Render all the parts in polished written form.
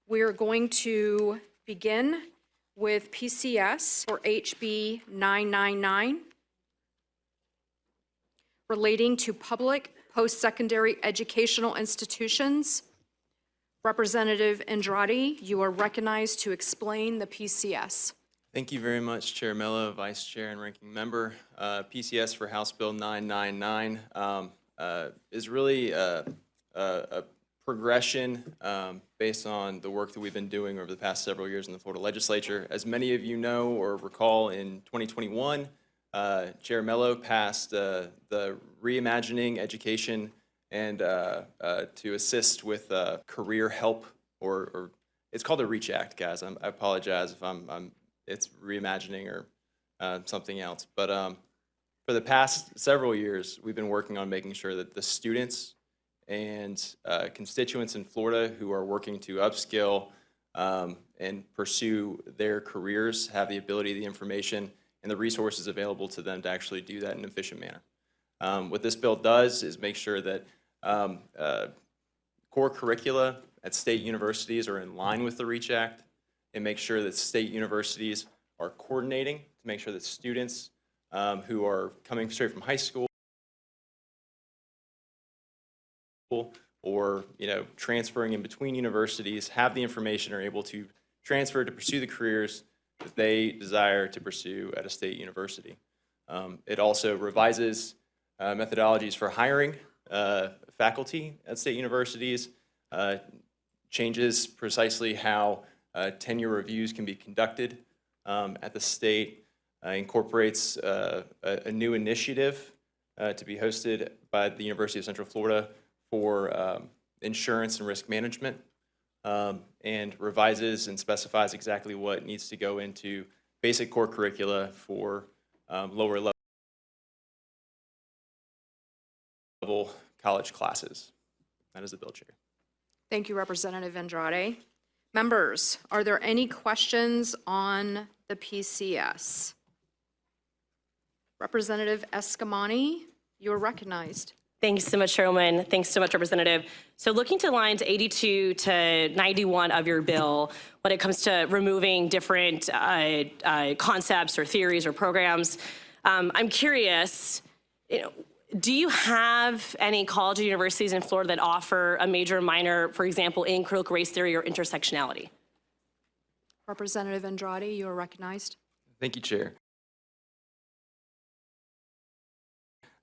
We're going to begin with PCS for HB 999, relating to public post-secondary educational institutions. Representative Andrade, you are recognized to explain the PCS. Thank you very much, Chair Mello, Vice Chair and Ranking Member. PCS for House Bill 999 is really a progression based on the work that we've been doing over the past several years in the Florida Legislature. As many of you know or recall, in 2021, Chair Mello passed the Reimagining Education and to assist with career help, or it's called the REACH Act, guys. I apologize if it's reimagining or something else. But for the past several years, we've been working on making sure that the students and constituents in Florida who are working to upskill and pursue their careers have the ability, the information, and the resources available to them to actually do that in an efficient manner. What this bill does is make sure that core curricula at state universities are in line with the REACH Act, and make sure that state universities are coordinating to make sure that students who are coming straight from high school or transferring in between universities have the information, are able to transfer to pursue the careers that they desire to pursue at a state university. It also revises methodologies for hiring faculty at state universities, changes precisely how tenure reviews can be conducted at the state, incorporates a new initiative to be hosted by the University of Central Florida for insurance and risk management, and revises and specifies exactly what needs to go into basic core curricula for lower level college classes. That is the bill, Chair. Thank you, Representative Andrade. Members, are there any questions on the PCS? Representative Escamani, you are recognized. Thanks so much, Chairwoman. Thanks so much, Representative. So looking to lines 82 to 91 of your bill, when it comes to removing different concepts or theories or programs, I'm curious, do you have any colleges or universities in Florida that offer a major or minor, for example, in critical race theory or intersectionality? Representative Andrade, you are recognized. Thank you, Chair.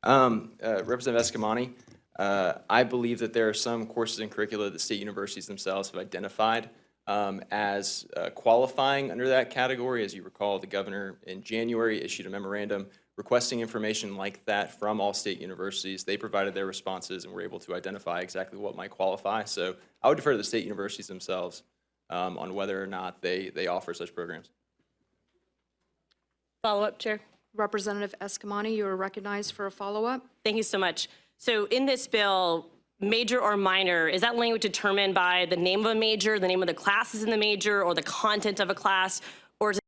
Representative Escamani, I believe that there are some courses and curricula that state universities themselves have identified as qualifying under that category. As you recall, the governor in January issued a memorandum requesting information like that from all state universities. They provided their responses and were able to identify exactly what might qualify. So I would defer to the state universities themselves on whether or not they offer such programs. Follow-up, Chair. Representative Escamani, you are recognized for a follow-up. Thank you so much. So in this bill, major or minor, is that language determined by the name of a major, the name of the classes in the major, or the content of a class, or is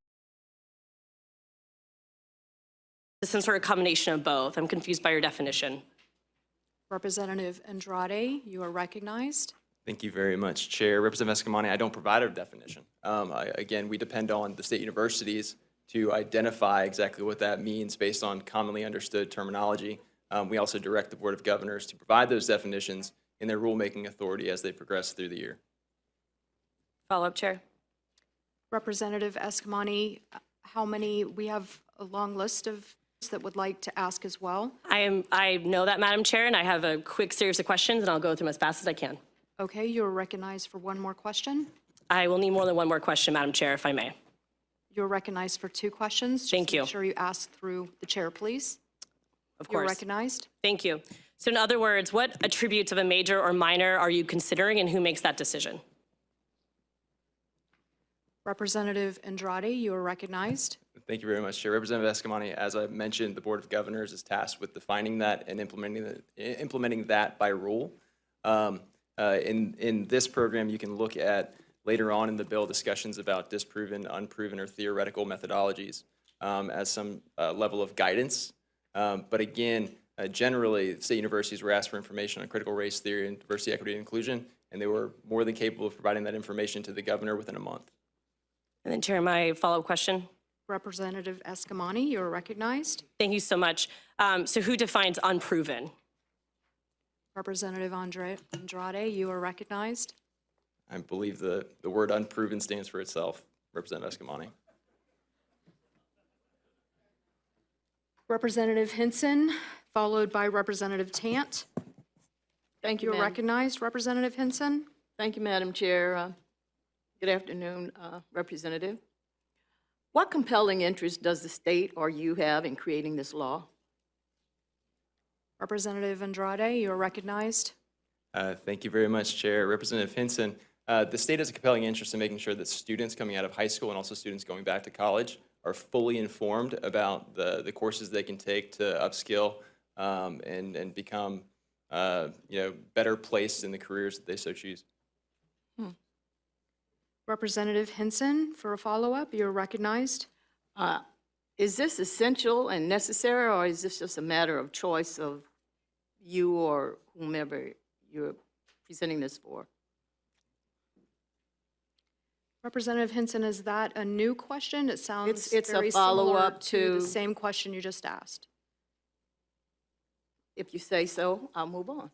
it some sort of combination of both? I'm confused by your definition. Representative Andrade, you are recognized. Thank you very much, Chair. Representative Escamani, I don't provide a definition. Again, we depend on the state universities to identify exactly what that means based on commonly understood terminology. We also direct the Board of Governors to provide those definitions in their rulemaking authority as they progress through the year. Follow-up, Chair. Representative Escamani, we have a long list of that would like to ask as well. I know that, Madam Chair, and I have a quick series of questions, and I'll go through them as fast as I can. Okay, you're recognized for one more question. I will need more than one more question, Madam Chair, if I may. You're recognized for two questions. Thank you. Make sure you ask through the chair, please. Of course. You're recognized. Thank you. So in other words, what attributes of a major or minor are you considering, and who makes that decision? Representative Andrade, you are recognized. Thank you very much, Chair. Representative Escamani, as I mentioned, the Board of Governors is tasked with defining that and implementing that by rule. In this program, you can look at later on in the bill discussions about disproven, unproven, or theoretical methodologies as some level of guidance. But again, generally, state universities were asked for information on critical race theory and diversity, equity, and inclusion, and they were more than capable of providing that information to the governor within a month. And then Chair, my follow-up question. Representative Escamani, you are recognized. Thank you so much. So who defines unproven? Representative Andrade, you are recognized. I believe the word unproven stands for itself, Representative Escamani. Representative Hinson, followed by Representative Tant. Thank you, You are Madam. recognized, Representative Hinson. Thank you, Madam Chair. Good afternoon, Representative. What compelling interest does the state or you have in creating this law? Representative Andrade, you are recognized. Thank you very much, Chair. Representative Hinson, the state has a compelling interest in making sure that students coming out of high school and also students going back to college are fully informed about the courses they can take to upskill and become better placed in the careers that they so choose. Representative Hinson, for a follow-up, you are recognized. Is this essential and necessary, or is this just a matter of choice of you or whomever you're presenting this for? Representative Hinson, is that a new question? It sounds It's a very similar follow-up to the to- same question you just asked. If you say so, I'll move on.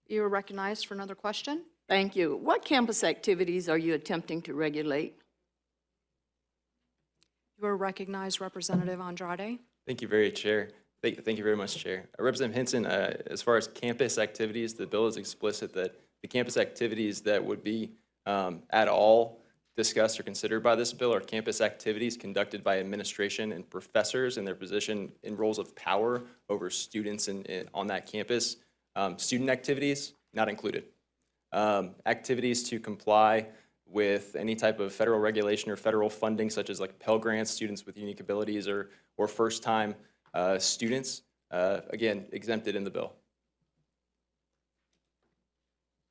You are recognized for another question. Thank you. What campus activities are you attempting to regulate? You are recognized, Representative Andrade. Thank you very Chair. Thank you very much, Chair. Representative Hinson, as far as campus activities, the bill is explicit that the campus activities that would be at all discussed or considered by this bill are campus activities conducted by administration and professors in their position in roles of power over students on that campus. Student activities, not included. Activities to comply with any type of federal regulation or federal funding, such as like Pell Grants, students with unique abilities, or first-time students, again, exempted in the bill.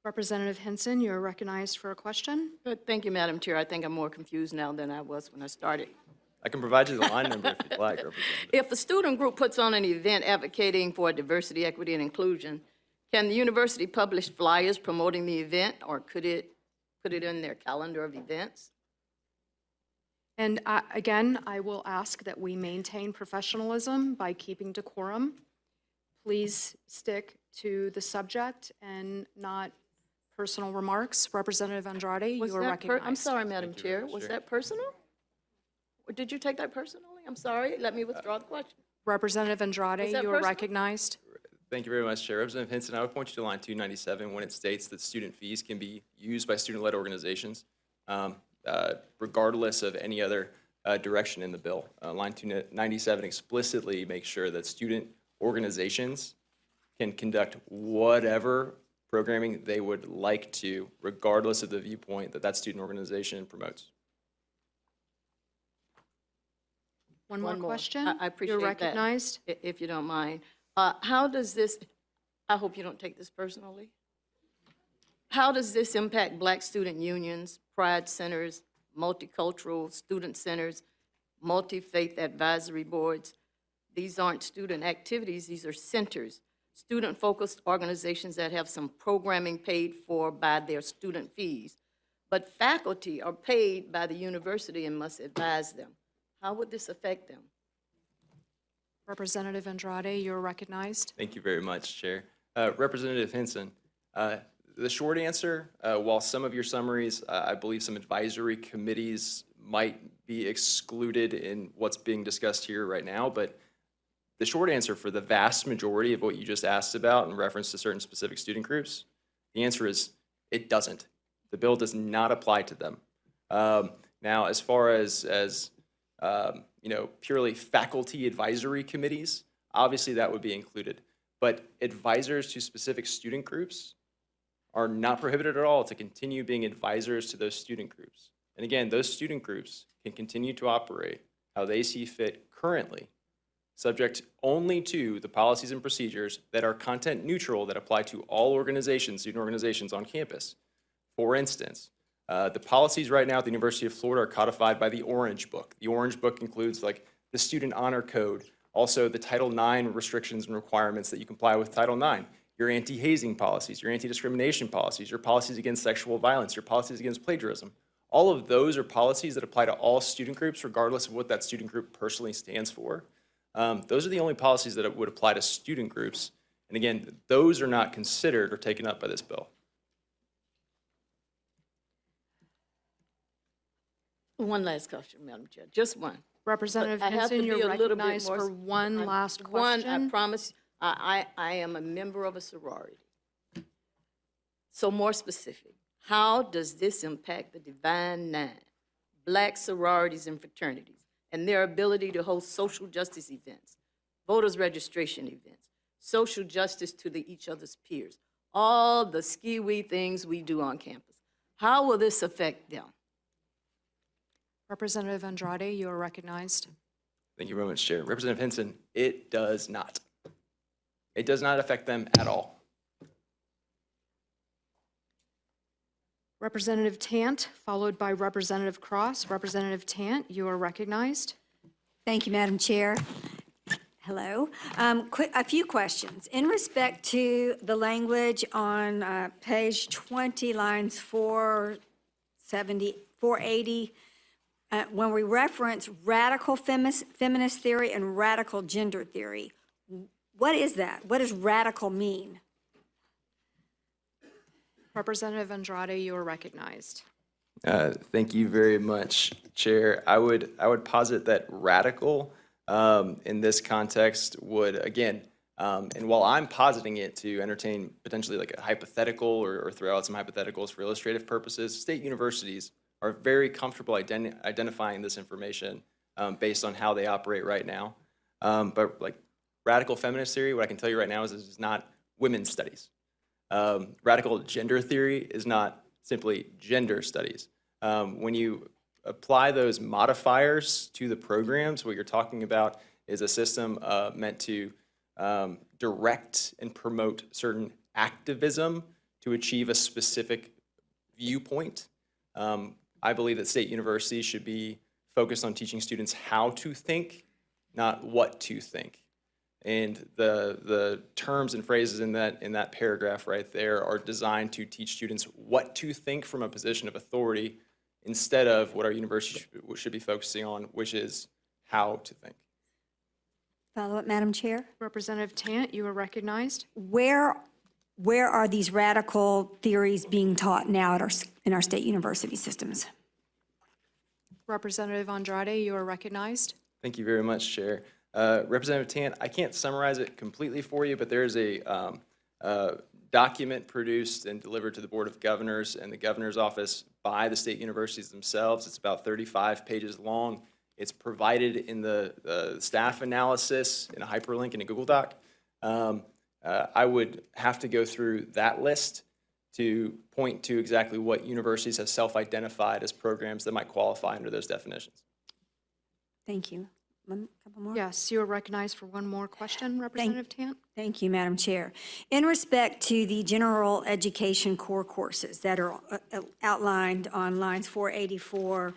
Representative Hinson, you are recognized for a question. Good. Thank you, Madam Chair. I think I'm more confused now than I was when I started. I can provide you the line number if you'd like, Representative. If a student group puts on an event advocating for diversity, equity, and inclusion, can the university publish flyers promoting the event, or could it put it in their calendar of events? And again, I will ask that we maintain professionalism by keeping decorum. Please stick to the subject and not personal remarks. Representative Andrade, Was you are that recognized. I'm sorry, Madam Thank you very Chair. much, Was Chair. that personal? Or did you take that personally? I'm sorry. Let me withdraw the question. Representative Andrade, Was that you are personal? recognized. Thank you very much, Chair. Representative Hinson, I would point you to line 297 when it states that student fees can be used by student-led organizations, regardless of any other direction in the bill. Line 297 explicitly makes sure that student organizations can conduct whatever programming they would like to, regardless of the viewpoint that that student organization promotes. One more question. I appreciate You're that. recognized. If you don't mind. How does this, I hope you don't take this personally. How does this impact Black student unions, pride centers, multicultural student centers, multi-faith advisory boards? These aren't student activities, these are centers, student-focused organizations that have some programming paid for by their student fees. But faculty are paid by the university and must advise them. How would this affect them? Representative Andrade, you're recognized. Thank you very much, Chair. Representative Hinson, the short answer, while some of your summaries, I believe some advisory committees might be excluded in what's being discussed here right now, but the short answer for the vast majority of what you just asked about in reference to certain specific student groups, the answer is it doesn't. The bill does not apply to them. Now, as far as purely faculty advisory committees, obviously that would be included. But advisors to specific student groups are not prohibited at all to continue being advisors to those student groups. And again, those student groups can continue to operate how they see fit currently, subject only to the policies and procedures that are content neutral that apply to all organizations, student organizations on campus. For instance, the policies right now at the University of Florida are codified by the Orange Book. The Orange Book includes like the Student Honor Code, also the Title IX restrictions and requirements that you comply with Title IX. your anti-hazing policies, your anti-discrimination policies, your policies against sexual violence, your policies against plagiarism. All of those are policies that apply to all student groups, regardless of what that student group personally stands for. Those are the only policies that would apply to student groups. And again, those are not considered or taken up by this bill. One last question, Madam Chair, just one. Representative I have to Hinson, be you're a little bit recognized more for one last One, I question. promise, I am a member of a sorority. So more specific, how does this impact the Divine Nine, Black sororities and fraternities, and their ability to host social justice events, voters registration events, social justice to each other's peers, all the ski-wee things we do on campus? How will this affect them? Representative Andrade, you are recognized. Thank you very much, Chair. Representative Hinson, it does not. It does not affect them at all. Representative Tant, followed by Representative Cross. Representative Tant, you are recognized. Thank you, Madam Chair. Hello. A few questions. In respect to the language on page 20, lines 470, 480, when we reference radical feminist theory and radical gender theory, what is that? What does radical mean? Representative Andrade, you are recognized. Thank you very much, Chair. I would posit that radical in this context would, again, and while I'm positing it to entertain potentially like a hypothetical or throw out some hypotheticals for illustrative purposes, state universities are very comfortable identifying this information based on how they operate right now. But like radical feminist theory, what I can tell you right now is it's not women's studies. Radical gender theory is not simply gender studies. When you apply those modifiers to the programs, what you're talking about is a system meant to direct and promote certain activism to achieve a specific viewpoint. I believe that state universities should be focused on teaching students how to think, not what to think. And the terms and phrases in that paragraph right there are designed to teach students what to think from a position of authority instead of what our university should be focusing on, which is how to think. Follow-up, Madam Chair. Representative Tant, you are recognized. Where are these radical theories being taught now in our state university systems? Representative Andrade, you are recognized. Thank you very much, Chair. Representative Tant, I can't summarize it completely for you, but there is a document produced and delivered to the Board of Governors and the Governor's Office by the state universities themselves. It's about 35 pages long. It's provided in the staff analysis in a hyperlink in a Google Doc. I would have to go through that list to point to exactly what universities have self-identified as programs that might qualify under those definitions. Thank you. A couple more? Yes, you are recognized for one more question, Representative Tant. Thank you, Madam Chair. In respect to the general education core courses that are outlined on lines 484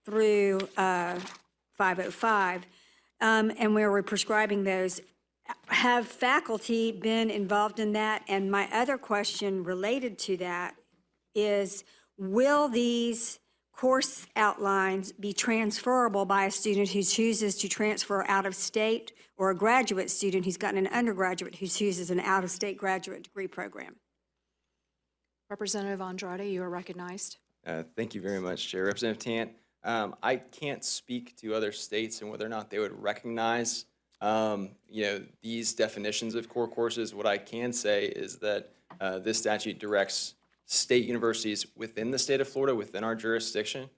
through 505, and where we're prescribing those, have faculty been involved in that? And my other question related to that is, will these course outlines be transferable by a student who chooses to transfer out of state, or a graduate student who's gotten an undergraduate who chooses an out-of-state graduate degree program? Representative Andrade, you are recognized. Thank you very much, Chair. Representative Tant, I can't speak to other states and whether or not they would recognize these definitions of core courses. What I can say is that this statute directs state universities within the state of Florida, within our jurisdiction,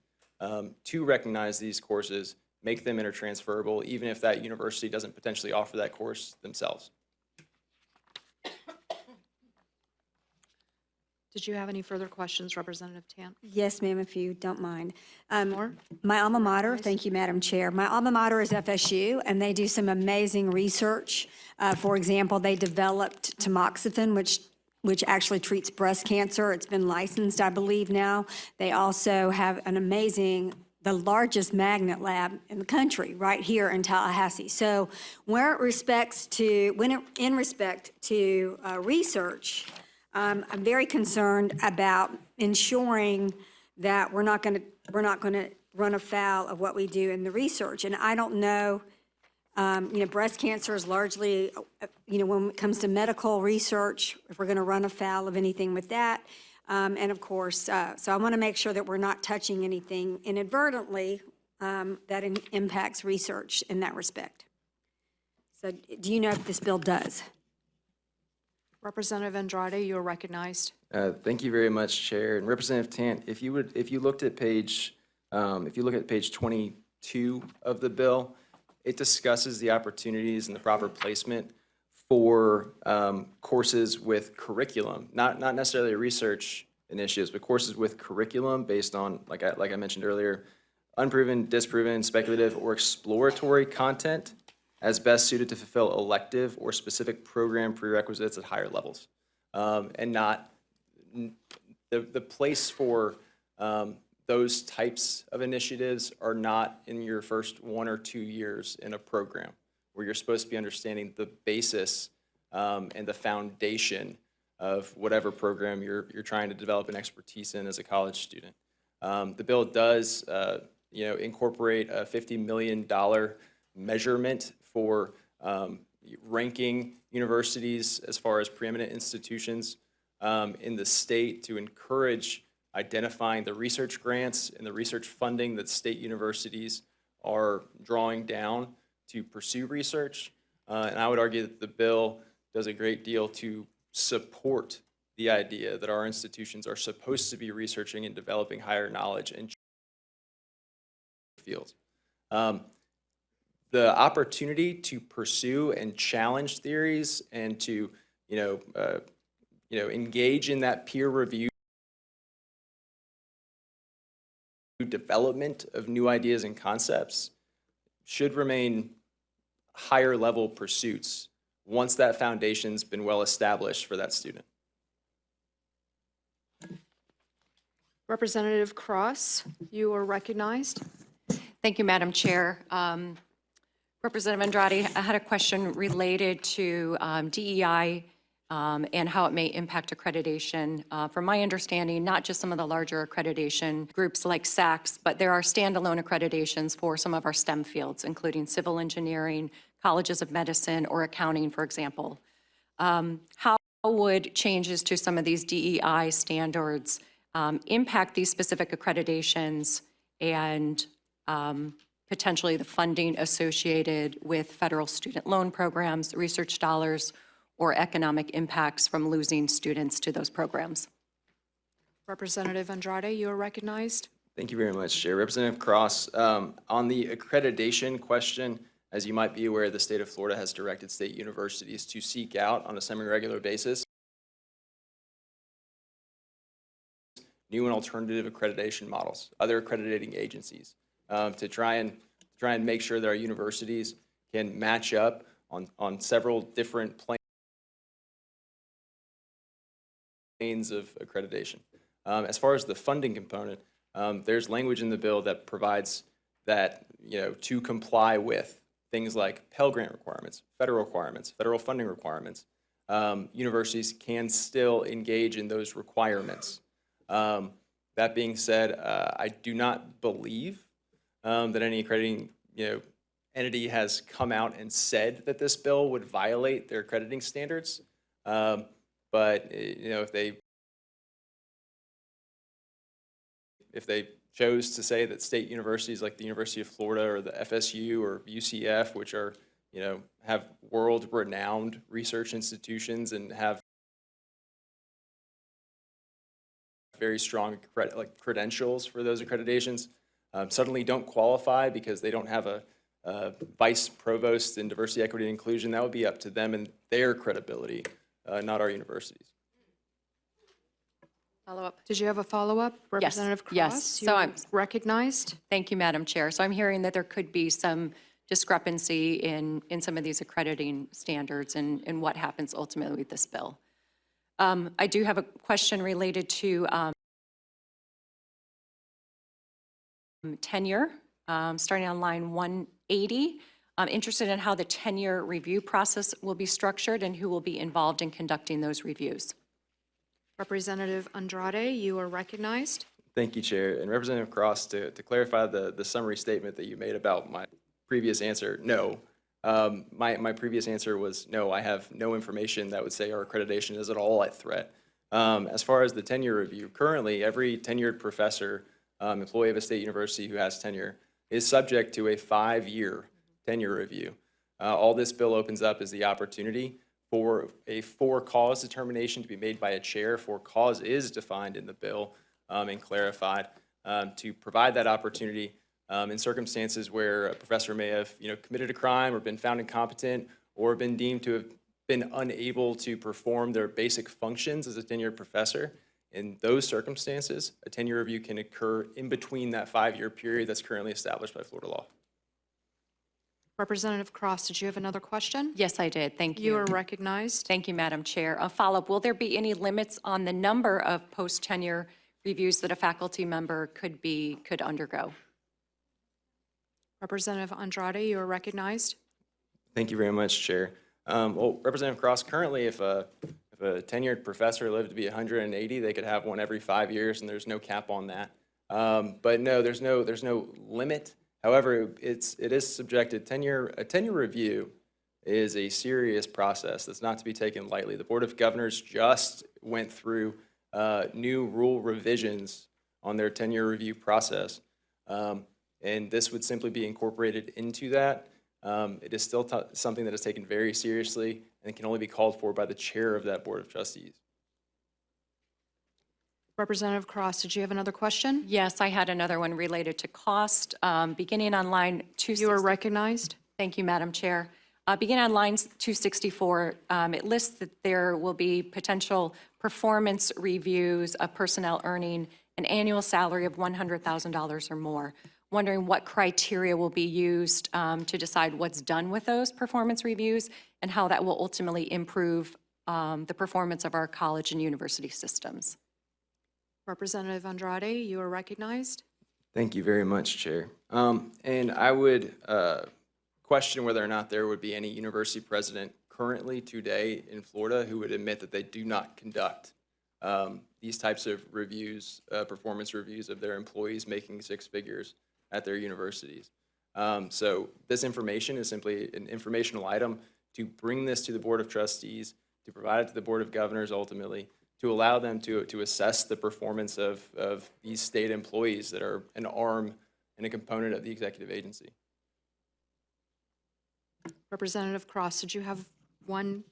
to recognize these courses, make them intertransferable, even if that university doesn't potentially offer that course themselves. Did you have any further questions, Representative Tant? Yes, ma'am, if you don't mind. More? My alma mater, thank you, Madam Chair. My alma mater is FSU, and they do some amazing research. For example, they developed tamoxifen, which actually treats breast cancer. It's been licensed, I believe, now. They also have an amazing the largest magnet lab in the country, right here in Tallahassee. So in respect to research, I'm very concerned about ensuring that we're not going to run afoul of what we do in the research. And I don't know, breast cancer is largely, when it comes to medical research, if we're going to run afoul of anything with that. And of course, so I want to make sure that we're not touching anything inadvertently that impacts research in that respect. So do you know if this bill does? Representative Andrade, you are recognized. Thank you very much, Chair. And Representative Tant, if you look at page 22 of the bill, it discusses the opportunities and the proper placement for courses with curriculum, not necessarily research initiatives, but courses with curriculum based on, like I mentioned earlier, unproven, disproven, speculative, or exploratory content as best suited to fulfill elective or specific program prerequisites at higher levels, and not the place for those types of initiatives are not in your first 1 or 2 years in a program, where you're supposed to be understanding the basis and the foundation of whatever program you're trying to develop an expertise in as a college student. The bill does, incorporate a $50 million measurement for ranking universities as far as preeminent institutions in the state to encourage identifying the research grants and the research funding that state universities are drawing down to pursue research. And I would argue that the bill does a great deal to support the idea that our institutions are supposed to be researching and developing higher knowledge in fields. The opportunity to pursue and challenge theories and to, engage in that peer review development of new ideas and concepts should remain higher level pursuits once that foundation's been well established for that student. Representative Cross, you are recognized. Thank you, Madam Chair. Representative Andrade, I had a question related to DEI and how it may impact accreditation. From my understanding, not just some of the larger accreditation groups like SACS, but there are standalone accreditations for some of our STEM fields, including civil engineering, colleges of medicine, or accounting, for example. How would changes to some of these DEI standards impact these specific accreditations and potentially the funding associated with federal student loan programs, research dollars, or economic impacts from losing students to those programs? Representative Andrade, you are recognized. Thank you very much, Chair. Representative Cross, on the accreditation question, as you might be aware, the state of Florida has directed state universities to seek out on a semi-regular basis new and alternative accreditation models, other accrediting agencies, to try and make sure that our universities can match up on several different planes of accreditation. As far as the funding component, there's language in the bill that provides that, to comply with things like Pell Grant requirements, federal funding requirements, universities can still engage in those requirements. That being said, I do not believe that any accrediting entity has come out and said that this bill would violate their accrediting standards. But if they chose to say that state universities like the University of Florida or the FSU or UCF, which are have world-renowned research institutions and have very strong credentials for those accreditations, suddenly don't qualify because they don't have a vice provost in diversity, equity, and inclusion, that would be up to them and their credibility, not our universities. Follow-up. Did you have a follow-up? Representative Cross? Yes. So you're I'm recognized. Thank you, Madam Chair. So I'm hearing that there could be some discrepancy in some of these accrediting standards and what happens ultimately with this bill. I do have a question related to tenure, starting on line 180. I'm interested in how the tenure review process will be structured and who will be involved in conducting those reviews. Representative Andrade, you are recognized. Thank you, Chair. And Representative Cross, to clarify the summary statement that you made about my previous answer, no. My previous answer was no, I have no information that would say our accreditation is at all at threat. As far as the tenure review, currently every tenured professor, employee of a state university who has tenure, is subject to a 5-year tenure review. All this bill opens up is the opportunity for a for-cause determination to be made by a chair. For cause is defined in the bill and clarified to provide that opportunity in circumstances where a professor may have committed a crime or been found incompetent or been deemed to have been unable to perform their basic functions as a tenured professor. In those circumstances, a tenure review can occur in between that 5-year period that's currently established by Florida law. Representative Cross, did you have another question? Yes, I did. Thank you. You are recognized. Thank you, Madam Chair. A follow-up, will there be any limits on the number of post-tenure reviews that a faculty member could undergo? Representative Andrade, you are recognized. Thank you very much, Chair. Well, Representative Cross, currently if a tenured professor lived to be 180, they could have one every 5 years, and there's no cap on that. But no, there's no limit. However, it is subjected. A tenure review is a serious process that's not to be taken lightly. The Board of Governors just went through new rule revisions on their tenure review process, and this would simply be incorporated into that. It is still something that is taken very seriously and can only be called for by the chair of that Board of Trustees. Representative Cross, did you have another question? Yes, I had another one related to cost, beginning on line 260. You are recognized. Thank you, Madam Chair. Beginning on line 264, it lists that there will be potential performance reviews of personnel earning an annual salary of $100,000 or more. Wondering what criteria will be used to decide what's done with those performance reviews and how that will ultimately improve the performance of our college and university systems. Representative Andrade, you are recognized. Thank you very much, Chair. And I would question whether or not there would be any university president currently today in Florida who would admit that they do not conduct these types of reviews, performance reviews of their employees making 6 figures at their universities. So this information is simply an informational item to bring this to the Board of Trustees, to provide it to the Board of Governors ultimately, to allow them to assess the performance of these state employees that are an arm and a component of the executive agency. Representative Cross, did you have one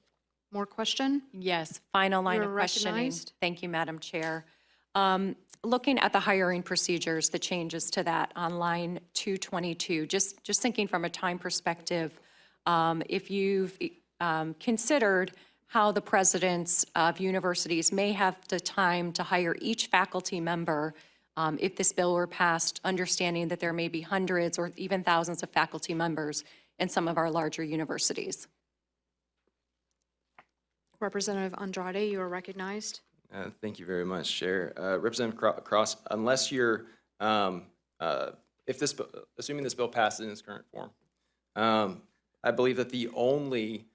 more question? Yes, final line You're of questioning. recognized. Thank you, Madam Chair. Looking at the hiring procedures, the changes to that on line 222, just thinking from a time perspective, if you've considered how the presidents of universities may have the time to hire each faculty member if this bill were passed, understanding that there may be hundreds or even thousands of faculty members in some of our larger universities. Representative Andrade, you are recognized. Thank you very much, Chair. Representative Cross, unless you're, assuming this bill passes in its current form, I believe that the only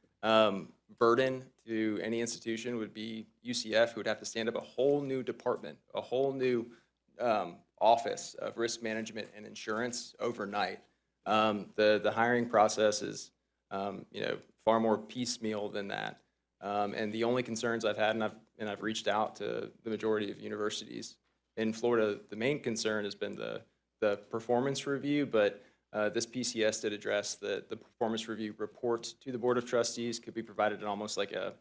burden to any institution would be UCF, who would have to stand up a whole new department, a whole new office of risk management and insurance overnight. The hiring process is, far more piecemeal than that. And the only concerns I've had, and I've reached out to the majority of universities in Florida, the main concern has been the performance review, but this PCS did address the performance review report to the Board of Trustees could be provided in almost like a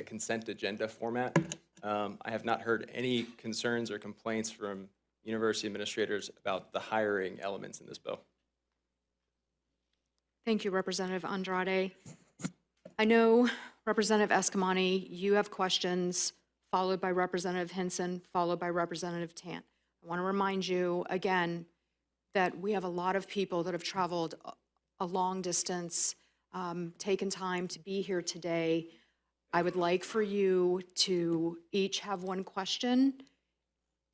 consent agenda format. I have not heard any concerns or complaints from university administrators about the hiring elements in this bill. Thank you, Representative Andrade. I know, Representative Escamani, you have questions, followed by Representative Hinson, followed by Representative Tant. I want to remind you again that we have a lot of people that have traveled a long distance, taken time to be here today. I would like for you to each have one question.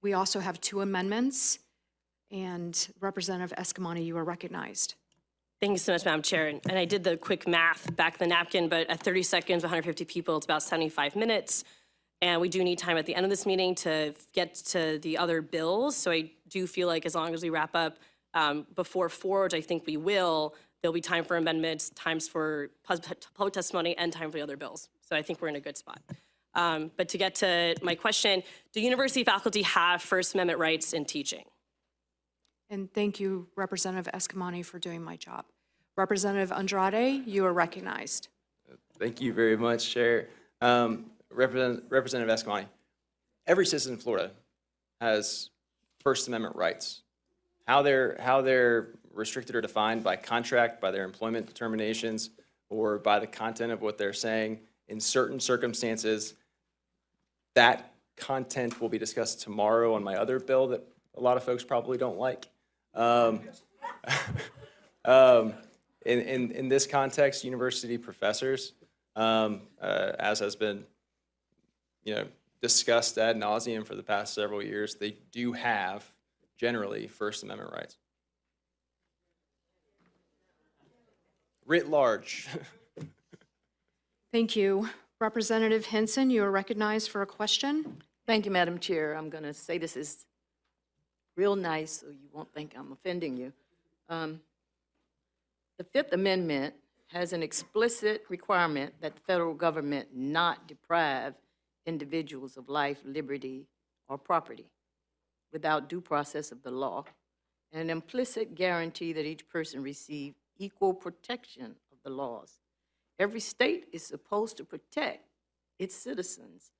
We also have 2 amendments, And Representative Escamani, you are recognized. Thank you so much, Madam Chair. And I did the quick math back in the napkin, but at 30 seconds, 150 people, it's about 75 minutes. And we do need time at the end of this meeting to get to the other bills. So I do feel like as long as we wrap up before 4, which I think we will, there'll be time for amendments, times for public testimony, and time for the other bills. So I think we're in a good spot. But to get to my question, do university faculty have First Amendment rights in teaching? And thank you, Representative Escamani, for doing my job. Representative Andrade, you are recognized. Thank you very much, Chair. Representative Escamani, every citizen in Florida has First Amendment rights. How they're restricted or defined by contract, by their employment determinations, or by the content of what they're saying in certain circumstances, that content will be discussed tomorrow on my other bill that a lot of folks probably don't like. In this context, university professors, as has been, discussed ad nauseum for the past several years, they do have generally First Amendment rights. Writ large. Thank you. Representative Henson, you are recognized for a question. Thank you, Madam Chair. I'm going to say this is real nice, so you won't think I'm offending you. The Fifth Amendment has an explicit requirement that the federal government not deprive individuals of life, liberty, or property without due process of the law, and an implicit guarantee that each person receive equal protection of the laws. Every state is supposed to protect its citizens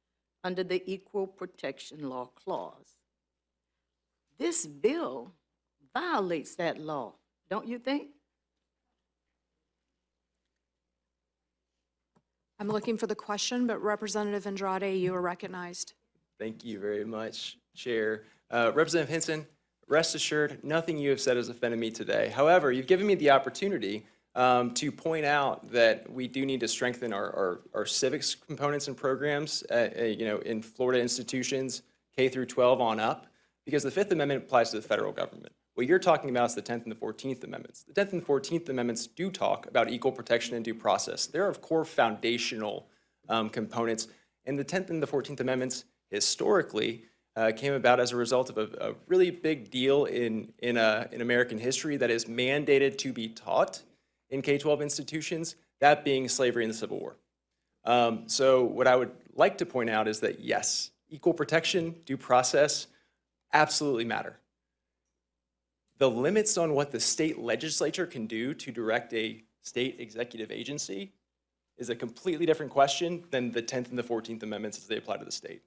under the Equal Protection Law Clause. This bill violates that law, don't you think? I'm looking for the question, but Representative Andrade, you are recognized. Thank you very much, Chair. Representative Henson, rest assured, nothing you have said has offended me today. However, you've given me the opportunity to point out that we do need to strengthen our civics components and programs, in Florida institutions, K through 12 on up, because the Fifth Amendment applies to the federal government. What you're talking about is the 10th and the 14th Amendments. The 10th and the 14th Amendments do talk about equal protection and due process. They're of core foundational components, and the 10th and the 14th Amendments historically came about as a result of a really big deal in American history that is mandated to be taught in K-12 institutions, that being slavery and the Civil War. So what I would like to point out is that, yes, equal protection, due process, absolutely matter. The limits on what the state legislature can do to direct a state executive agency is a completely different question than the 10th and the 14th Amendments as they apply to the state.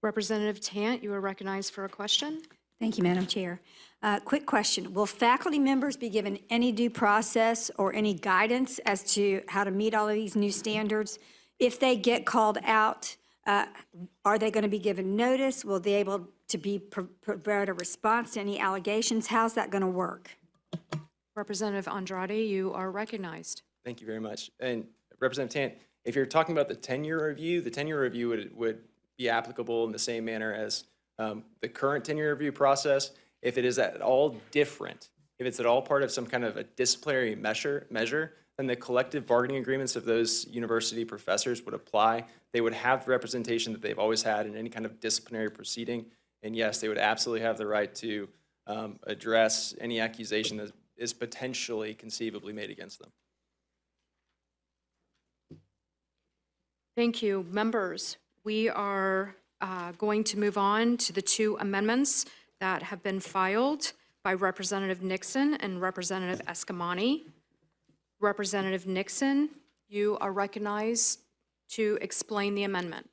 Representative Tant, you are recognized for a question. Thank you, Madam Chair. Quick question. Will faculty members be given any due process or any guidance as to how to meet all of these new standards? If they get called out, are they going to be given notice? Will they be able to provide a response to any allegations? How's that going to work? Representative Andrade, you are recognized. Thank you very much. And Representative Tant, if you're talking about the tenure review, the tenure review would be applicable in the same manner as the current tenure review process. If it is at all different, if it's at all part of some kind of a disciplinary measure, then the collective bargaining agreements of those university professors would apply. They would have the representation that they've always had in any kind of disciplinary proceeding. And yes, they would absolutely have the right to address any accusation that is potentially conceivably made against them. Thank you. Members, we are going to move on to the two amendments that have been filed by Representative Nixon and Representative Escamani. Representative Nixon, you are recognized to explain the amendment.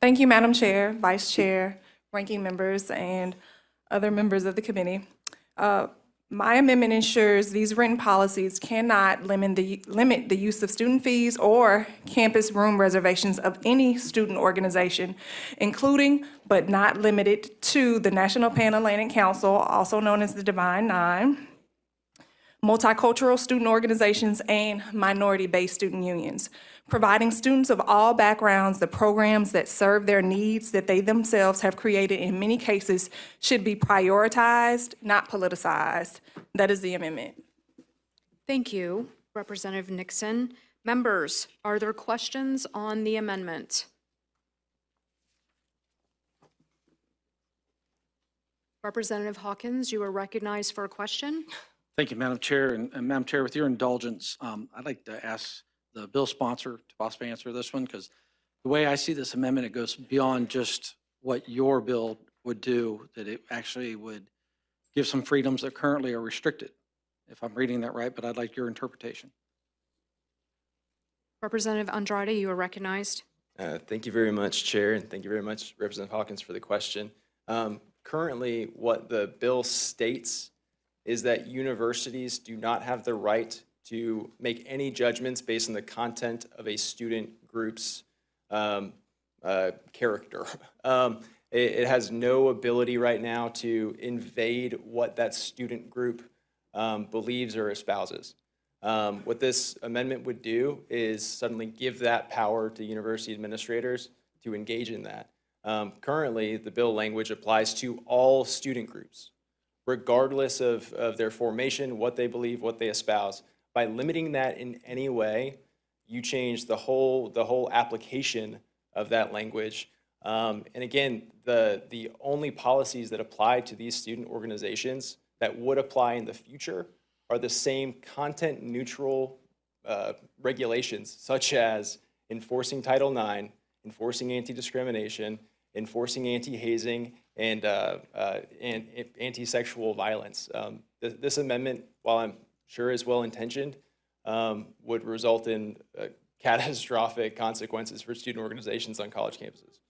Thank you, Madam Chair, Vice Chair, ranking members, and other members of the committee. My amendment ensures these written policies cannot limit the use of student fees or campus room reservations of any student organization, including but not limited to the National Pan-Atlantic Council, also known as the Divine Nine, multicultural student organizations, and minority-based student unions, providing students of all backgrounds the programs that serve their needs that they themselves have created in many cases should be prioritized, not politicized. That is the amendment. Thank you, Representative Nixon. Members, are there questions on the amendment? Representative Hawkins, you are recognized for a question. Thank you, Madam Chair. And Madam Chair, with your indulgence, I'd like to ask the bill sponsor to possibly answer this one, because the way I see this amendment, it goes beyond just what your bill would do, that it actually would give some freedoms that currently are restricted, if I'm reading that right, but I'd like your interpretation. Representative Andrade, you are recognized. Thank you very much, Chair, and thank you very much, Representative Hawkins, for the question. Currently, what the bill states is that universities do not have the right to make any judgments based on the content of a student group's character. It has no ability right now to invade what that student group believes or espouses. What this amendment would do is suddenly give that power to university administrators to engage in that. Currently, the bill language applies to all student groups, regardless of their formation, what they believe, what they espouse. By limiting that in any way, you change the whole application of that language. And again, the only policies that apply to these student organizations that would apply in the future are the same content-neutral regulations, such as enforcing Title IX, enforcing anti-discrimination, enforcing anti-hazing, and anti-sexual violence. This amendment, while I'm sure is well-intentioned, would result in catastrophic consequences for student organizations on college campuses.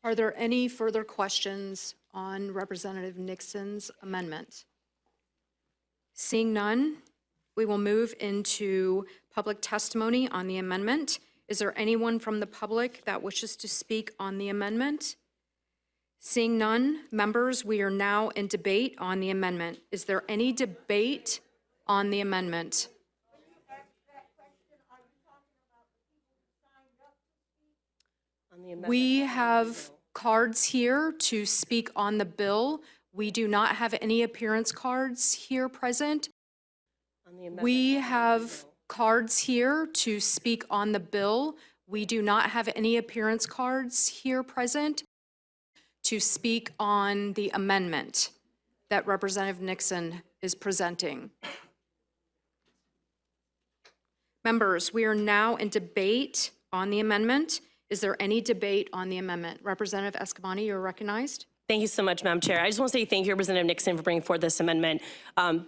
Are there any further questions on Representative Nixon's amendment? Seeing none, we will move into public testimony on the amendment. Is there anyone from the public that wishes to speak on the amendment? Seeing none, members, we are now in debate on the amendment. Is there any debate on the amendment? We have cards here to speak on the bill. We do not have any appearance cards here present. We have cards here to speak on the bill. We do not have any appearance cards here present to speak on the amendment that Representative Nixon is presenting. Members, we are now in debate on the amendment. Is there any debate on the amendment? Representative Escamani, you're recognized. Thank you so much, Madam Chair. I just want to say thank you, Representative Nixon, for bringing forward this amendment.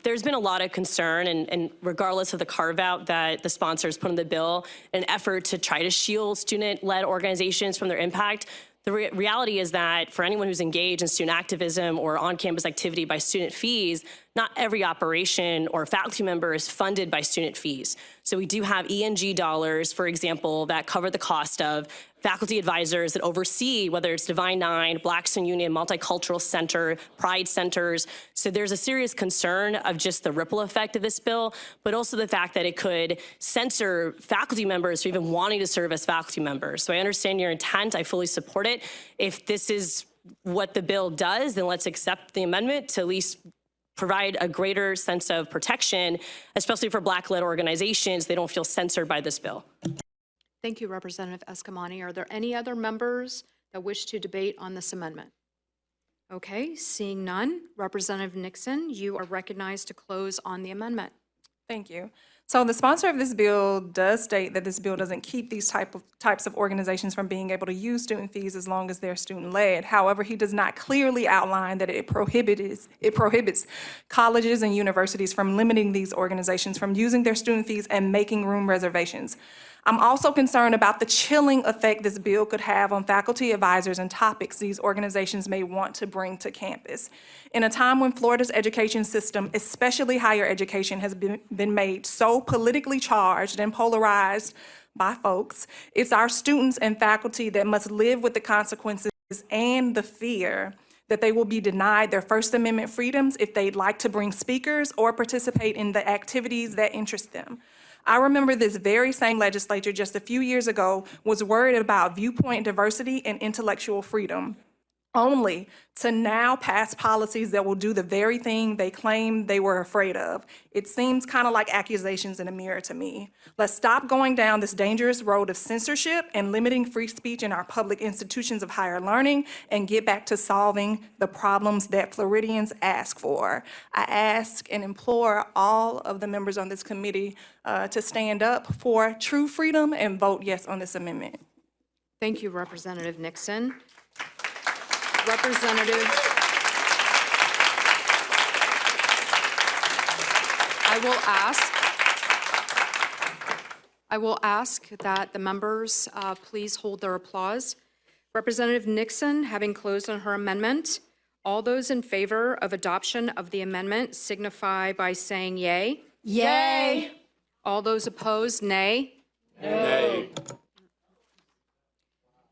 There's been a lot of concern, and regardless of the carve-out that the sponsors put in the bill, an effort to try to shield student-led organizations from their impact, the reality is that for anyone who's engaged in student activism or on-campus activity by student fees, not every operation or faculty member is funded by student fees. So we do have ENG dollars, for example, that cover the cost of faculty advisors that oversee whether it's Divine Nine, Black Student Union, Multicultural Center, Pride Centers. So there's a serious concern of just the ripple effect of this bill, but also the fact that it could censor faculty members for even wanting to serve as faculty members. So I understand your intent. I fully support it. If this is what the bill does, then let's accept the amendment to at least provide a greater sense of protection, especially for Black-led organizations. They don't feel censored by this bill. Thank you, Representative Escamani. Are there any other members that wish to debate on this amendment? Okay, seeing none, Representative Nixon, you are recognized to close on the amendment. Thank you. So the sponsor of this bill does state that this bill doesn't keep these types of organizations from being able to use student fees as long as they're student-led. However, he does not clearly outline that it prohibits colleges and universities from limiting these organizations from using their student fees and making room reservations. I'm also concerned about the chilling effect this bill could have on faculty advisors and topics these organizations may want to bring to campus. In a time when Florida's education system, especially higher education, has been made so politically charged and polarized by folks, it's our students and faculty that must live with the consequences and the fear that they will be denied their First Amendment freedoms if they'd like to bring speakers or participate in the activities that interest them. I remember this very same legislature just a few years ago was worried about viewpoint diversity and intellectual freedom, only to now pass policies that will do the very thing they claim they were afraid of. It seems kind of like accusations in a mirror to me. Let's stop going down this dangerous road of censorship and limiting free speech in our public institutions of higher learning and get back to solving the problems that Floridians ask for. I ask and implore all of the members on this committee to stand up for true freedom and vote yes on this amendment. Thank you, Representative Nixon. Representative, I will ask that the members please hold their applause. Representative Nixon, having closed on her amendment, all those in favor of adoption of the amendment signify by saying yay. Yay. All those opposed, nay. Nay.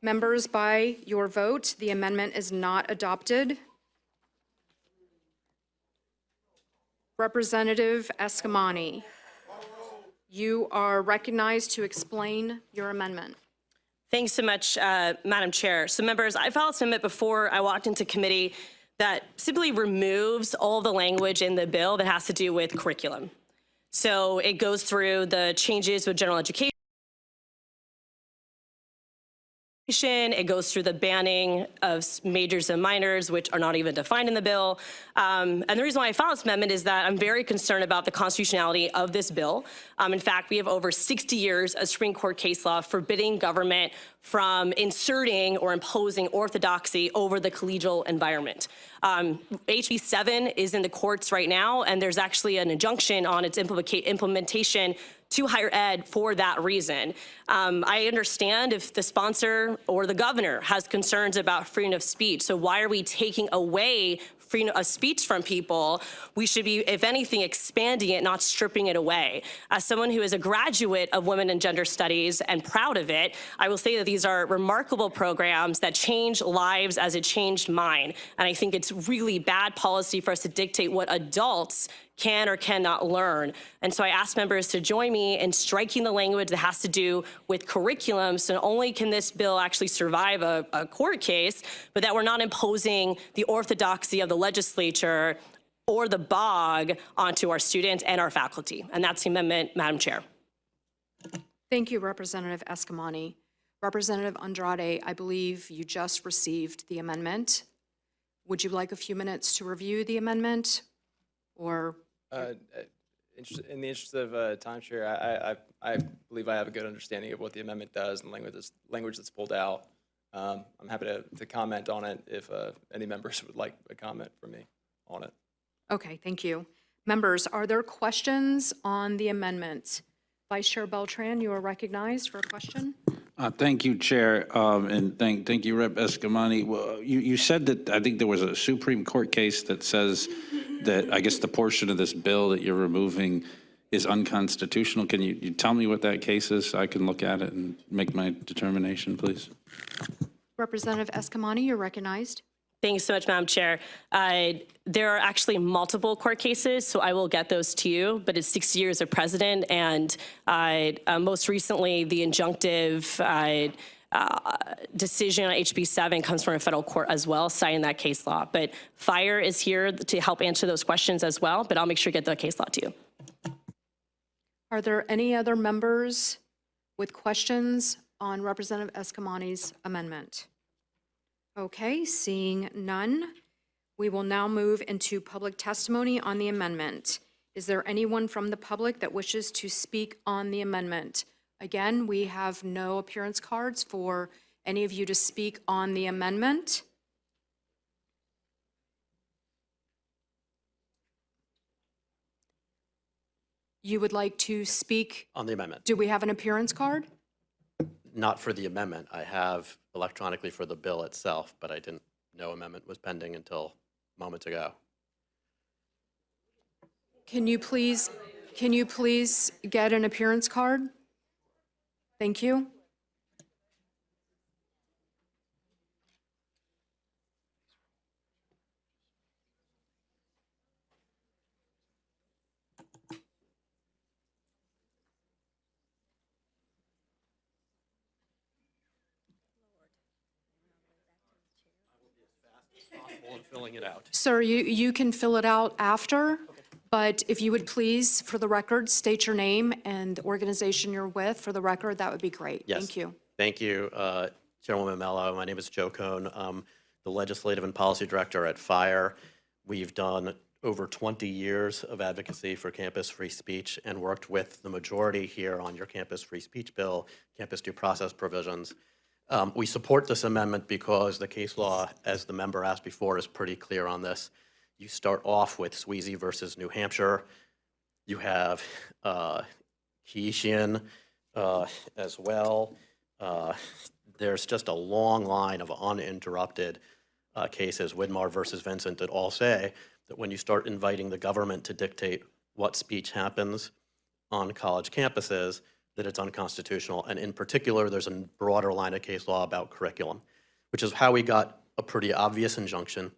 Members, by your vote, the amendment is not adopted. Representative Escamani, you are recognized to explain your amendment. Thanks so much, Madam Chair. So members, I filed this amendment before I walked into committee that simply removes all the language in the bill that has to do with curriculum. So it goes through the changes with general education. It goes through the banning of majors and minors, which are not even defined in the bill. And the reason why I filed this amendment is that I'm very concerned about the constitutionality of this bill. In fact, we have over 60 years of Supreme Court case law forbidding government from inserting or imposing orthodoxy over the collegial environment. HB 7 is in the courts right now, and there's actually an injunction on its implementation to higher ed for that reason. I understand if the sponsor or the governor has concerns about freedom of speech, so why are we taking away freedom of speech from people? We should be, if anything, expanding it, not stripping it away. As someone who is a graduate of women and gender studies and proud of it, I will say that these are remarkable programs that change lives as it changed mine. And I think it's really bad policy for us to dictate what adults can or cannot learn. And so I ask members to join me in striking the language that has to do with curriculum, so not only can this bill actually survive a court case, but that we're not imposing the orthodoxy of the legislature or the BOG onto our students and our faculty. And that's the amendment, Madam Chair. Thank you, Representative Escamani. Representative Andrade, I believe you just received the amendment. Would you like a few minutes to review the amendment, or? In the interest of time, Chair, I believe I have a good understanding of what the amendment does and language that's pulled out. I'm happy to comment on it if any members would like a comment from me on it. Okay, thank you. Members, are there questions on the amendment? Vice Chair Beltran, you are recognized for a question. Thank you, Chair, and thank you, Rep. Escamani. Well, you said that I think there was a Supreme Court case that says that I guess the portion of this bill that you're removing is unconstitutional. Can you tell me what that case is so I can look at it and make my determination, please? Representative Escamani, you're recognized. Thanks so much, Madam Chair. There are actually multiple court cases, so I will get those to you, but it's 60 years of precedent, and most recently, the injunctive decision on HB 7 comes from a federal court as well, citing that case law. But FIRE is here to help answer those questions as well, but I'll make sure to get the case law to you. Are there any other members with questions on Representative Escamani's amendment? Okay, seeing none, we will now move into public testimony on the amendment. Is there anyone from the public that wishes to speak on the amendment? Again, we have no appearance cards for any of you to speak on the amendment. You would like to speak? On the amendment. Do we have an appearance card? Not for the amendment. I have electronically for the bill itself, but I didn't know amendment was pending until moments ago. Can you please get an appearance card? Thank you. Filling it out. Sir, you can fill it out after, but if you would please, for the record, state your name and the organization you're with for the record, that would be great. Yes. Thank you. Thank you, Chairwoman Mello. My name is Joe Cohn. I'm the Legislative and Policy Director at FIRE. We've done over 20 years of advocacy for campus free speech and worked with the majority here on your campus free speech bill, campus due process provisions. We support this amendment because the case law, as the member asked before, is pretty clear on this. You start off with Sweezy versus New Hampshire. You have Keishian as well. There's just a long line of uninterrupted cases, Widmar versus Vincent, that all say that when you start inviting the government to dictate what speech happens on college campuses, that it's unconstitutional. And in particular, there's a broader line of case law about curriculum, which is how we got a pretty obvious injunction.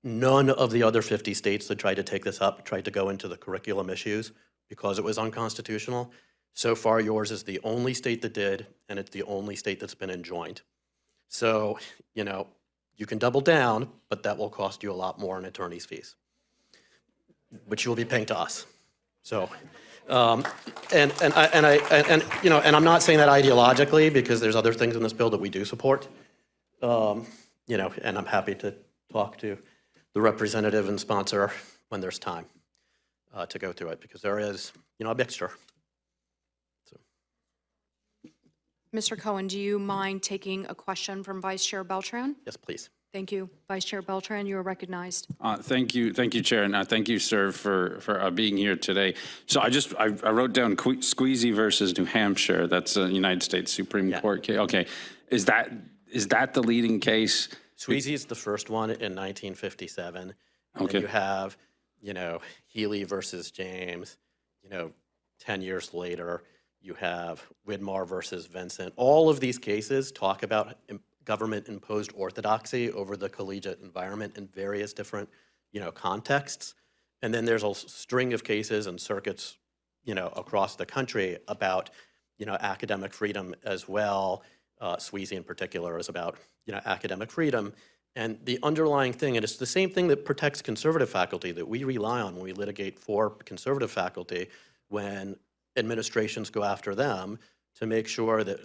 None of the other 50 states that tried to take this up tried to go into the curriculum issues because it was unconstitutional. So far, yours is the only state that did, and it's the only state that's been enjoined. So, you know, you can double down, but that will cost you a lot more in attorney's fees, which you'll be paying to us. So, and I'm not saying that ideologically because there's other things in this bill that we do support. You know, and I'm happy to talk to the representative and sponsor when there's time to go through it because there is, you know, a mixture. Mr. Cohen, do you mind taking a question from Vice Chair Beltran? Yes, please. Thank you. Vice Chair Beltran, you are recognized. Thank you, Chair, and thank you, sir, for being here today. So I wrote down Squeezy versus New Hampshire. That's a United States Supreme Court case. Okay, is that the leading case? Sweezy is the first one in 1957. And Okay. then you have, you know, Healy versus James, you know, 10 years later. You have Widmar versus Vincent. All of these cases talk about government-imposed orthodoxy over the collegiate environment in various different, you know, contexts. And then there's a string of cases and circuits, you know, across the country about, you know, academic freedom as well. Sweezy in particular is about, you know, academic freedom. And the underlying thing, and it's the same thing that protects conservative faculty that we rely on when we litigate for conservative faculty when administrations go after them to make sure that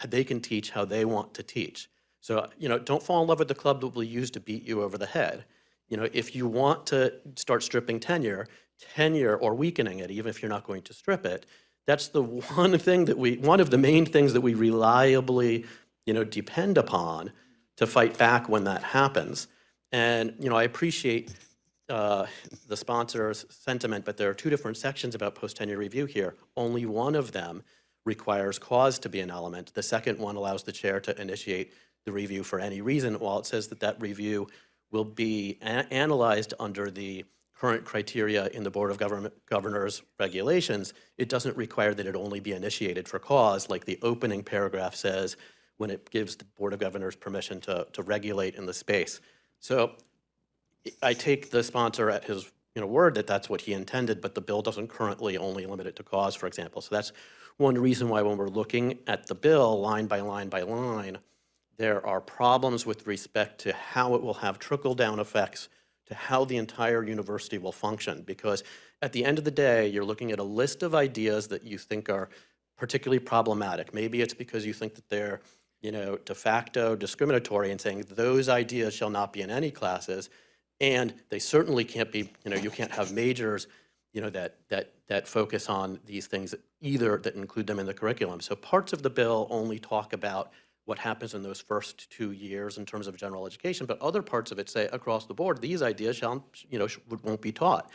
they can teach how they want to teach. So, you know, don't fall in love with the club that will use to beat you over the head. You know, if you want to start stripping tenure or weakening it, even if you're not going to strip it, that's the one of the main things that we reliably, you know, depend upon to fight back when that happens. And, you know, I appreciate the sponsor's sentiment, but there are two different sections about post-tenure review here. Only one of them requires cause to be an element. The second one allows the chair to initiate the review for any reason, while it says that that review will be analyzed under the current criteria in the Board of Governors regulations. It doesn't require that it only be initiated for cause, like the opening paragraph says when it gives the Board of Governors permission to regulate in the space. So I take the sponsor at his word that that's what he intended, but the bill doesn't currently only limit it to cause, for example. So that's one reason why when we're looking at the bill line by line by line, there are problems with respect to how it will have trickle-down effects to how the entire university will function. Because at the end of the day, you're looking at a list of ideas that you think are particularly problematic. Maybe it's because you think that they're de facto discriminatory and saying those ideas shall not be in any classes. And they certainly can't be, you can't have majors, that focus on these things either, that include them in the curriculum. So parts of the bill only talk about what happens in those first 2 years in terms of general education, but other parts of it say across the board, these ideas won't be taught.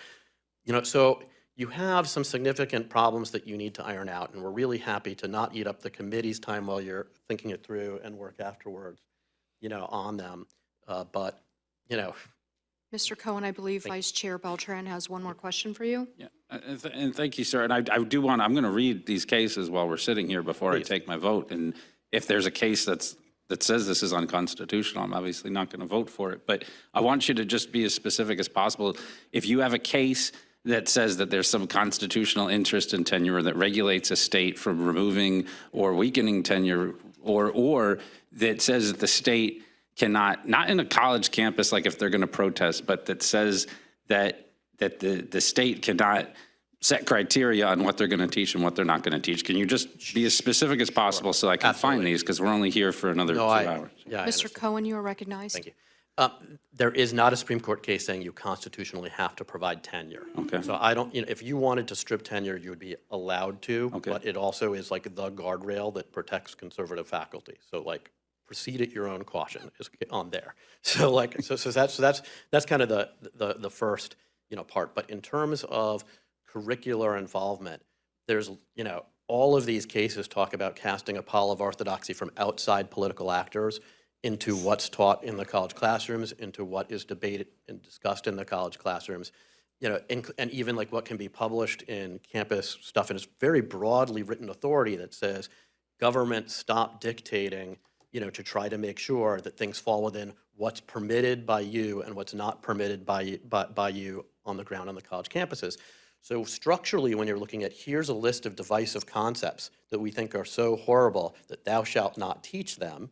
So you have some significant problems that you need to iron out, and we're really happy to not eat up the committee's time while you're thinking it through and work afterwards, on them. But Mr. Cohen, I believe Vice Chair Beltran has one more question for you. Yeah, and thank you, sir. And I'm going to read these cases while we're sitting here before I take my vote. And if there's a case that says this is unconstitutional, I'm obviously not going to vote for it. But I want you to just be as specific as possible. If you have a case that says that there's some constitutional interest in tenure that regulates a state from removing or weakening tenure, or that says that the state cannot, not in a college campus, like if they're going to protest, but that says that the state cannot set criteria on what they're going to teach and what they're not going to teach. Can you just be as specific as possible so I can find these, because we're only here for another 2 hours? Yeah, I Mr. understand. Cohen, you are recognized. Thank you. There is not a Supreme Court case saying you constitutionally have to provide tenure. Okay. So I don't, if you wanted to strip tenure, you would be allowed to. Okay. But it also is like the guardrail that protects conservative faculty. So like, proceed at your own caution is on there. So like, so that's kind of the first, part. But in terms of curricular involvement, there's, all of these cases talk about casting a pall of orthodoxy from outside political actors into what's taught in the college classrooms, into what is debated and discussed in the college classrooms, and even like what can be published in campus stuff. And it's very broadly written authority that says, government stop dictating, to try to make sure that things fall within what's permitted by you and what's not permitted by you on the ground on the college campuses. So structurally, when you're looking at, here's a list of divisive concepts that we think are so horrible that thou shalt not teach them,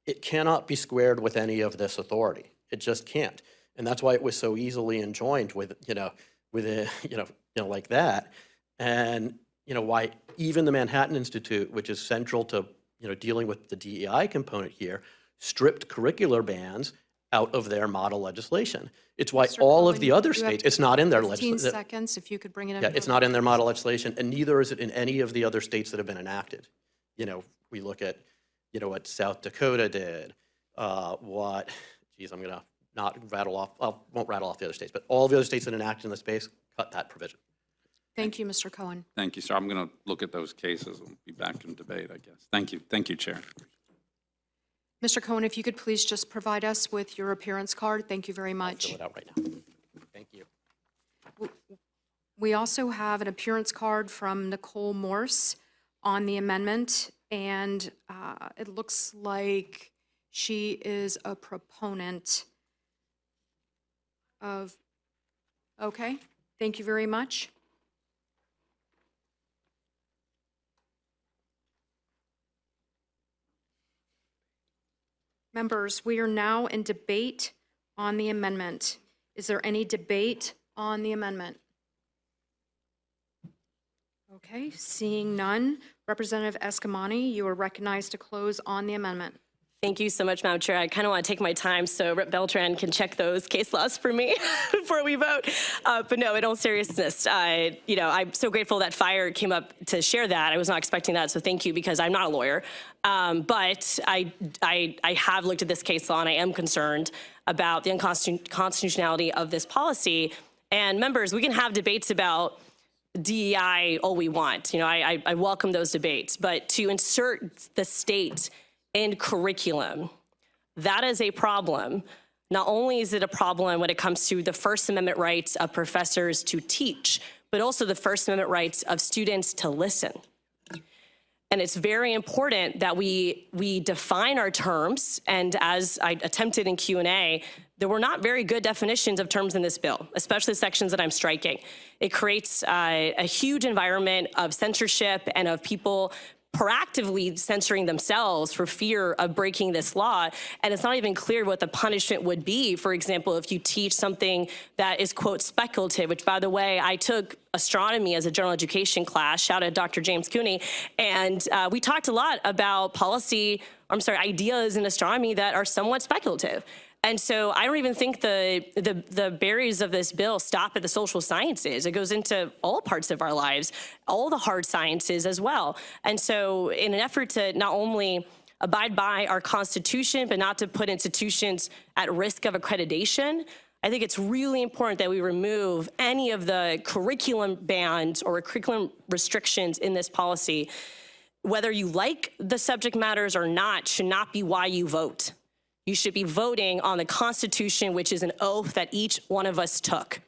it cannot be squared with any of this authority. It just can't. And that's why it was so easily enjoined with, like that. And, why even the Manhattan Institute, which is central to, dealing with the DEI component here, stripped curricular bans out of their model legislation. It's why Mr. all of Cohen, the other you have states, it's not in their 15 legislation. seconds, if you could bring it in. Yeah, it's not in their model legislation, and neither is it in any of the other states that have been enacted. We look at, what South Dakota did, I'm gonna not rattle off, I won't rattle off the other states, but all the other states that enacted in the space cut that provision. Thank you, Mr. Cohen. Thank you, sir. I'm going to look at those cases and be back in debate, I guess. Thank you. Thank you, Chair. Mr. Cohen, if you could please just provide us with your appearance card. Thank you very much. Fill it out right now. Thank you. We also have an appearance card from Nicole Morse on the amendment, and it looks like she is a proponent of, okay, thank you very much. Members, we are now in debate on the amendment. Is there any debate on the amendment? Okay, seeing none. Representative Escamani, you are recognized to close on the amendment. Thank you so much, Madam Chair. I kind of want to take my time so Rep. Beltran can check those case laws for me before we vote. But no, in all seriousness, I'm so grateful that Fire came up to share that. I was not expecting that, so thank you, because I'm not a lawyer. But I have looked at this case law, and I am concerned about the unconstitutionality of this policy. And members, we can have debates about DEI all we want. I welcome those debates. But to insert the state in curriculum, that is a problem. Not only is it a problem when it comes to the First Amendment rights of professors to teach, but also the First Amendment rights of students to listen. And it's very important that we define our terms. And as I attempted in Q&A, there were not very good definitions of terms in this bill, especially the sections that I'm striking. It creates a huge environment of censorship and of people proactively censoring themselves for fear of breaking this law. And it's not even clear what the punishment would be. For example, if you teach something that is, quote, speculative, which, by the way, I took astronomy as a general education class, shout out Dr. James Cooney, and we talked a lot about ideas in astronomy that are somewhat speculative. And so I don't even think the barriers of this bill stop at the social sciences. It goes into all parts of our lives, all the hard sciences as well. And so in an effort to not only abide by our Constitution, but not to put institutions at risk of accreditation, I think it's really important that we remove any of the curriculum bans or curriculum restrictions in this policy. Whether you like the subject matters or not should not be why you vote. You should be voting on the Constitution, which is an oath that each one of us took.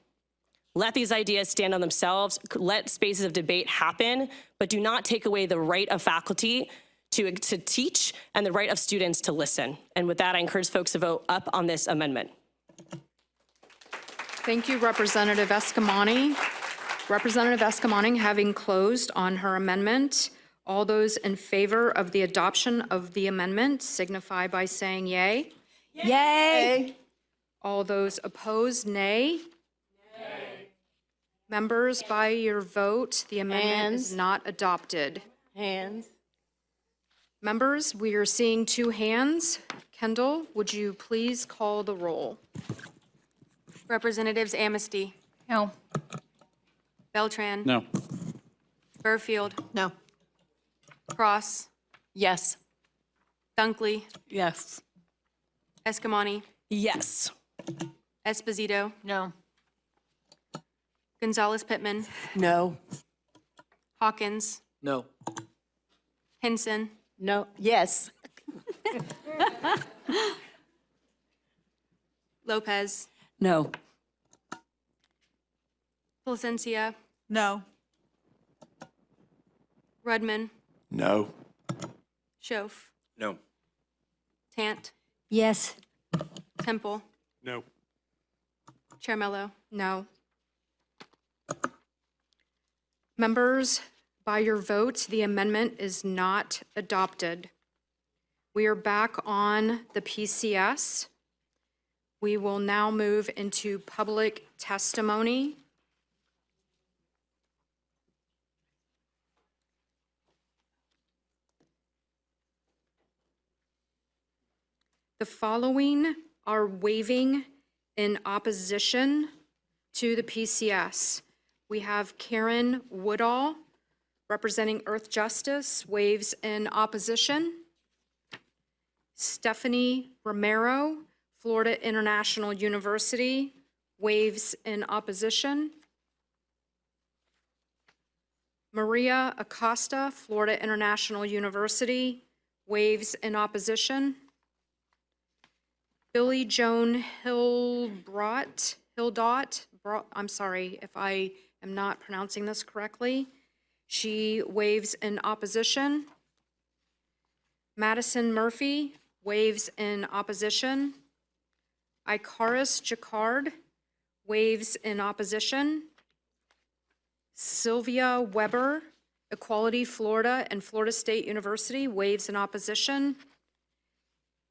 Let these ideas stand on themselves. Let spaces of debate happen, but do not take away the right of faculty to teach and the right of students to listen. And with that, I encourage folks to vote up on this amendment. Thank you, Representative Escamani. Representative Escamani, having closed on her amendment, All those in favor of the adoption of the amendment signify by saying yay. Yay! All those opposed, nay. Members, by your vote, the amendment is Hands. not adopted. Hands. Members, we are seeing two hands. Kendall, would you please call the roll? Representatives Amnesty, No. Beltran, No. Burfield, No. Cross, Yes. Dunkley, Yes. Escamani, Yes. Esposito, No. Gonzalez Pittman, No. Hawkins, No. Henson, No, yes. Lopez, No. Placencia, No. Rudman, No. Schoaf, No. Tant, Yes. Temple, No. Chair Mello. No. Members, by your vote, the amendment is not adopted. We are back on the PCS. We will now move into public testimony. The following are waiving in opposition to the PCS. We have Karen Woodall, representing Earth Justice, waives in opposition. Stephanie Romero, Florida International University, waives in opposition. Maria Acosta, Florida International University, waives in opposition. Billy Joan Hildot, I'm sorry if I am not pronouncing this correctly. She waives in opposition. Madison Murphy waives in opposition. Icaris Jacquard waives in opposition. Sylvia Weber, Equality Florida and Florida State University, waives in opposition.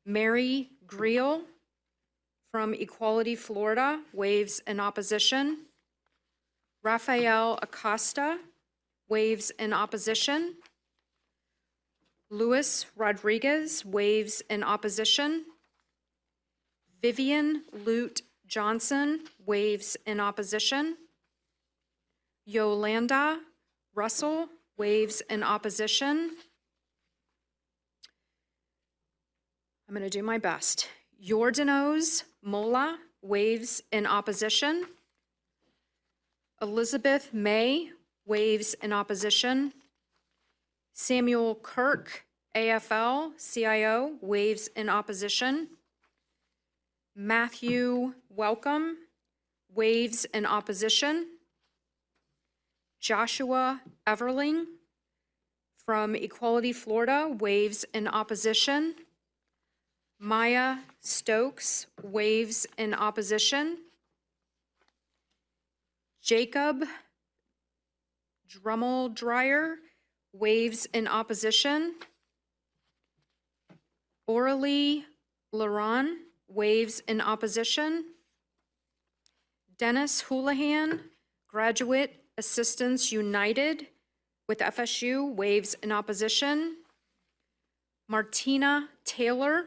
Mary Greel from Equality Florida waives in opposition. Rafael Acosta waives in opposition. Luis Rodriguez waives in opposition. Vivian Lute Johnson waives in opposition. Yolanda Russell waives in opposition. I'm going to do my best. Yordanos Mola waives in opposition. Elizabeth May waives in opposition. Samuel Kirk, AFL, CIO, waives in opposition. Matthew Welcome waives in opposition. Joshua Everling from Equality Florida waives in opposition. Maya Stokes waives in opposition. Jacob Drummel Dreyer waives in opposition. Oralee Laron waives in opposition. Dennis Houlihan, Graduate Assistants United with FSU, waives in opposition. Martina Taylor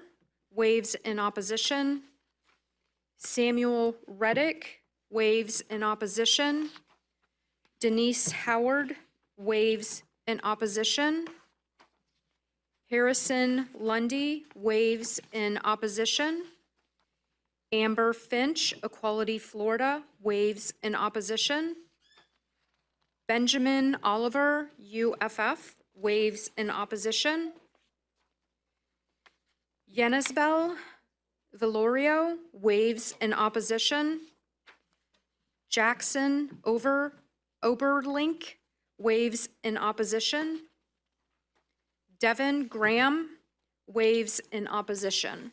waives in opposition. Samuel Reddick waives in opposition. Denise Howard waives in opposition. Harrison Lundy waives in opposition. Amber Finch, Equality Florida, waives in opposition. Benjamin Oliver, UFF, waives in opposition. Yenisbel Velorio waives in opposition. Jackson Oberlink waives in opposition. Devin Graham waives in opposition.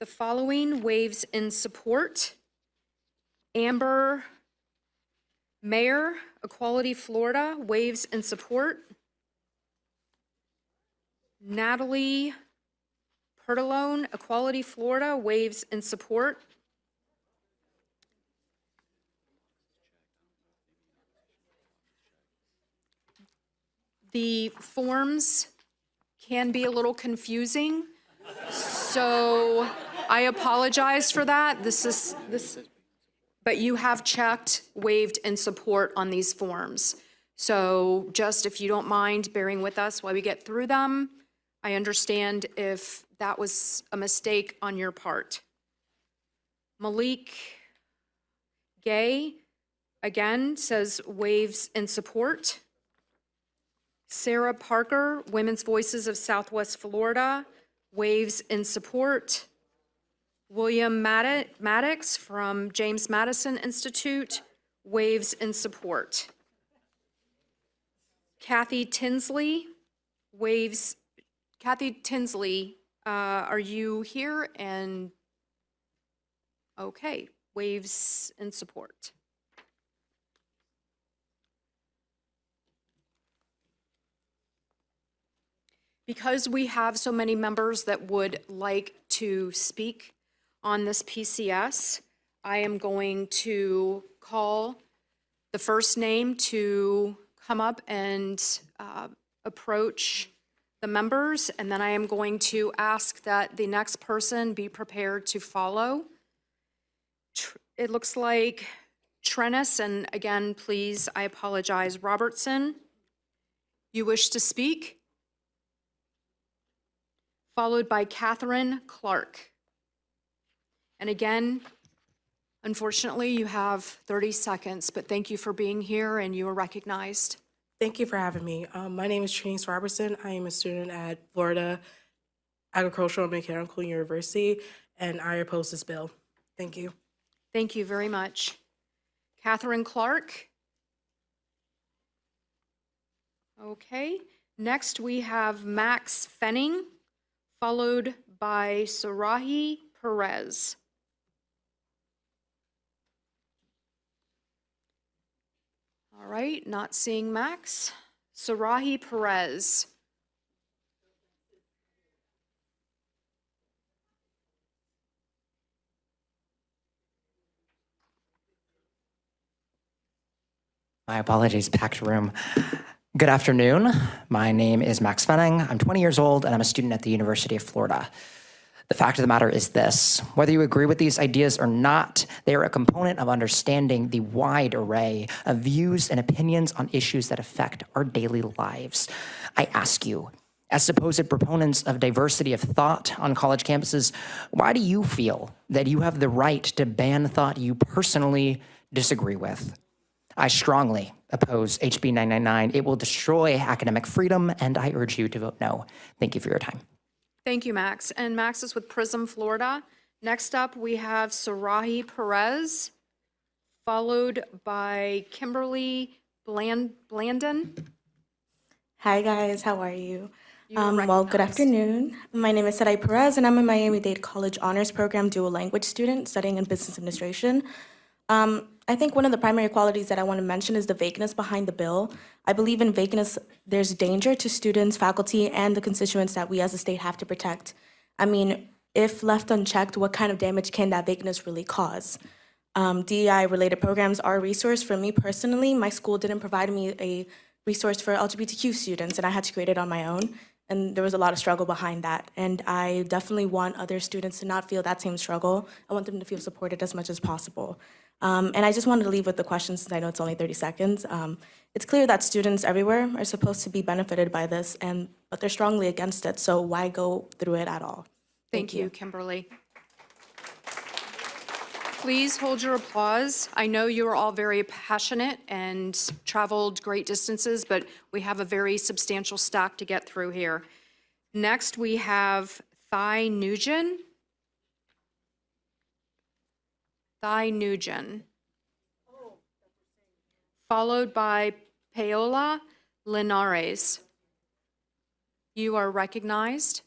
The following waives in support: Amber Mayor, Equality Florida, waves in support. Natalie Pertalone, Equality Florida, waves in support. The forms can be a little confusing, so I apologize for that. But you have checked waved in support on these forms. So just if you don't mind bearing with us while we get through them, I understand if that was a mistake on your part. Malik Gay, again, says waves in support. Sarah Parker, Women's Voices of Southwest Florida, waves in support. William Maddox from James Madison Institute, waves in support. Kathy Tinsley, waves. Kathy Tinsley, are you here? And okay, waves in support. Because we have so many members that would like to speak on this PCS, I am going to call the first name to come up and approach the members, and then I am going to ask that the next person be prepared to follow. It looks like Trennis, and again, please, I apologize, Robertson, you wish to speak? Followed by Catherine Clark. And again, unfortunately, you have 30 seconds, but thank you for being here and you are recognized. Thank you for having me. My name is Trennis Robertson. I am a student at Florida Agricultural and Mechanical University, and I oppose this bill. Thank you. Thank you very much. Catherine Clark. Okay, next we have Max Fenning, followed by Sarahi Perez. All right, not seeing Max. Sarahi Perez. My apologies, packed room. Good afternoon. My name is Max Fenning. I'm 20 years old and I'm a student at the University of Florida. The fact of the matter is this: whether you agree with these ideas or not, they are a component of understanding the wide array of views and opinions on issues that affect our daily lives. I ask you, as supposed proponents of diversity of thought on college campuses, why do you feel that you have the right to ban thought you personally disagree with? I strongly oppose HB 999. It will destroy academic freedom, and I urge you to vote no. Thank you for your time. Thank you, Max. And Max is with Prism, Florida. Next up, we have Sarahi Perez, followed by Kimberly Blandon. Hi, guys. How are you? You are Well, good recognized. afternoon. My name is Sarahi Perez, and I'm a Miami-Dade College Honors Program dual language student studying in business administration. I think one of the primary qualities that I want to mention is the vagueness behind the bill. I believe in vagueness, there's danger to students, faculty, and the constituents that we as a state have to protect. I mean, if left unchecked, what kind of damage can that vagueness really cause? DEI-related programs are a resource for me personally. My school didn't provide me a resource for LGBTQ students, and I had to create it on my own. And there was a lot of struggle behind that. And I definitely want other students to not feel that same struggle. I want them to feel supported as much as possible. And I just wanted to leave with the question, since I know it's only 30 seconds. It's clear that students everywhere are supposed to be benefited by this, but they're strongly against it. So why go through it at all? Thank you, Kimberly. Please hold your applause. I know you are all very passionate and traveled great distances, but we have a very substantial stack to get through here. Next, we have Thai Nugent. Followed by Paola Linares. You are recognized.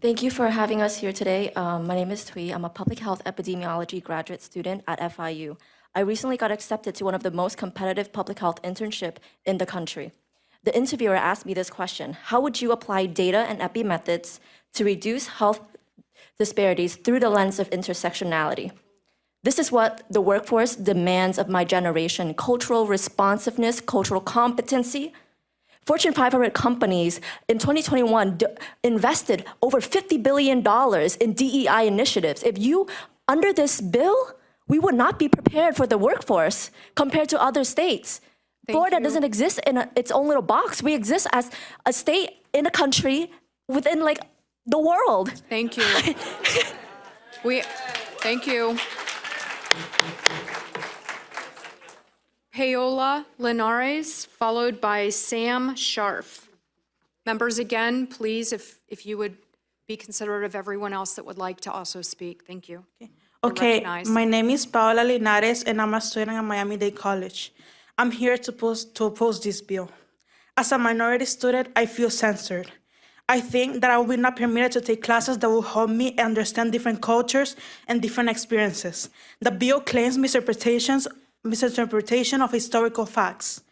Thank you for having us here today. My name is Thuy. I'm a public health epidemiology graduate student at FIU. I recently got accepted to one of the most competitive public health internship in the country. The interviewer asked me this question: how would you apply data and epi methods to reduce health disparities through the lens of intersectionality? This is what the workforce demands of my generation: cultural responsiveness, cultural competency. Fortune 500 companies in 2021 invested over $50 billion in DEI initiatives. Under this bill, we would not be prepared for the workforce compared to other states. Florida doesn't exist in its own little box. We exist as a state in a country within like the world. Thank you. Thank you. Paola Linares, followed by Sam Scharf. Members, again, please, if you would be considerate of everyone else that would like to also speak. Thank you. Okay, recognized. my name is Paola Linares, and I'm a student at Miami-Dade College. I'm here to oppose this bill. As a minority student, I feel censored. I think that I will be not permitted to take classes that will help me understand different cultures and different experiences. The bill claims misinterpretation of historical facts.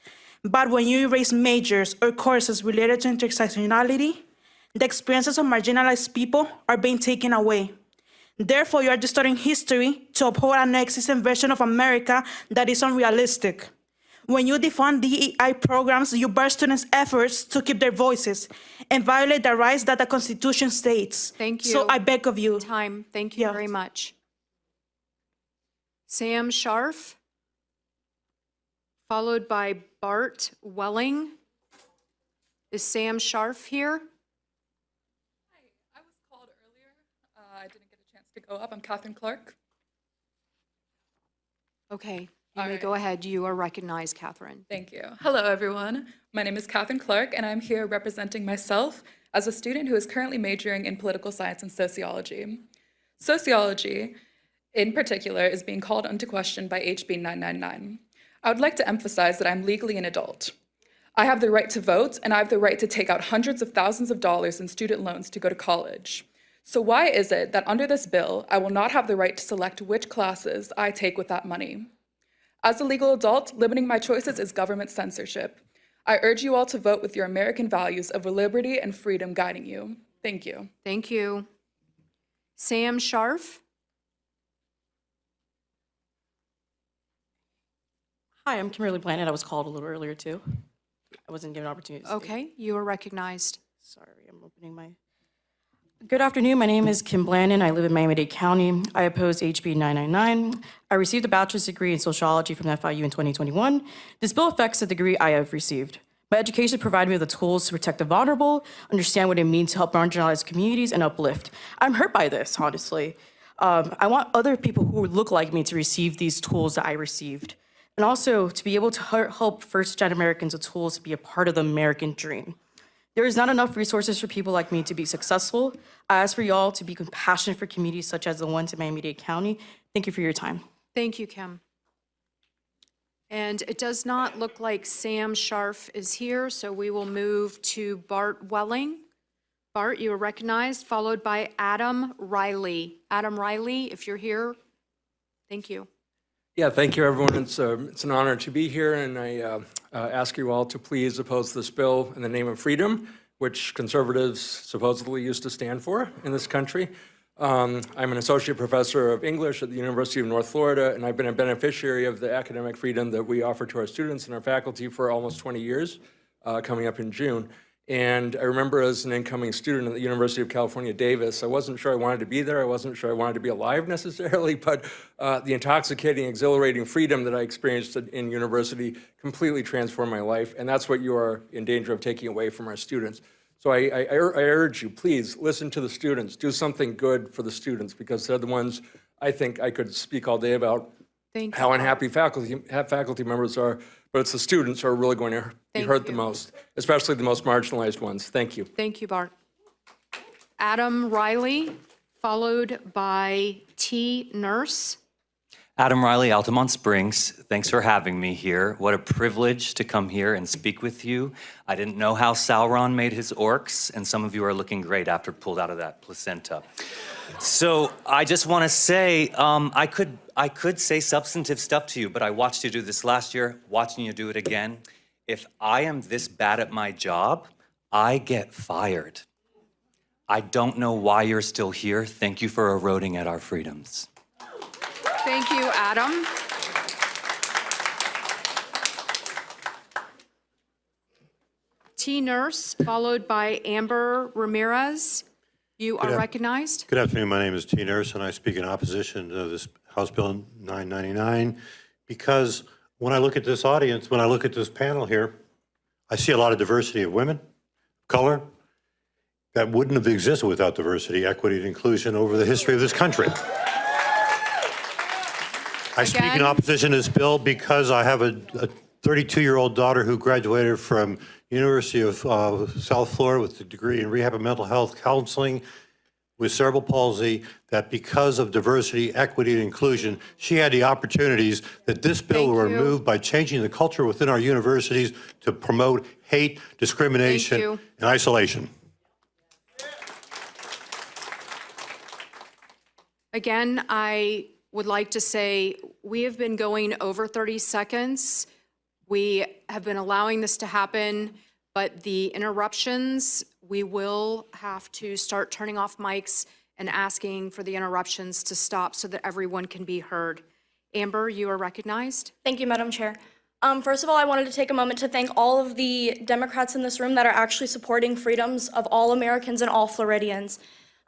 But when you erase majors or courses related to intersectionality, the experiences of marginalized people are being taken away. Therefore, you are distorting history to uphold an existing version of America that is unrealistic. When you defund DEI programs, you bar students' efforts to keep their voices and violate the rights that the Constitution states. Thank you. So I beg of you. Time. Thank you very much. Sam Scharf, followed by Bart Welling. Is Sam Scharf here? I was called earlier. I didn't get a chance to go up. I'm Catherine Clark. Okay, you may go ahead. You are recognized, Catherine. Thank you. Hello, everyone. My name is Catherine Clark, and I'm here representing myself as a student who is currently majoring in political science and sociology. Sociology, in particular, is being called into question by HB 999. I would like to emphasize that I'm legally an adult. I have the right to vote, and I have the right to take out hundreds of thousands of dollars in student loans to go to college. So why is it that under this bill, I will not have the right to select which classes I take with that money? As a legal adult, limiting my choices is government censorship. I urge you all to vote with your American values of liberty and freedom guiding you. Thank you. Thank you. Sam Scharf. Hi, I'm Kimberly Blanton. I was called a little earlier, too. I wasn't given an opportunity to speak. Okay, you are recognized. Sorry, I'm opening my... Good afternoon. My name is Kim Blanton. I live in Miami-Dade County. I oppose HB 999. I received a bachelor's degree in sociology from FIU in 2021. This bill affects the degree I have received. My education provided me with the tools to protect the vulnerable, understand what it means to help marginalized communities, and uplift. I'm hurt by this, honestly. I want other people who look like me to receive these tools that I received, and also to be able to help first-gen Americans with tools to be a part of the American dream. There is not enough resources for people like me to be successful. I ask for y'all to be compassionate for communities such as the ones in Miami-Dade County. Thank you for your time. Thank you, Kim. And it does not look like Sam Scharf is here, so we will move to Bart Welling. Bart, you are recognized, followed by Adam Riley. Adam Riley, if you're here, thank you. Yeah, thank you, everyone. It's an honor to be here, and I ask you all to please oppose this bill in the name of freedom, which conservatives supposedly used to stand for in this country. I'm an associate professor of English at the University of North Florida, and I've been a beneficiary of the academic freedom that we offer to our students and our faculty for almost 20 years, coming up in June. And I remember as an incoming student at the University of California, Davis, I wasn't sure I wanted to be there. I wasn't sure I wanted to be alive necessarily, but the intoxicating, exhilarating freedom that I experienced in university completely transformed my life. And that's what you are in danger of taking away from our students. So I urge you, please listen to the students, do something good for the students, because they're the ones I think I could speak all day about how unhappy faculty members are, but it's the students who are really going to be hurt the most, especially the most marginalized ones. Thank you. Thank you, Bart. Adam Riley, followed by T. Nurse. Adam Riley, Altamont Springs. Thanks for having me here. What a privilege to come here and speak with you. I didn't know how Sauron made his orcs, and some of you are looking great after pulled out of that placenta. So I just want to say, I could say substantive stuff to you, but I watched you do this last year, watching you do it again. If I am this bad at my job, I get fired. I don't know why you're still here. Thank you for eroding at our freedoms. Thank you, Adam. T. Nurse, followed by Amber Ramirez. You are recognized. Good afternoon. My name is T. Nurse, and I speak in opposition to this House Bill 999 because when I look at this audience, when I look at this panel here, I see a lot of diversity of women, color, that wouldn't have existed without diversity, equity, and inclusion over the history of this country. I speak in opposition to this bill because I have a 32-year-old daughter who graduated from University of South Florida with a degree in rehab and mental health counseling with cerebral palsy, that because of diversity, equity, and inclusion, she had the opportunities that this bill will remove by changing the culture within our universities to promote hate, discrimination, and isolation. Again, I would like to say we have been going over 30 seconds. We have been allowing this to happen, but the interruptions, we will have to start turning off mics and asking for the interruptions to stop so that everyone can be heard. Amber, you are recognized. Thank you, Madam Chair. First of all, I wanted to take a moment to thank all of the Democrats in this room that are actually supporting freedoms of all Americans and all Floridians.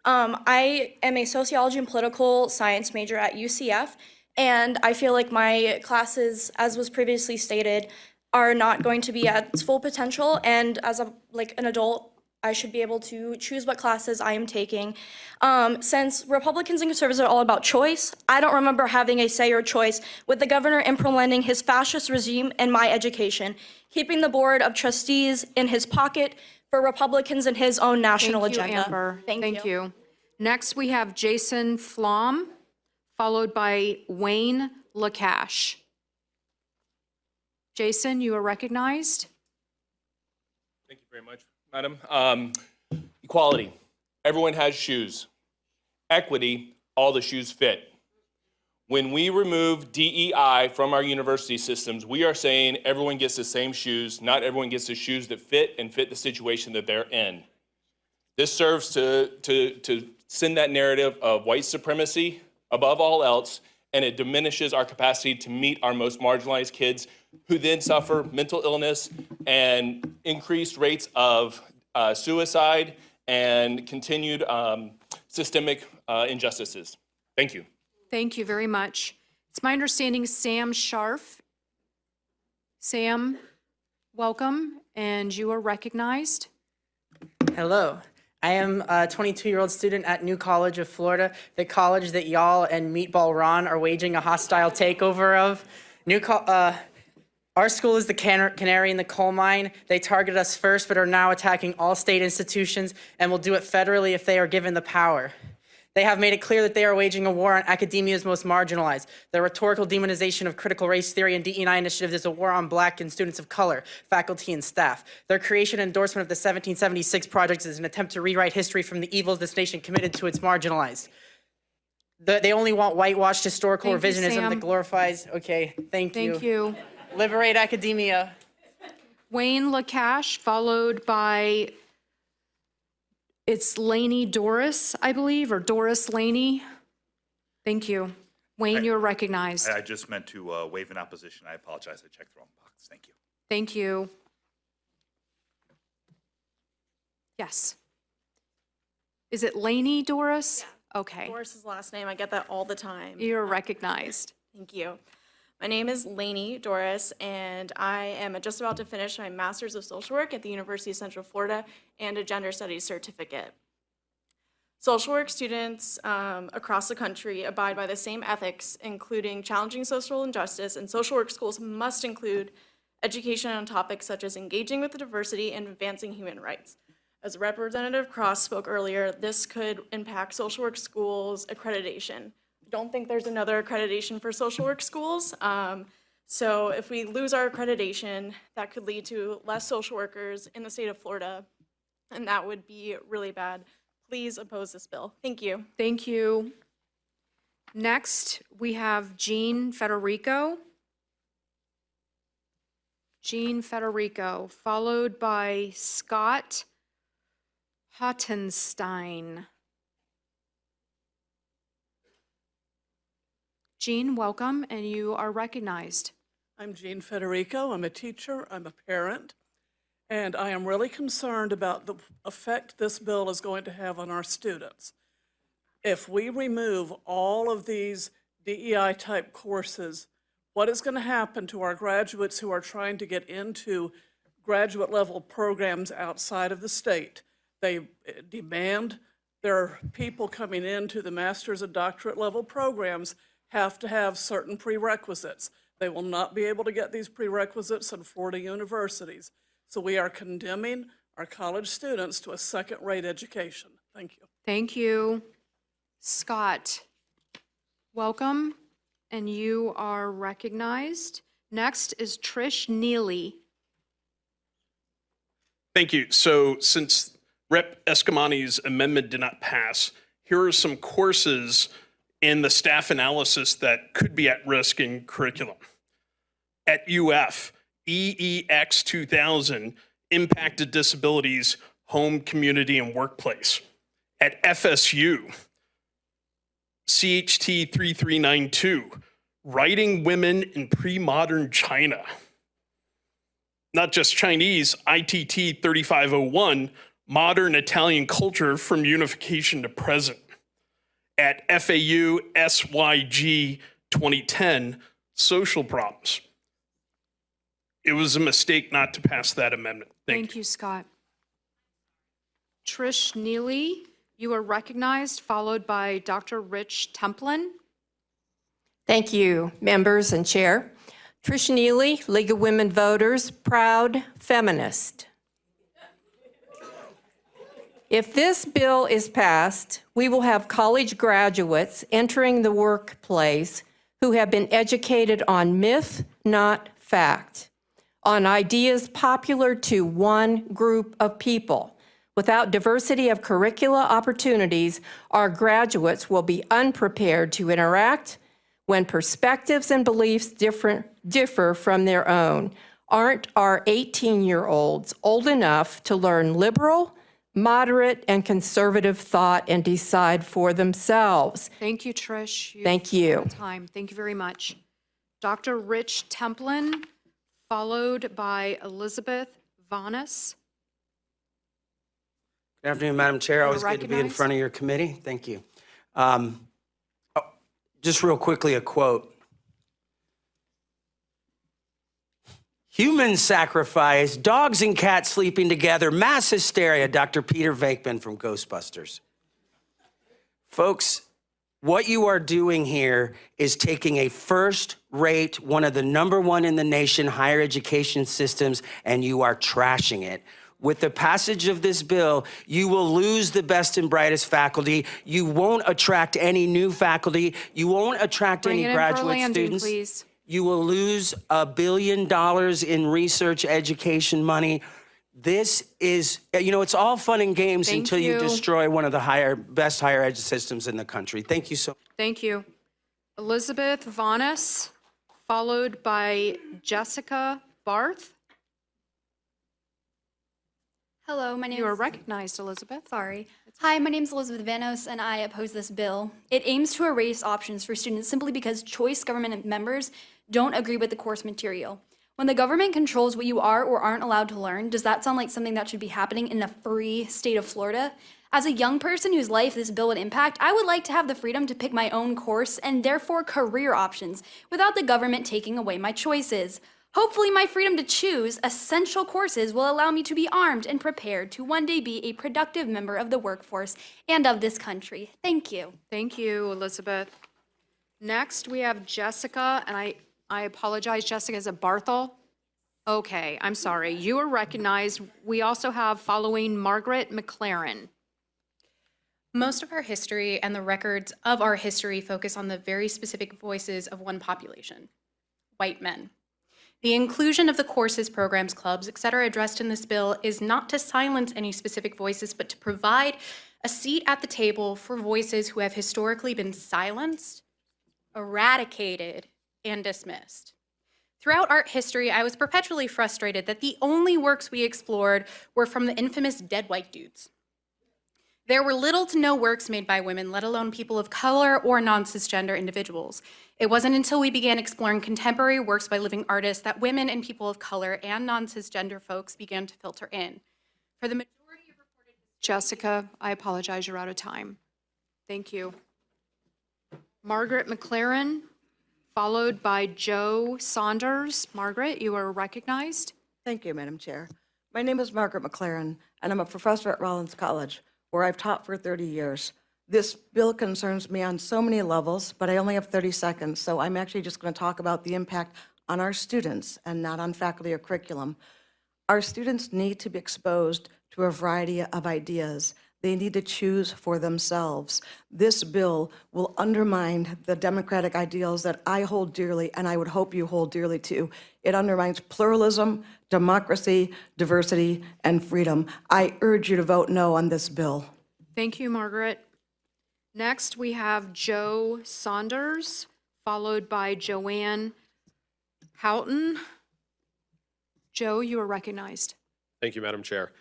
I am a sociology and political science major at UCF, and I feel like my classes, as was previously stated, are not going to be at its full potential, and as an adult, I should be able to choose what classes I am taking. Since Republicans and conservatives are all about choice, I don't remember having a say or choice with the governor implementing his fascist regime in my education, keeping the board of trustees in his pocket for Republicans and his own national agenda. Amber. Thank you. Next, we have Jason Flom, followed by Wayne LaCash. Jason, you are recognized. Thank you very much, Madam. Equality. Everyone has shoes. Equity. All the shoes fit. When we remove DEI from our university systems, we are saying everyone gets the same shoes. Not everyone gets the shoes that fit and fit the situation that they're in. This serves to send that narrative of white supremacy above all else, and it diminishes our capacity to meet our most marginalized kids who then suffer mental illness and increased rates of suicide and continued systemic injustices. Thank you. Thank you very much. It's my understanding Sam Scharf. Sam, welcome, and you are recognized. Hello. I am a 22-year-old student at New College of Florida, the college that y'all and Meatball Ron are waging a hostile takeover of. Our school is the canary in the coal mine. They targeted us first, but are now attacking all state institutions and will do it federally if they are given the power. They have made it clear that they are waging a war on academia's most marginalized. Their rhetorical demonization of critical race theory and DE&I initiatives is a war on Black and students of color, faculty, and staff. Their creation and endorsement of the 1776 Project is an attempt to rewrite history from the evils this nation committed to its marginalized. They only want whitewashed historical revisionism that glorifies, okay, thank you. Thank you. Liberate academia. Wayne LaCash, followed by, it's Laney Doris, I believe, or Doris Laney. Thank you. Wayne, you're recognized. I just meant to waive an opposition. I apologize. I checked the wrong box. Thank you. Thank you. Yes. Is it Laney Doris? Yeah. Okay. Doris's last name, I get that all the time. You're recognized. Thank you. My name is Laney Doris, and I am just about to finish my Master's of Social Work at the University of Central Florida and a Gender Studies certificate. Social work students across the country abide by the same ethics, including challenging social injustice, and social work schools must include education on topics such as engaging with the diversity and advancing human rights. As Representative Cross spoke earlier, this could impact social work schools' accreditation. Don't think there's another accreditation for social work schools. So if we lose our accreditation, that could lead to less social workers in the state of Florida, and that would be really bad. please oppose this bill. Thank you. Thank you. Next, we have Jean Federico. Jean Federico, followed by Scott Hottenstein. Jean, welcome, and you are recognized. I'm Jean Federico. I'm a teacher, I'm a parent, and I am really concerned about the effect this bill is going to have on our students. If we remove all of these DEI-type courses, what is going to happen to our graduates who are trying to get into graduate-level programs outside of the state? They demand their people coming into the master's and doctorate-level programs have to have certain prerequisites. They will not be able to get these prerequisites in Florida universities. So we are condemning our college students to a second-rate education. Thank you. Thank you. Scott, welcome, and you are recognized. Next is Trish Neely. Thank you. So since Rep. Escamani's amendment did not pass, here are some courses in the staff analysis that could be at risk in curriculum. At UF, EEX 2000, Impacted Disabilities, Home, Community, and Workplace. At FSU, CHT 3392, Writing Women in Pre-Modern China. Not just Chinese, ITT 3501, Modern Italian Culture from Unification to Present. At FAU SYG 2010, Social Problems. It was a mistake not to pass that amendment. Thank you, Scott. Trish Neely, you are recognized, followed by Dr. Rich Templin. Thank you, members and chair. Trish Neely, League of Women Voters, proud feminist. If this bill is passed, we will have college graduates entering the workplace who have been educated on myth, not fact, on ideas popular to one group of people. Without diversity of curricula opportunities, our graduates will be unprepared to interact when perspectives and beliefs differ from their own. Aren't our 18-year-olds old enough to learn liberal, moderate, and conservative thought and decide for themselves? Thank you, Trish. Thank you. Time. Thank you very much. Dr. Rich Templin, followed by Elizabeth Vanas. Good afternoon, Madam Chair. Always good to be in recognized. front of your committee. Thank you. Just real quickly, a quote. Human sacrifice, dogs and cats sleeping together, mass hysteria, Dr. Peter Venkman from Ghostbusters. Folks, what you are doing here is taking a first-rate, one of the #1 in the nation higher education systems, and you are trashing it. With the passage of this bill, you will lose the best and brightest faculty. You won't attract any new faculty. You won't attract Bring any it in for graduate landing, students. please. You will lose $1 billion in research education money. This is, it's all fun and games Thank until you you. destroy one of the best higher ed systems in the country. Thank you so much. Thank you. Elizabeth Vanas, followed by Jessica Barth. Hello, my name You are is... recognized, Elizabeth. Sorry. Hi, my name is Elizabeth Vanos, and I oppose this bill. It aims to erase options for students simply because choice government members don't agree with the course material. When the government controls what you are or aren't allowed to learn, does that sound like something that should be happening in the free state of Florida? As a young person whose life this bill would impact, I would like to have the freedom to pick my own course and therefore career options without the government taking away my choices. Hopefully, my freedom to choose essential courses will allow me to be armed and prepared to one day be a productive member of the workforce and of this country. Thank you. Thank you, Elizabeth. Next, we have Jessica, and I apologize, Jessica, is it Barthel? Okay, I'm sorry. You are recognized. We also have following Margaret McLaren. Most of our history and the records of our history focus on the very specific voices of one population, white men. The inclusion of the courses, programs, clubs, et cetera, addressed in this bill is not to silence any specific voices, but to provide a seat at the table for voices who have historically been silenced, eradicated, and dismissed. Throughout art history, I was perpetually frustrated that the only works we explored were from the infamous dead white dudes. There were little to no works made by women, let alone people of color or non-cisgender individuals. It wasn't until we began exploring contemporary works by living artists that women and people of color and non-cisgender folks began to filter in. For the majority of reported... Jessica, I apologize, you're out of time. Thank you. Margaret McLaren, followed by Joe Saunders. Margaret, you are recognized. Thank you, Madam Chair. My name is Margaret McLaren, and I'm a professor at Rollins College, where I've taught for 30 years. This bill concerns me on so many levels, but I only have 30 seconds, so I'm actually just going to talk about the impact on our students and not on faculty or curriculum. Our students need to be exposed to a variety of ideas. They need to choose for themselves. This bill will undermine the democratic ideals that I hold dearly, and I would hope you hold dearly too. It undermines pluralism, democracy, diversity, and freedom. I urge you to vote no on this bill. Thank you, Margaret. Next, we have Joe Saunders, followed by Joanne Houghton. Joe, you are recognized. Thank you, Madam Chair.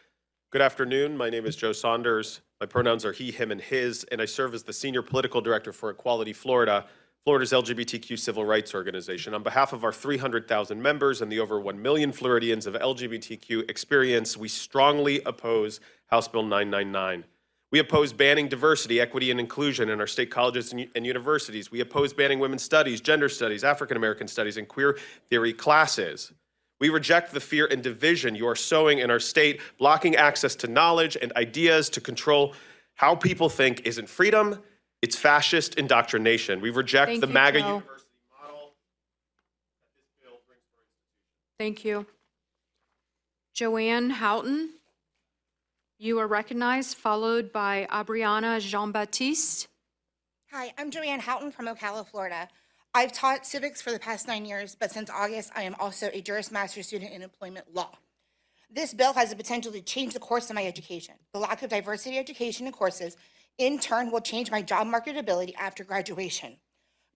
Good afternoon. My name is Joe Saunders. My pronouns are he, him, and his, and I serve as the Senior Political Director for Equality Florida, Florida's LGBTQ civil rights organization. On behalf of our 300,000 members and the over 1 million Floridians of LGBTQ experience, we strongly oppose House Bill 999. We oppose banning diversity, equity, and inclusion in our state colleges and universities. We oppose banning women's studies, gender studies, African American studies, and queer theory classes. We reject the fear and division you are sowing in our state. Blocking access to knowledge and ideas to control how people think isn't freedom, it's fascist indoctrination. We reject the MAGA university model that this bill brings for institutions. Thank you. Joanne Houghton, you are recognized, followed by Abriana Jean-Baptiste. Hi, I'm Joanne Houghton from Ocala, Florida. I've taught civics for the past 9 years, but since August, I am also a Juris Master student in employment law. This bill has the potential to change the course of my education. The lack of diversity education in courses, in turn, will change my job marketability after graduation.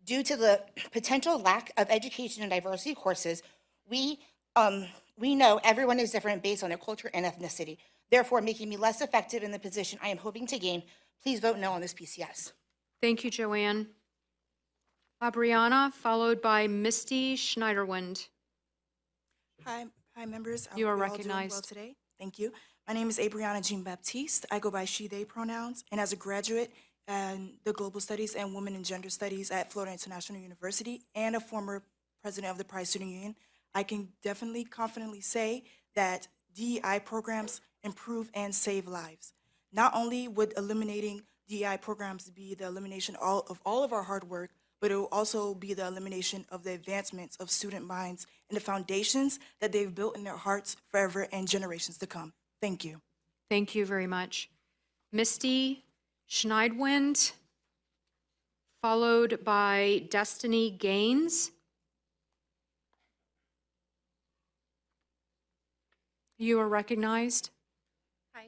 Due to the potential lack of education in diversity courses, we know everyone is different based on their culture and ethnicity, therefore making me less effective in the position I am hoping to gain. Please vote no on this PCS. Thank you, Joanne. Abriana, followed by Misty Schneiderwind. Hi, members. I You hope are you're all doing well recognized. today. Thank you. My name is Abriana Jean-Baptiste. I go by she, they pronouns, and as a graduate in the Global Studies and Women and Gender Studies at Florida International University and a former president of the Pride Student Union, I can definitely confidently say that DEI programs improve and save lives. Not only would eliminating DEI programs be the elimination of all of our hard work, but it will also be the elimination of the advancements of student minds and the foundations that they've built in their hearts forever and generations to come. Thank you. Thank you very much. Misty Schneidwind, followed by Destiny Gaines. You are recognized. Hi,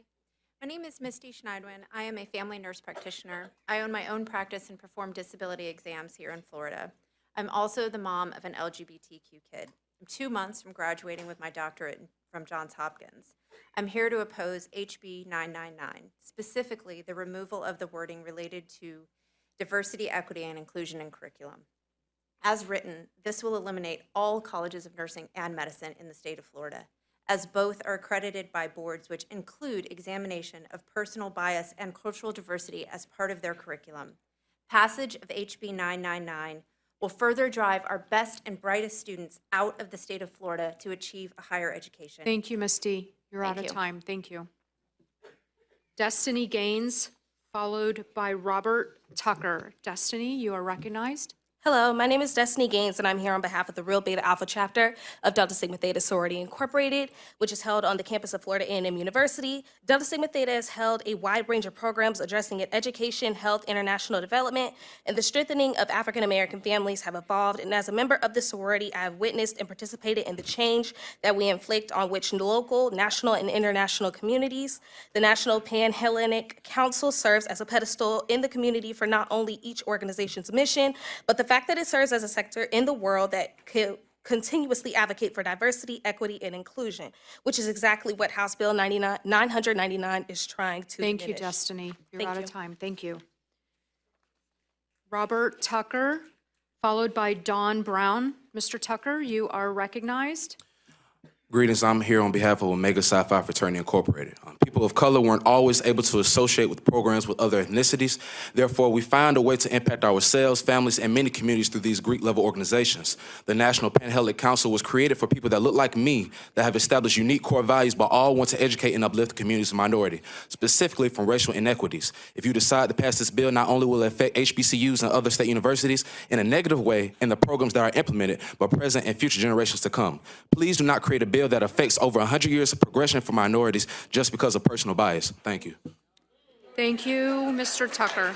my name is Misty Schneidwin. I am a family nurse practitioner. I own my own practice and perform disability exams here in Florida. I'm also the mom of an LGBTQ kid. I'm 2 months from graduating with my doctorate from Johns Hopkins. I'm here to oppose HB 999, specifically the removal of the wording related to diversity, equity, and inclusion in curriculum. As written, this will eliminate all colleges of nursing and medicine in the state of Florida, as both are accredited by boards which include examination of personal bias and cultural diversity as part of their curriculum. Passage of HB 999 will further drive our best and brightest students out of the state of Florida to achieve a higher education. Thank you, Misty. You're out of time. Thank you. Destiny Gaines, followed by Robert Tucker. Destiny, you are recognized. Hello, my name is Destiny Gaines, and I'm here on behalf of the Real Beta Alpha chapter of Delta Sigma Theta Sorority Incorporated, which is held on the campus of Florida A&M University. Delta Sigma Theta has held a wide range of programs addressing education, health, international development, and the strengthening of African American families have evolved. And as a member of the sorority, I have witnessed and participated in the change that we inflict on which local, national, and international communities. The National Pan-Hellenic Council serves as a pedestal in the community for not only each organization's mission, but the fact that it serves as a sector in the world that could continuously advocate for diversity, equity, and inclusion, which is exactly what House Bill 999 is trying to Thank you, diminish. Destiny. You're Thank out of you. time. Thank you. Robert Tucker, followed by Dawn Brown. Mr. Tucker, you are recognized. Greetings, I'm here on behalf of Omega Psi Phi Fraternity Incorporated. People of color weren't always able to associate with programs with other ethnicities. Therefore, we found a way to impact ourselves, families, and many communities through these Greek-level organizations. The National Pan-Hellenic Council was created for people that look like me, that have established unique core values, but all want to educate and uplift the communities of minority, specifically from racial inequities. If you decide to pass this bill, not only will it affect HBCUs and other state universities in a negative way in the programs that are implemented, but present and future generations to come. Please do not create a bill that affects over 100 years of progression for minorities just because of personal bias. Thank you. Thank you, Mr. Tucker.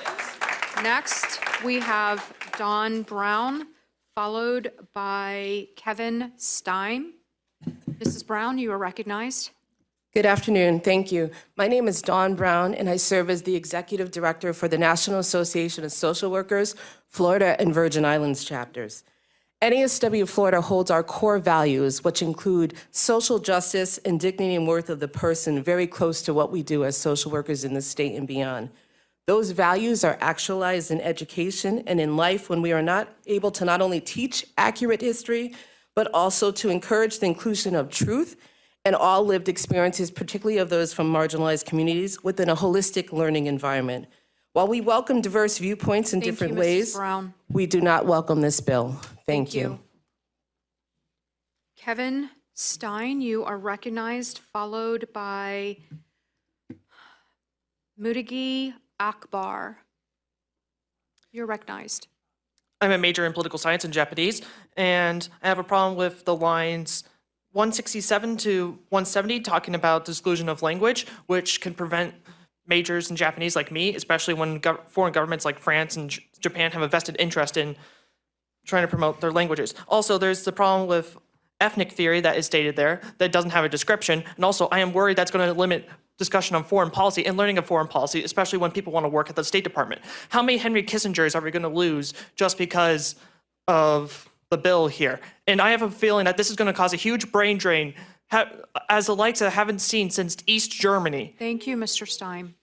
Next, we have Dawn Brown, followed by Kevin Stein. Mrs. Brown, you are recognized. Good afternoon. Thank you. My name is Dawn Brown, and I serve as the Executive Director for the National Association of Social Workers, Florida and Virgin Islands chapters. NASW Florida holds our core values, which include social justice and dignity and worth of the person, very close to what we do as social workers in the state and beyond. Those values are actualized in education and in life when we are not able to not only teach accurate history, but also to encourage the inclusion of truth and all lived experiences, particularly of those from marginalized communities, within a holistic learning environment. While we welcome diverse viewpoints in different ways, Brown. we do not welcome this bill. Thank you. Kevin Stein, you are recognized, followed by Mudigi Akbar. You're recognized. I'm a major in political science and Japanese, and I have a problem with the lines 167 to 170 talking about the exclusion of language, which can prevent majors in Japanese like me, especially when foreign governments like France and Japan have a vested interest in trying to promote their languages. Also, there's the problem with ethnic theory that is stated there that doesn't have a description. And also, I am worried that's going to limit discussion on foreign policy and learning of foreign policy, especially when people want to work at the State Department. How many Henry Kissingers are we going to lose just because of the bill here? And I have a feeling that this is going to cause a huge brain drain, as the likes I haven't seen since East Germany. Thank you, Mr. Stein.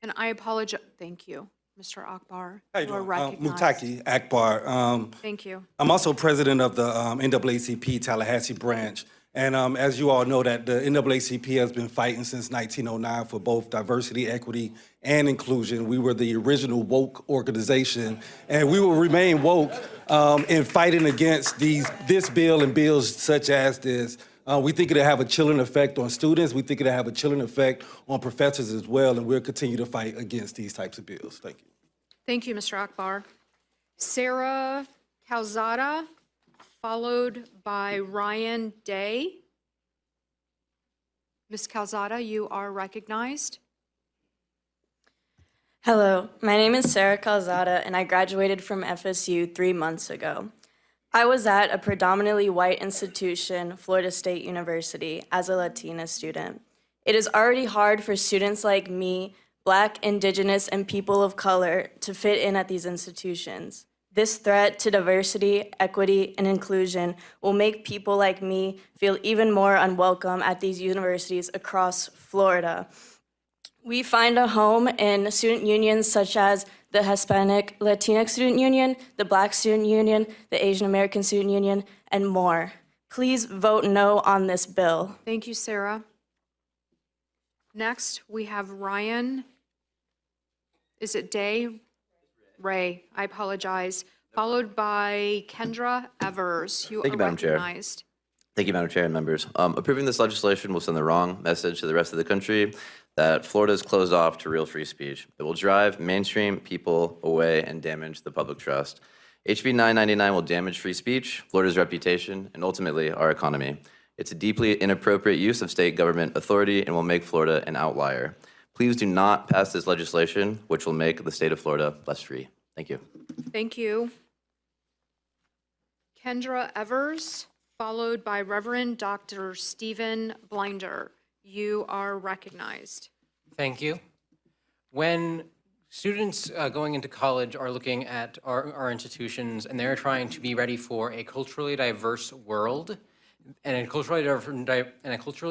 And I apologize. Thank you, Mr. Akbar. How you You are doing? recognized. Mutaki Akbar. Thank you. I'm also president of the NAACP Tallahassee branch. And as you all know, that the NAACP has been fighting since 1909 for both diversity, equity, and inclusion. We were the original woke organization, and we will remain woke in fighting against this bill and bills such as this. We think it'll have a chilling effect on students. We think it'll have a chilling effect on professors as well, and we'll continue to fight against these types of bills. Thank you. Thank you, Mr. Akbar. Sarah Calzada, followed by Ryan Day. Ms. Calzada, you are recognized. Hello, my name is Sarah Calzada, and I graduated from FSU 3 months ago. I was at a predominantly white institution, Florida State University, as a Latina student. It is already hard for students like me, Black, Indigenous, and people of color to fit in at these institutions. This threat to diversity, equity, and inclusion will make people like me feel even more unwelcome at these universities across Florida. We find a home in student unions such as the Hispanic Latinx Student Union, the Black Student Union, the Asian American Student Union, and more. Please vote no on this bill. Thank you, Sarah. Next, we have Ryan. Is it Day? Ray, I apologize. Followed by Kendra Evers. You Thank are you, Madam Chair. recognized. Thank you, Madam Chair and members. Approving this legislation will send the wrong message to the rest of the country. that Florida is closed off to real free speech. It will drive mainstream people away and damage the public trust. HB 999 will damage free speech, Florida's reputation, and ultimately our economy. It's a deeply inappropriate use of state government authority and will make Florida an outlier. Please do not pass this legislation, which will make the state of Florida less free. Thank you. Thank you. Kendra Evers, followed by Reverend Dr. Stephen Blinder. You are recognized. Thank you. When students going into college are looking at our institutions and they're trying to be ready for a culturally diverse world and a culturally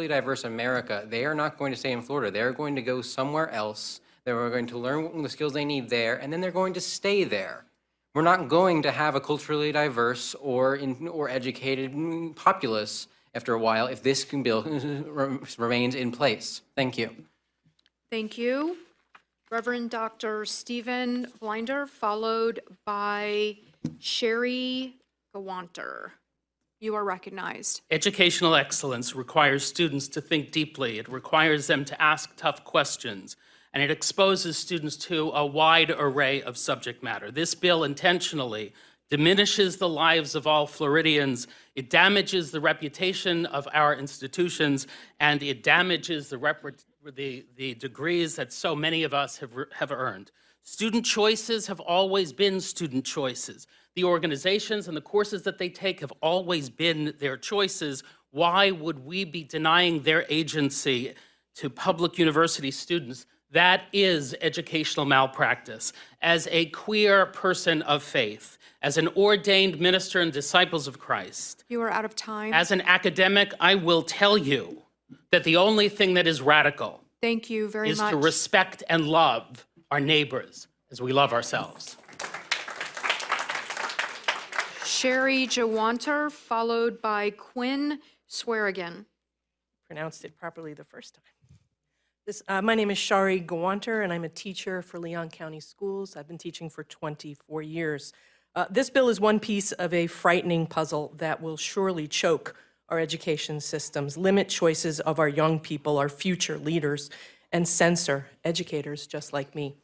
diverse America, they are not going to stay in Florida. They're going to go somewhere else. They're going to learn the skills they need there, and then they're going to stay there. We're not going to have a culturally diverse or educated populace after a while if this bill remains in place. Thank you. Thank you. Reverend Dr. Stephen Blinder, followed by Sherry Gawanter. You are recognized. Educational excellence requires students to think deeply. It requires them to ask tough questions, and it exposes students to a wide array of subject matter. This bill intentionally diminishes the lives of all Floridians. It damages the reputation of our institutions, and it damages the degrees that so many of us have earned. Student choices have always been student choices. The organizations and the courses that they take have always been their choices. Why would we be denying their agency to public university students? That is educational malpractice. As a queer person of faith, as an ordained minister and disciples of Christ, You are out of time. as an academic, I will tell you that the only thing that is radical Thank you very is much. to respect and love our neighbors as we love ourselves. Sherry Gawanter, followed by Quinn Swearigan. Pronounced it properly the first time. My name is Shari Gawanter, and I'm a teacher for Leon County Schools. I've been teaching for 24 years. This bill is one piece of a frightening puzzle that will surely choke our education systems, limit choices of our young people, our future leaders, and censor educators just like me.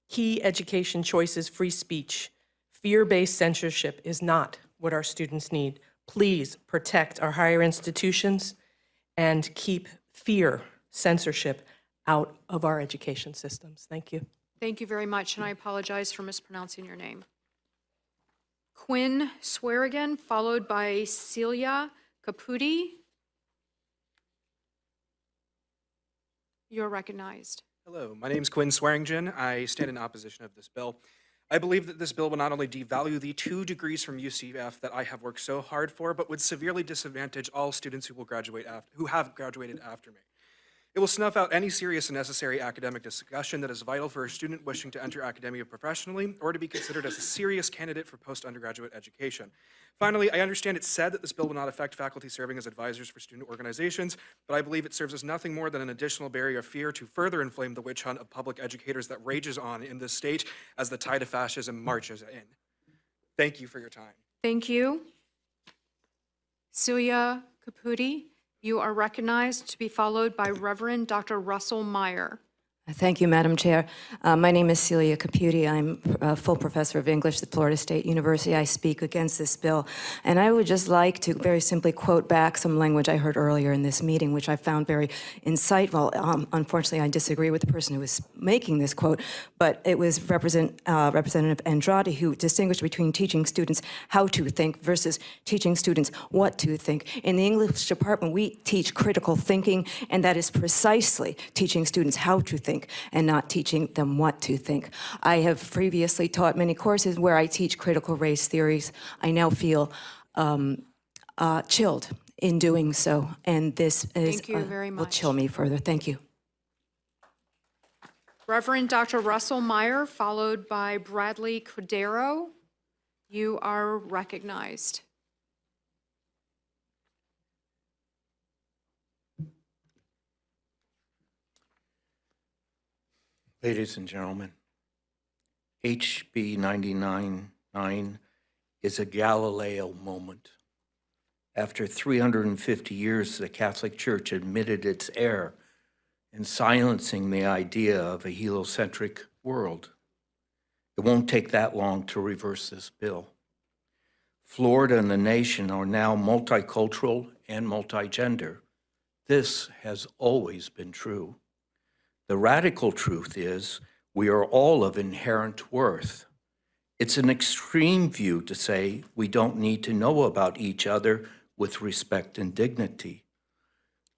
Key education choices, free speech. Fear-based censorship is not what our students need. Please protect our higher institutions and keep fear, censorship out of our education systems. Thank you. Thank you very much, and I apologize for mispronouncing your name. Quinn Swearigan, followed by Celia Caputi. You're recognized. Hello, my name is Quinn Swearingen. I stand in opposition of this bill. I believe that this bill will not only devalue the 2 degrees from UCF that I have worked so hard for, but would severely disadvantage all students who have graduated after me. It will snuff out any serious and necessary academic discussion that is vital for a student wishing to enter academia professionally or to be considered as a serious candidate for post-undergraduate education. Finally, I understand it's said that this bill will not affect faculty serving as advisors for student organizations, but I believe it serves as nothing more than an additional barrier of fear to further inflame the witch hunt of public educators that rages on in this state as the tide of fascism marches in. Thank you for your time. Thank you. Celia Caputi, you are recognized, to be followed by Reverend Dr. Russell Meyer. Thank you, Madam Chair. My name is Celia Caputi. I'm a full professor of English at Florida State University. I speak against this bill. And I would just like to very simply quote back some language I heard earlier in this meeting, which I found very insightful. Unfortunately, I disagree with the person who was making this quote, but it was Representative Andrade who distinguished between teaching students how to think versus teaching students what to think. In the English department, we teach critical thinking, and that is precisely teaching students how to think and not teaching them what to think. I have previously taught many courses where I teach critical race theories. I now feel chilled in doing so, and this Thank you very will much. chill me further. Thank you. Reverend Dr. Russell Meyer, followed by Bradley Cordero. You are recognized. Ladies and gentlemen, HB 999 is a Galileo moment. After 350 years, the Catholic Church admitted its error and silencing the idea of a heliocentric world. It won't take that long to reverse this bill. Florida and the nation are now multicultural and multigender. This has always been true. The radical truth is we are all of inherent worth. It's an extreme view to say we don't need to know about each other with respect and dignity.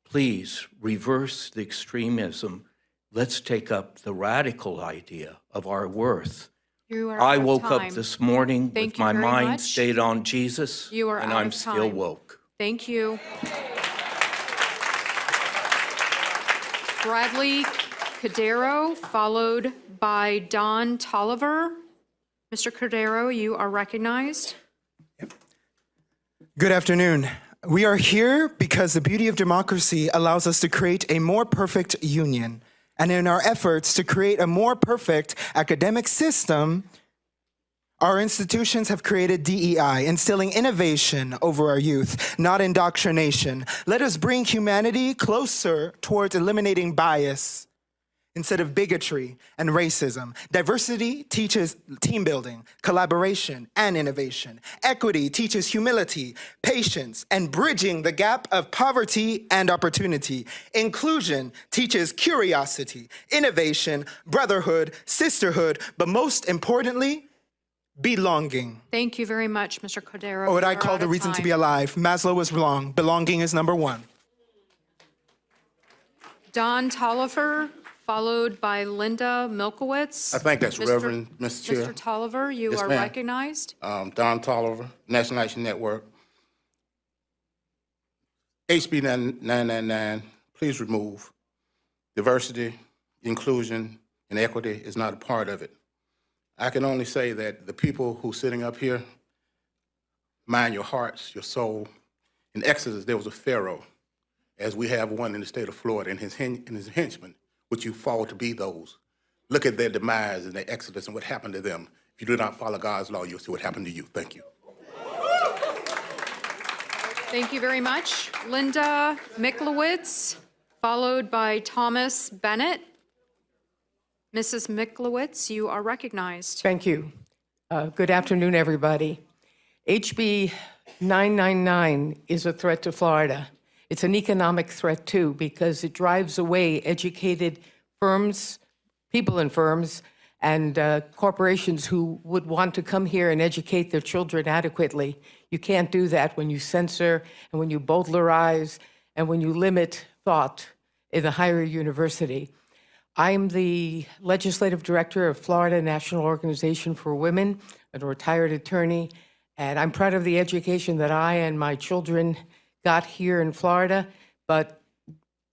Please reverse the extremism. Let's take up the radical idea of our worth. You are I out of woke up time. this morning Thank with you my very mind much. stayed on Jesus, You are and out I'm of still time. woke. Thank you. Bradley Cordero, followed by Don Tolliver. Mr. Cordero, you are recognized. Good afternoon. We are here because the beauty of democracy allows us to create a more perfect union. And in our efforts to create a more perfect academic system, our institutions have created DEI, instilling innovation over our youth, not indoctrination. Let us bring humanity closer towards eliminating bias instead of bigotry and racism. Diversity teaches team building, collaboration, and innovation. Equity teaches humility, patience, and bridging the gap of poverty and opportunity. Inclusion teaches curiosity, innovation, brotherhood, sisterhood, but most importantly, belonging. Thank you very much, Mr. Cordero. Or what You I are call out the of reason to time. be alive. Maslow was wrong. Belonging is number one. Don Tolliver, followed by Linda Milkowitz. I think that's Mr. Reverend, Mr. Chair. Mr. Tolliver, you Yes, are ma'am. recognized. Don Tolliver, National Action Network. HB 999, please remove. Diversity, inclusion, and equity is not a part of it. I can only say that the people who are sitting up here, mind your hearts, your soul. In Exodus, there was a Pharaoh, as we have one in the state of Florida, and his henchmen, which you fall to be those. Look at their demise and their exodus and what happened to them. If you do not follow God's law, you'll see what happened to you. Thank you. Thank you very much. Linda Miklowitz, followed by Thomas Bennett. Mrs. Miklowitz, you are recognized. Thank you. Good afternoon, everybody. HB 999 is a threat to Florida. It's an economic threat, too, because it drives away educated firms, people in firms, and corporations who would want to come here and educate their children adequately. You can't do that when you censor and when you bowdlerize and when you limit thought in the higher university. I'm the legislative director of Florida National Organization for Women, a retired attorney, and I'm proud of the education that I and my children got here in Florida, but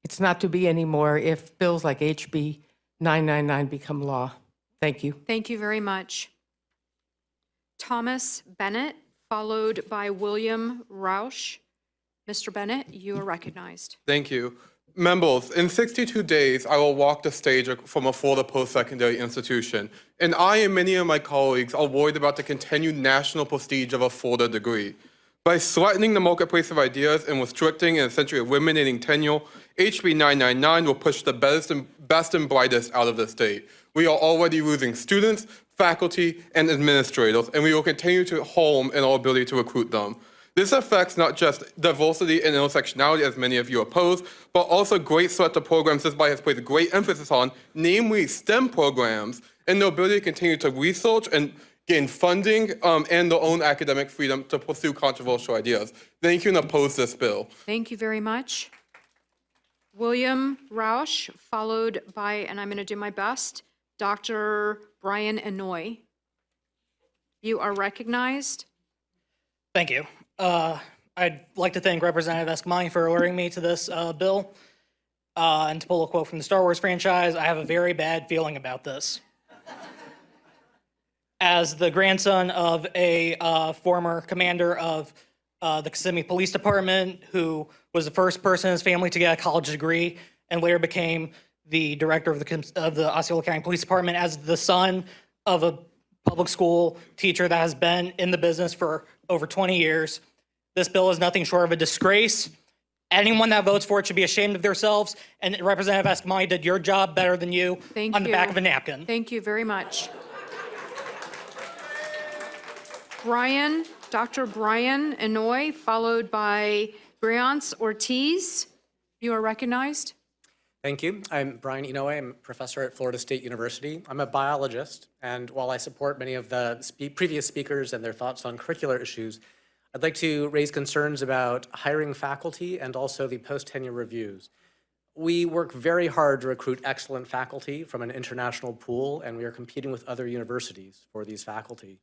it's not to be anymore if bills like HB 999 become law. Thank you. Thank you very much. Thomas Bennett, followed by William Roush. Mr. Bennett, you are recognized. Thank you. Members, in 62 days, I will walk the stage from a Florida post-secondary institution, and I and many of my colleagues are worried about the continued national prestige of a Florida degree. By threatening the marketplace of ideas and restricting and essentially eliminating tenure, HB 999 will push the best and brightest out of the state. We are already losing students, faculty, and administrators, and we will continue to harm in our ability to recruit them. This affects not just diversity and intersectionality, as many of you oppose, but also great threat to programs this body has placed great emphasis on, namely STEM programs, and the ability to continue to research and gain funding and their own academic freedom to pursue controversial ideas. Thank you, and oppose this bill. Thank you very much. William Roush, followed by, and I'm going to do my best, Dr. Brian Inouye. You are recognized. Thank you. I'd like to thank Representative Escamani for alerting me to this bill. And to pull a quote from the Star Wars franchise, I have a very bad feeling about this. As the grandson of a former commander of the Kissimmee Police Department, who was the first person in his family to get a college degree and later became the director of the Osceola County Police Department, as the son of a public school teacher that has been in the business for over 20 years, this bill is nothing short of a disgrace. Anyone that votes for it should be ashamed of themselves, and Representative Escamilla did your job better than you Thank on the back you. of a napkin. Thank you very much. Dr. Brian Inouye, followed by Briance Ortiz. You are recognized. Thank you. I'm Brian Inouye. I'm a professor at Florida State University. I'm a biologist, and while I support many of the previous speakers and their thoughts on curricular issues, I'd like to raise concerns about hiring faculty and also the post-tenure reviews. We work very hard to recruit excellent faculty from an international pool, and we are competing with other universities for these faculty.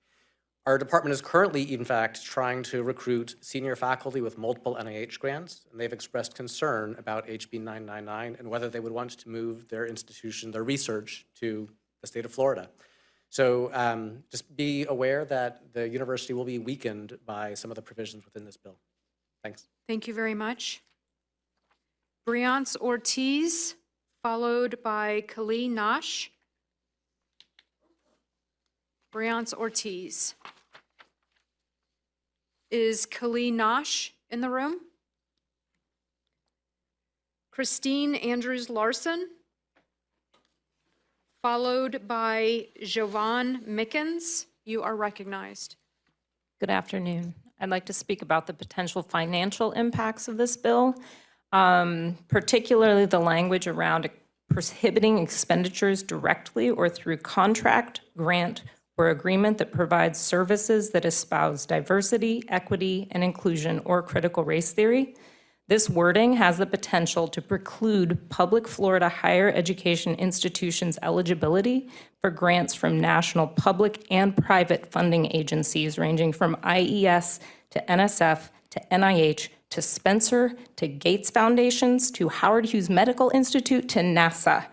Our department is currently, in fact, trying to recruit senior faculty with multiple NIH grants, and they've expressed concern about HB 999 and whether they would want to move their institution, their research, to the state of Florida. So just be aware that the university will be weakened by some of the provisions within this bill. Thanks. Thank you very much. Briance Ortiz, followed by Kali Nash. Briance Ortiz. Is Kali Nash in the room? Christine Andrews Larson, followed by Jovan Mickens. You are recognized. Good afternoon. I'd like to speak about the potential financial impacts of this bill, particularly the language around prohibiting expenditures directly or through contract, grant, or agreement that provides services that espouse diversity, equity, and inclusion or critical race theory. This wording has the potential to preclude public Florida higher education institutions' eligibility for grants from national public and private funding agencies ranging from IES to NSF to NIH to Spencer to Gates Foundations to Howard Hughes Medical Institute to NASA.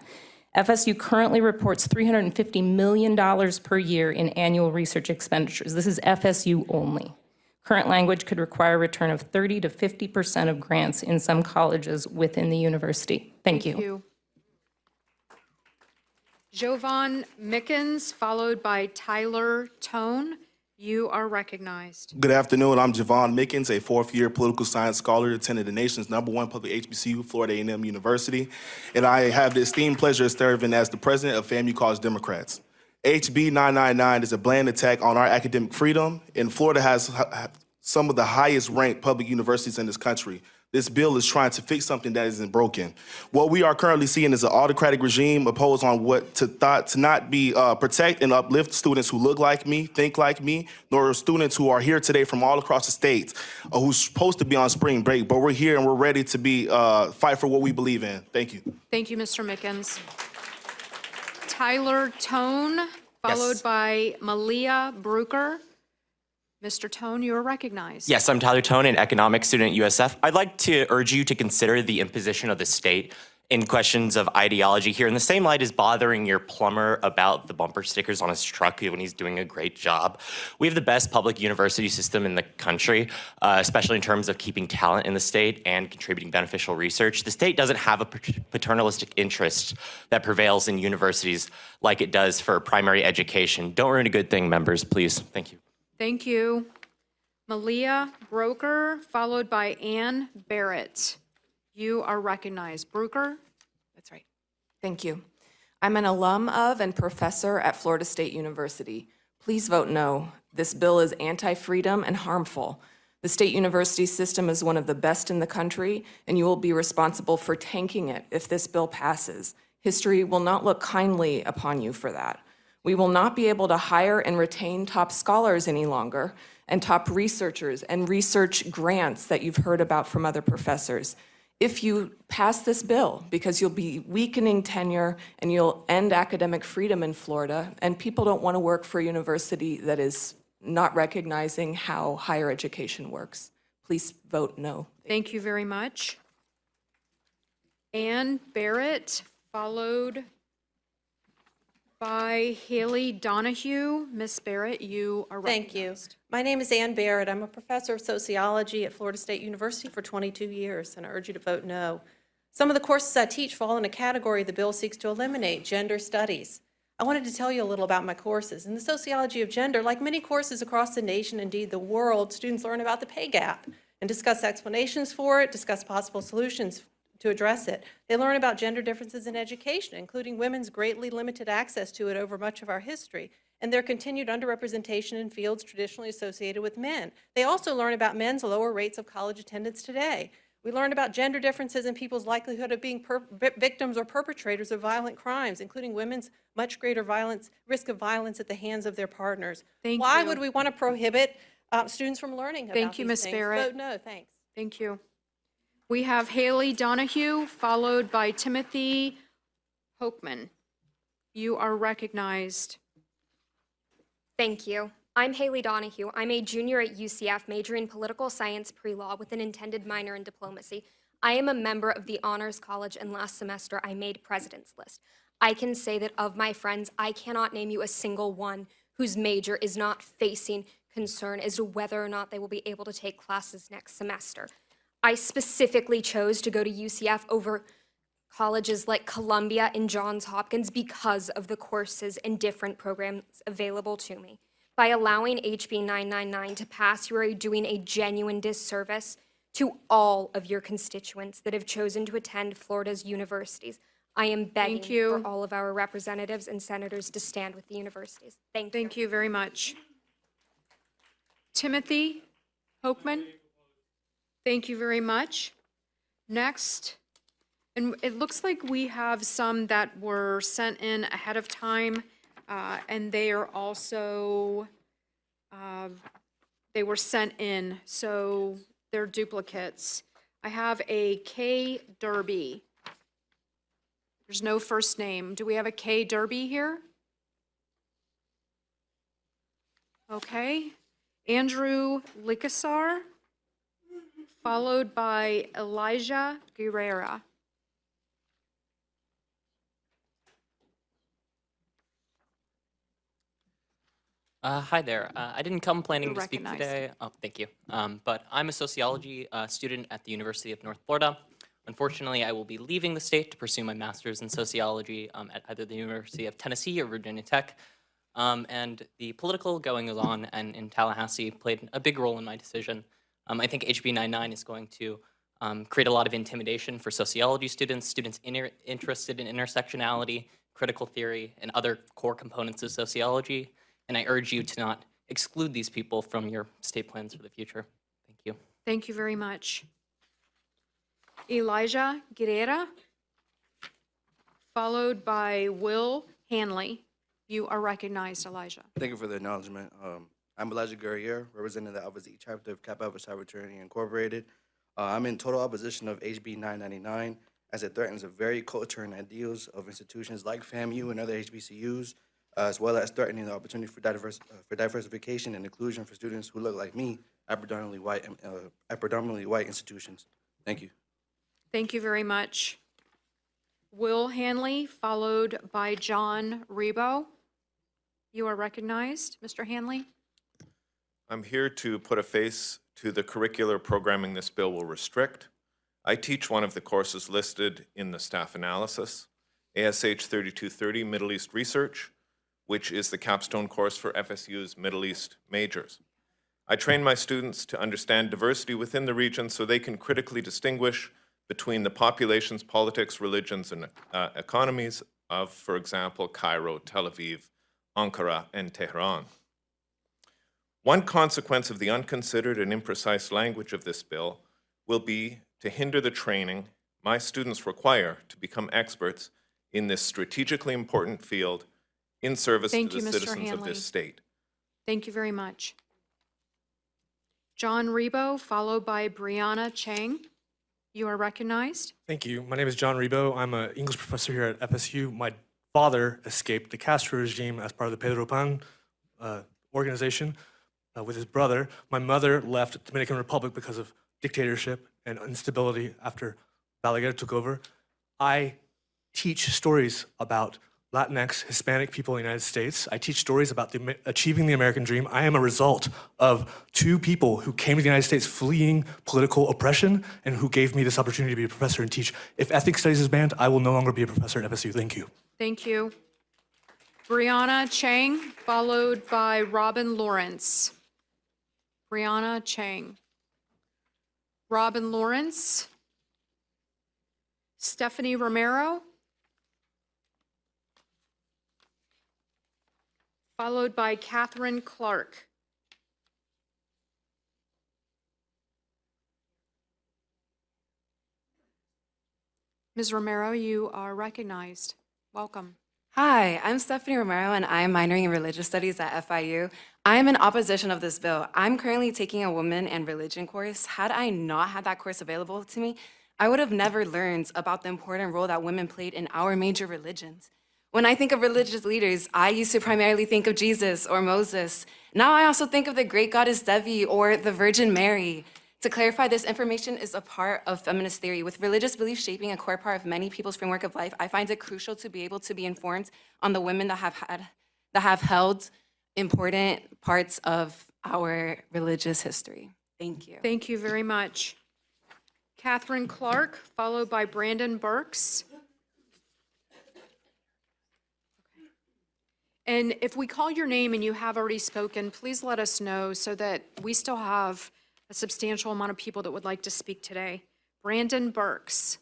FSU currently reports $350 million per year in annual research expenditures. This is FSU only. Current language could require a return of 30 to 50% of grants in some colleges within the university. Thank you. Jovan Mickens, followed by Tyler Tone. You are recognized. Good afternoon. I'm Javon Mickens, a fourth-year political science scholar, attended the nation's #1 public HBCU, Florida A&M University, and I have the esteemed pleasure of serving as the president of FAMU College Democrats. HB 999 is a blatant attack on our academic freedom, and Florida has some of the highest-ranked public universities in this country. This bill is trying to fix something that isn't broken. What we are currently seeing is an autocratic regime imposed on what to not be protect and uplift students who look like me, think like me, nor students who are here today from all across the state who's supposed to be on spring break. But we're here and we're ready to be fight for what we believe in. Thank you. Thank you, Mr. Mickens. Tyler Tone, followed by Malia Bruker. Mr. Tone, you are recognized. Yes, I'm Tyler Tone, an economics student at USF. I'd like to urge you to consider the imposition of the state in questions of ideology here in the same light as bothering your plumber about the bumper stickers on his truck when he's doing a great job. We have the best public university system in the country, especially in terms of keeping talent in the state and contributing beneficial research. The state doesn't have a paternalistic interest that prevails in universities like it does for primary education. Don't ruin a good thing, members, please. Thank you. Thank you. Malia Broker, followed by Ann Barrett. You are recognized. Broker? That's right. Thank you. I'm an alum of and professor at Florida State University. Please vote no. This bill is anti-freedom and harmful. The state university system is one of the best in the country, and you will be responsible for tanking it if this bill passes. History will not look kindly upon you for that. We will not be able to hire and retain top scholars any longer, and top researchers and research grants that you've heard about from other professors if you pass this bill, because you'll be weakening tenure and you'll end academic freedom in Florida, and people don't want to work for a university that is not recognizing how higher education works. Please vote no. Thank you very much. Ann Barrett, followed by Haley Donahue. Miss Barrett, you are recognized. Thank you. My name is Ann Barrett. I'm a professor of sociology at Florida State University for 22 years, and I urge you to vote no. Some of the courses I teach fall in a category the bill seeks to eliminate, gender studies. I wanted to tell you a little about my courses. In the sociology of gender, like many courses across the nation, indeed the world, students learn about the pay gap. and discuss explanations for it, discuss possible solutions to address it. They learn about gender differences in education, including women's greatly limited access to it over much of our history, and their continued underrepresentation in fields traditionally associated with men. They also learn about men's lower rates of college attendance today. We learn about gender differences in people's likelihood of being victims or perpetrators of violent crimes, including women's much greater risk of violence at the hands of their partners. Why would we want to prohibit students from learning about Thank you, these Ms. things? Barrett. Vote no, thanks. Thank you. We have Haley Donahue, followed by Timothy Hochman. You are recognized. Thank you. I'm Haley Donahue. I'm a junior at UCF, majoring in political science pre-law with an intended minor in diplomacy. I am a member of the Honors College, and last semester I made President's List. I can say that of my friends, I cannot name you a single one whose major is not facing concern as to whether or not they will be able to take classes next semester. I specifically chose to go to UCF over colleges like Columbia and Johns Hopkins because of the courses and different programs available to me. By allowing HB 999 to pass, you are doing a genuine disservice to all of your constituents that have chosen to attend Florida's universities. I am begging for all of our representatives and senators to stand with the universities. Thank you. Thank you very much. Timothy Hochman, thank you very much. Next, and it looks like we have some that were sent in ahead of time, and they are also, they were sent in, so they're duplicates. I have a K. Derby. There's no first name. Do we have a K. Derby here? Okay. Andrew Licasar, followed by Elijah Guerrera. Hi there. I didn't come planning You're to speak recognized. today. Oh, thank you. But I'm a sociology student at the University of North Florida. Unfortunately, I will be leaving the state to pursue my master's in sociology at either the University of Tennessee or Virginia Tech. And the political goings on and in Tallahassee played a big role in my decision. I think HB 99 is going to create a lot of intimidation for sociology students interested in intersectionality, critical theory, and other core components of sociology. And I urge you to not exclude these people from your state plans for the future. Thank you. Thank you very much. Elijah Guerrera, followed by Will Hanley. You are recognized, Elijah. Thank you for the acknowledgement. I'm Elijah Guerrier, representing the Alpha Zeta chapter of Kappa Alpha Psi Fraternity Incorporated. I'm in total opposition of HB 999 as it threatens the very culture and ideals of institutions like FAMU and other HBCUs, as well as threatening the opportunity for diversification and inclusion for students who look like me at predominantly white institutions. Thank you. Thank you very much. Will Hanley, followed by John Rebo. You are recognized, Mr. Hanley. I'm here to put a face to the curricular programming this bill will restrict. I teach one of the courses listed in the staff analysis, ASH 3230 Middle East Research, which is the capstone course for FSU's Middle East majors. I train my students to understand diversity within the region so they can critically distinguish between the populations, politics, religions, and economies of, for example, Cairo, Tel Aviv, Ankara, and Tehran. One consequence of the unconsidered and imprecise language of this bill will be to hinder the training my students require to become experts in this strategically important field in service to the citizens of this state. Thank you very much. John Rebo, followed by Brianna Chang. You are recognized. Thank you. My name is John Rebo. I'm an English professor here at FSU. My father escaped the Castro regime as part of the Pedro Pan organization with his brother. My mother left the Dominican Republic because of dictatorship and instability after Balaguer took over. I teach stories about Latinx, Hispanic people in the United States. I teach stories about achieving the American dream. I am a result of two people who came to the United States fleeing political oppression and who gave me this opportunity to be a professor and teach. If ethnic studies is banned, I will no longer be a professor at FSU. Thank you. Thank you. Brianna Chang, followed by Robin Lawrence. Brianna Chang. Robin Lawrence, Stephanie Romero, followed by Catherine Clark. Ms. Romero, you are recognized. Welcome. Hi, I'm Stephanie Romero, and I am minoring in religious studies at FIU. I am in opposition of this bill. I'm currently taking a women and religion course. Had I not had that course available to me, I would have never learned about the important role that women played in our major religions. When I think of religious leaders, I used to primarily think of Jesus or Moses. Now I also think of the great goddess Devi or the Virgin Mary. To clarify, this information is a part of feminist theory. With religious beliefs shaping a core part of many people's framework of life, I find it crucial to be able to be informed on the women that have held important parts of our religious history. Thank you. Thank you very much. Catherine Clark, followed by Brandon Burks. And if we call your name and you have already spoken, please let us know so that we still have a substantial amount of people that would like to speak today. Brandon Burks,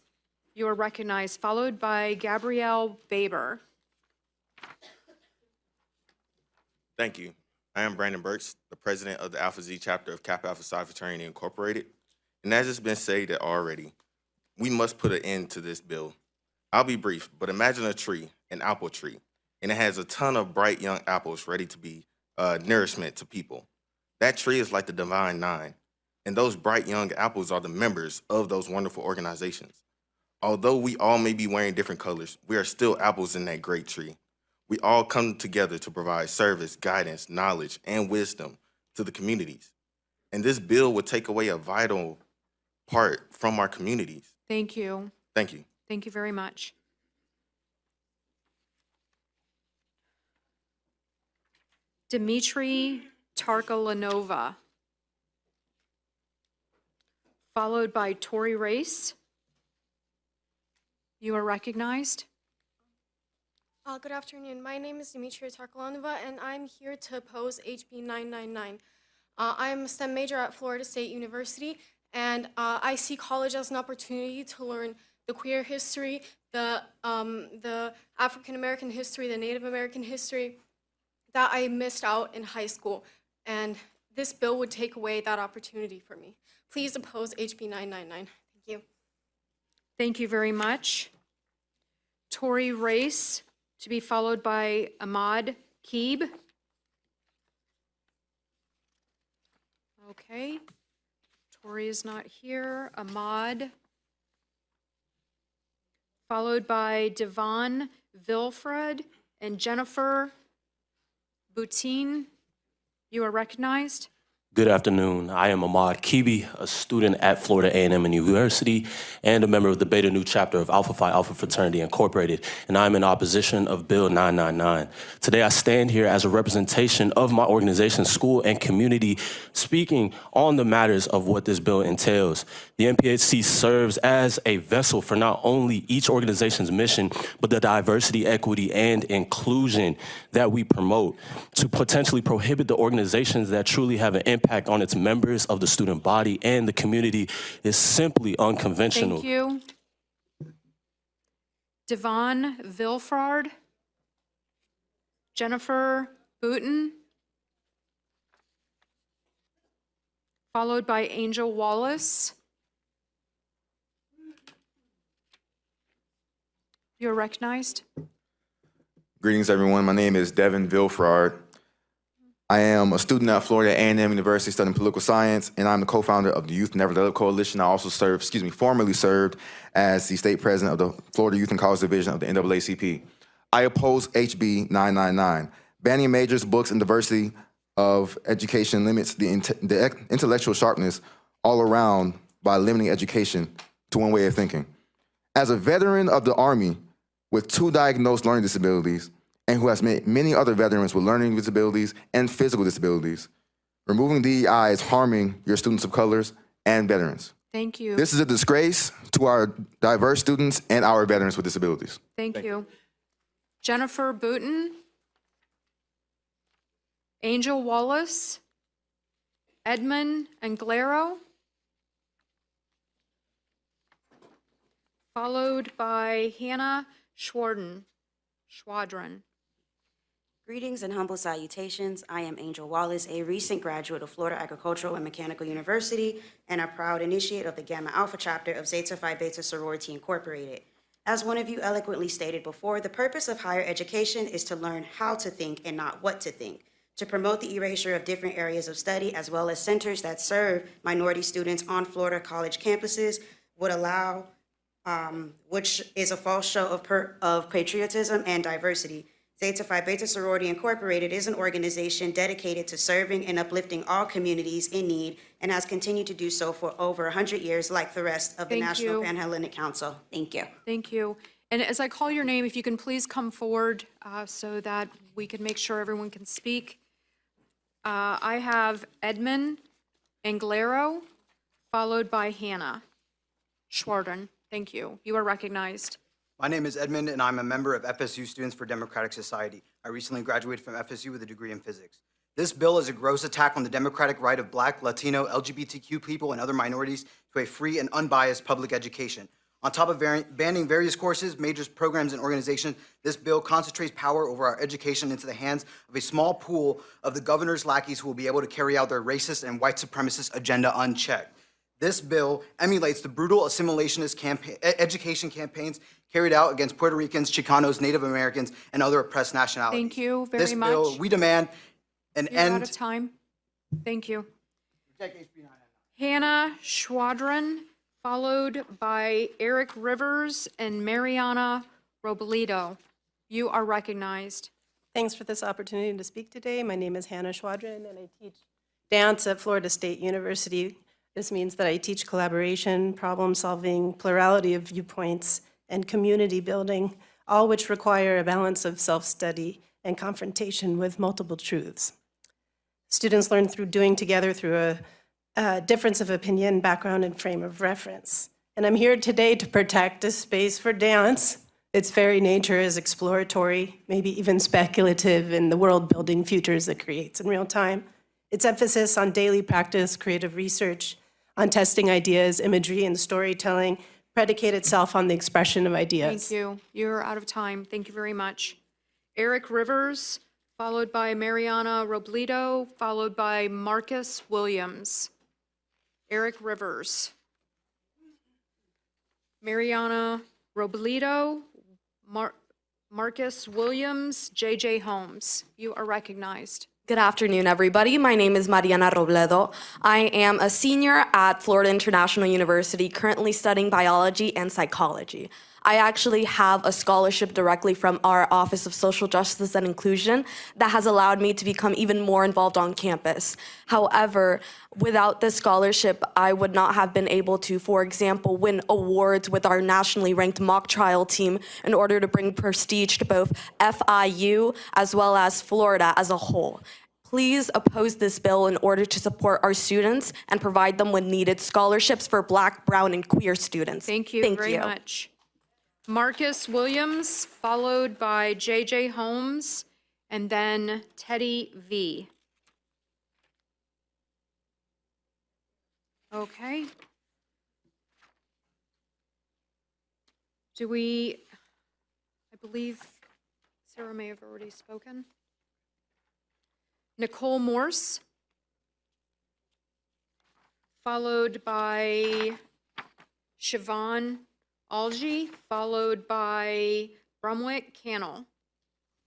you are recognized, followed by Gabrielle Baber. Thank you. I am Brandon Burks, the president of the Alpha Z chapter of Kappa Alpha Psi Fraternity Incorporated. And as it's been stated already, we must put an end to this bill. I'll be brief, but imagine a tree, an apple tree, and it has a ton of bright young apples ready to be nourishment to people. That tree is like the Divine Nine, and those bright young apples are the members of those wonderful organizations. Although we all may be wearing different colors, we are still apples in that great tree. We all come together to provide service, guidance, knowledge, and wisdom to the communities. And this bill would take away a vital part from our communities. Thank you. Thank you. Thank you very much. Dmitry Tarkolanova, followed by Tori Race. You are recognized. Good afternoon. My name is Dmitry Tarkolanova, and I'm here to oppose HB 999. I am a STEM major at Florida State University, and I see college as an opportunity to learn the queer history, the African American history, the Native American history that I missed out in high school. And this bill would take away that opportunity for me. Please oppose HB 999. Thank you. Thank you very much. Tori Race, to be followed by Ahmad Keeb. Okay. Tori is not here. Ahmad. Followed by Devon Vilfred and Jennifer Boutine. You are recognized. Good afternoon. I am Ahmad Kibi, a student at Florida A&M University and a member of the Beta Nu chapter of Alpha Phi Alpha Fraternity Incorporated, and I'm in opposition of Bill 999. Today I stand here as a representation of my organization, school, and community, speaking on the matters of what this bill entails. The NPHC serves as a vessel for not only each organization's mission, but the diversity, equity, and inclusion that we promote to potentially prohibit the organizations that truly have an impact on its members of the student body and the community is simply unconventional. Thank you. Devon Vilfard, Jennifer Booten, followed by Angel Wallace. You're recognized. Greetings, everyone. My name is Devin Vilfrard. I am a student at Florida A&M University studying political science, and I'm the co-founder of the Youth Never Let Up Coalition. I also formerly served as the state president of the Florida Youth and College Division of the NAACP. I oppose HB 999. Banning majors, books, and diversity of education limits the intellectual sharpness all around by limiting education to one way of thinking. As a veteran of the Army with 2 diagnosed learning disabilities, and who has met many other veterans with learning disabilities and physical disabilities, removing DEI is harming your students of colors and veterans. Thank you. This is a disgrace to our diverse students and our veterans with disabilities. Thank you. Jennifer Booten, Angel Wallace, Edmund Anglero, followed by Hannah Schwadron. Greetings and humble salutations. I am Angel Wallace, a recent graduate of Florida Agricultural and Mechanical University and a proud initiate of the Gamma Alpha chapter of Zeta Phi Beta Sorority Incorporated. As one of you eloquently stated before, the purpose of higher education is to learn how to think and not what to think, to promote the erasure of different areas of study as well as centers that serve minority students on Florida college campuses would allow, which is a false show of patriotism and diversity. Zeta Phi Beta Sorority Incorporated is an organization dedicated to serving and uplifting all communities in need and has continued to do so for over 100 years like the rest of the Thank National you. Pan-Hellenic Council. Thank you. Thank you. And as I call your name, if you can please come forward so that we can make sure everyone can speak. I have Edmund Anglero, followed by Hannah Schwadron. Thank you. You are recognized. My name is Edmund, and I'm a member of FSU Students for Democratic Society. I recently graduated from FSU with a degree in physics. This bill is a gross attack on the democratic right of Black, Latino, LGBTQ people, and other minorities to a free and unbiased public education. On top of banning various courses, majors, programs, and organizations, this bill concentrates power over our education into the hands of a small pool of the governor's lackeys who will be able to carry out their racist and white supremacist agenda unchecked. This bill emulates the brutal assimilationist education campaigns carried out against Puerto Ricans, Chicanos, Native Americans, and other oppressed nationalities. Thank you very This much. bill, we demand an You're end. out of time. Thank you. Hannah Schwadron, followed by Eric Rivers and Mariana Robledo. You are recognized. Thanks for this opportunity to speak today. My name is Hannah Schwadron, and I teach dance at Florida State University. This means that I teach collaboration, problem solving, plurality of viewpoints, and community building, all which require a balance of self-study and confrontation with multiple truths. Students learn through doing together through a difference of opinion, background, and frame of reference. And I'm here today to protect a space for dance. Its very nature is exploratory, maybe even speculative in the world-building futures it creates in real time. Its emphasis on daily practice, creative research, on testing ideas, imagery, and storytelling predicate itself on the expression of ideas. Thank you. You're out of time. Thank you very much. Eric Rivers, followed by Mariana Robledo, followed by Marcus Williams. Eric Rivers. Mariana Robledo, Marcus Williams, J.J. Holmes. You are recognized. Good afternoon, everybody. My name is Mariana Robledo. I am a senior at Florida International University, currently studying biology and psychology. I actually have a scholarship directly from our Office of Social Justice and Inclusion that has allowed me to become even more involved on campus. However, without this scholarship, I would not have been able to, for example, win awards with our nationally ranked mock trial team in order to bring prestige to both FIU as well as Florida as a whole. Please oppose this bill in order to support our students and provide them with needed scholarships for Black, brown, and queer students. Thank you very much. Marcus Williams, followed by J.J. Holmes, and then Teddy V. Okay. I believe Sarah may have already spoken. Nicole Morse, followed by Siobhan Algie, followed by Brumwick Cannell.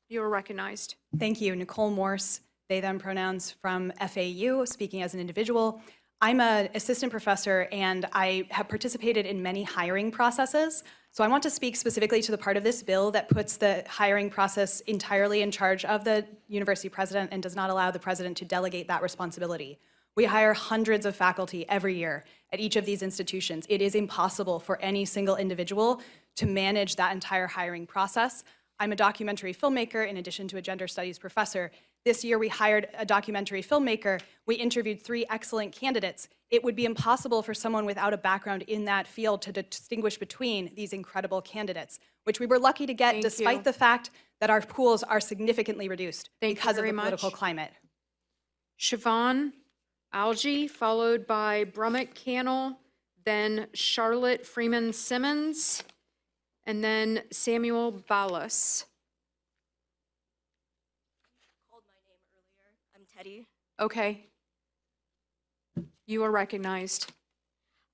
You are recognized. Thank you. Nicole Morse, they, them pronouns from FAU, speaking as an individual. I'm an assistant professor and I have participated in many hiring processes. So I want to speak specifically to the part of this bill that puts the hiring process entirely in charge of the university president and does not allow the president to delegate that responsibility. We hire hundreds of faculty every year at each of these institutions. It is impossible for any single individual to manage that entire hiring process. I'm a documentary filmmaker in addition to a gender studies professor. This year we hired a documentary filmmaker. We interviewed 3 excellent candidates. It would be impossible for someone without a background in that field to distinguish between these incredible candidates, which we were lucky to get despite the fact that our pools are significantly reduced because of the political climate. Siobhan Algie, followed by Brummick Cannell, then Charlotte Freeman Simmons, and then Samuel Ballas. I'm Teddy. Okay. You are recognized.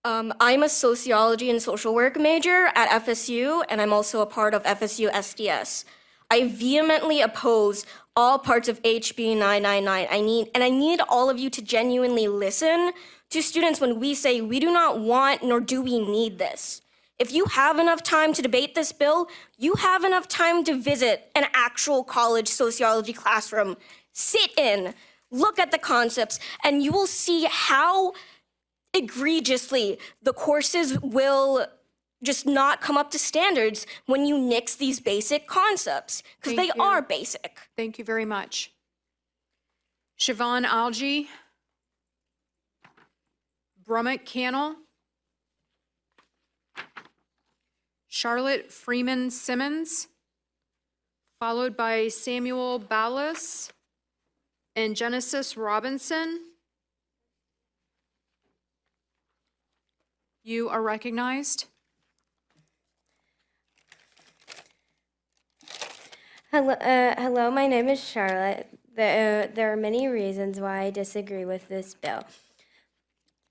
I'm a sociology and social work major at FSU, and I'm also a part of FSU SDS. I vehemently oppose all parts of HB 999. I need all of you to genuinely listen to students when we say we do not want nor do we need this. If you have enough time to debate this bill, you have enough time to visit an actual college sociology classroom. Sit in, look at the concepts, and you will see how egregiously the courses will just not come up to standards when you nix these basic concepts, because they are basic. Thank you very much. Siobhan Algie, Brummett Cannell, Charlotte Freeman Simmons, followed by Samuel Ballas and Genesis Robinson. You are recognized. Hello, my name is Charlotte. There are many reasons why I disagree with this bill.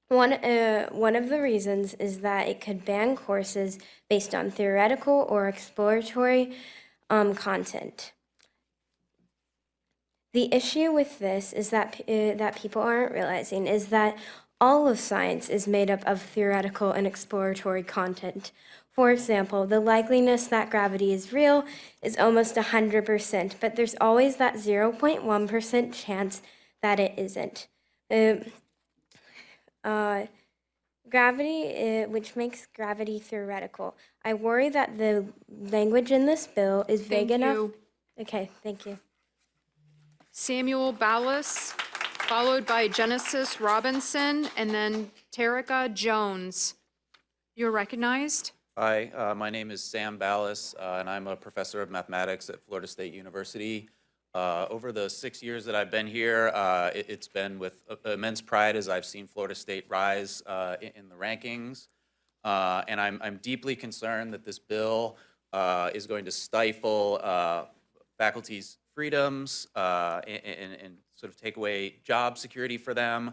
One of the reasons is that it could ban courses based on theoretical or exploratory content. The issue with this is that people aren't realizing is that all of science is made up of theoretical and exploratory content. For example, the likeliness that gravity is real is almost 100%, but there's always that 0.1% chance that it isn't. Gravity, which makes gravity theoretical. I worry that the language in this bill is vague enough. Okay, thank you. Samuel Ballas, followed by Genesis Robinson, and then Terica Jones. You're recognized. Hi, my name is Sam Ballas, and I'm a professor of mathematics at Florida State University. Over the 6 years that I've been here, it's been with immense pride as I've seen Florida State rise in the rankings. And I'm deeply concerned that this bill is going to stifle faculty's freedoms and sort of take away job security for them.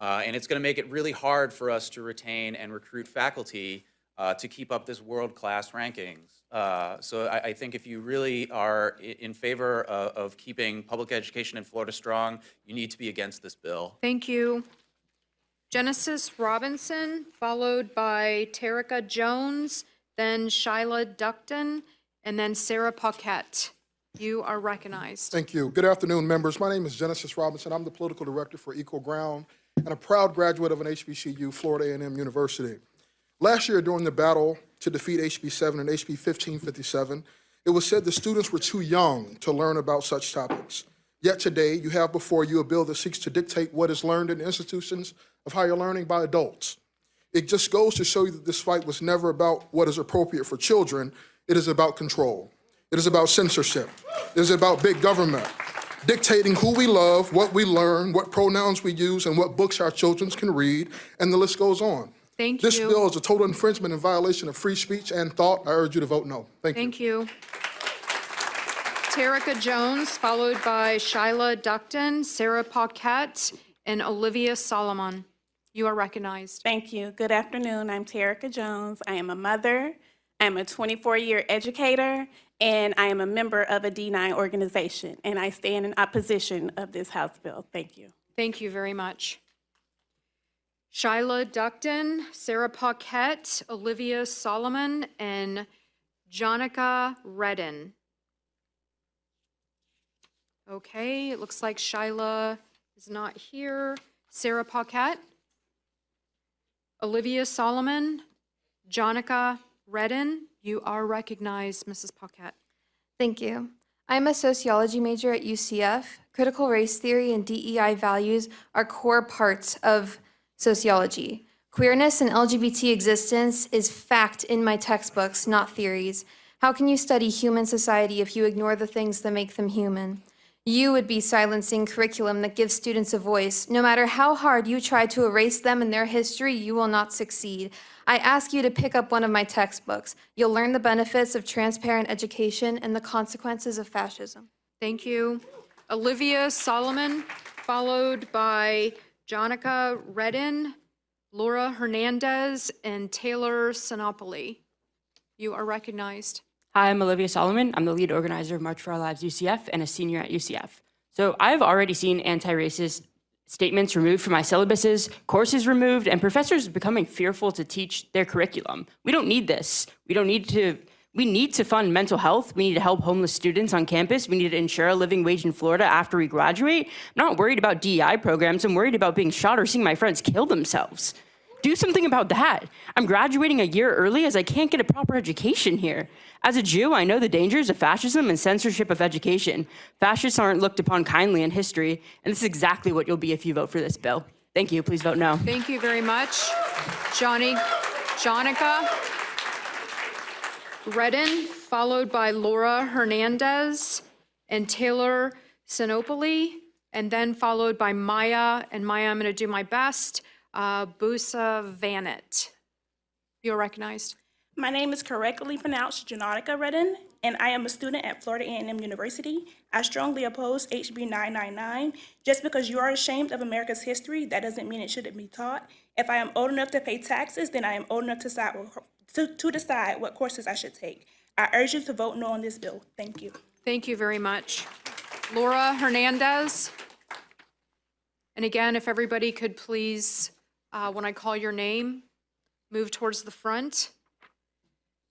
And it's going to make it really hard for us to retain and recruit faculty to keep up this world-class rankings. So I think if you really are in favor of keeping public education in Florida strong, you need to be against this bill. Thank you. Genesis Robinson, followed by Terica Jones, then Shyla Ducton, and then Sarah Paquette. You are recognized. Thank you. Good afternoon, members. My name is Genesis Robinson. I'm the political director for Equal Ground and a proud graduate of an HBCU, Florida A&M University. Last year, during the battle to defeat HB 7 and HB 1557, it was said the students were too young to learn about such topics. Yet today, you have before you a bill that seeks to dictate what is learned in institutions of higher learning by adults. It just goes to show you that this fight was never about what is appropriate for children. It is about control. It is about censorship. It is about big government, dictating who we love, what we learn, what pronouns we use, and what books our children can read, and the list goes on. Thank This you. bill is a total infringement and violation of free speech and thought. I urge you to vote no. Thank you. Thank you. Terica Jones, followed by Shyla Ducton, Sarah Paquette, and Olivia Solomon. You are recognized. Thank you. Good afternoon. I'm Terica Jones. I am a mother. I'm a 24-year educator, and I am a member of a D9 organization, and I stand in opposition of this House bill. Thank you. Thank you very much. Shyla Ducton, Sarah Paquette, Olivia Solomon, and Jonica Redden. Okay, it looks like Shyla is not here. Sarah Paquette, Olivia Solomon, Jonica Redden, you are recognized, Mrs. Paquette. Thank you. I'm a sociology major at UCF. Critical race theory and DEI values are core parts of sociology. Queerness and LGBT existence is fact in my textbooks, not theories. How can you study human society if you ignore the things that make them human? You would be silencing curriculum that gives students a voice. No matter how hard you try to erase them and their history, you will not succeed. I ask you to pick up one of my textbooks. You'll learn the benefits of transparent education and the consequences of fascism. Thank you. Olivia Solomon, followed by Jonica Redden, Laura Hernandez, and Taylor Sinopoli. You are recognized. Hi, I'm Olivia Solomon. I'm the lead organizer of March for Our Lives UCF and a senior at UCF. So I've already seen anti-racist statements removed from my syllabuses, courses removed, and professors becoming fearful to teach their curriculum. We don't need this. We need to fund mental health. We need to help homeless students on campus. We need to ensure a living wage in Florida after we graduate. I'm not worried about DEI programs. I'm worried about being shot or seeing my friends kill themselves. Do something about that. I'm graduating a year early as I can't get a proper education here. As a Jew, I know the dangers of fascism and censorship of education. Fascists aren't looked upon kindly in history, and this is exactly what you'll be if you vote for this bill. Thank you. Please vote no. Thank you very much. Jonica Redden, followed by Laura Hernandez and Taylor Sinopoli, and then followed by Maya, and Maya, I'm going to do my best, Busa Vanet. You're recognized. My name is correctly pronounced Jonica Redden, and I am a student at Florida A&M University. I strongly oppose HB 999. Just because you are ashamed of America's history, that doesn't mean it shouldn't be taught. If I am old enough to pay taxes, then I am old enough to decide what courses I should take. I urge you to vote no on this bill. Thank you. Thank you very much. Laura Hernandez. And again, if everybody could please, when I call your name, move towards the front.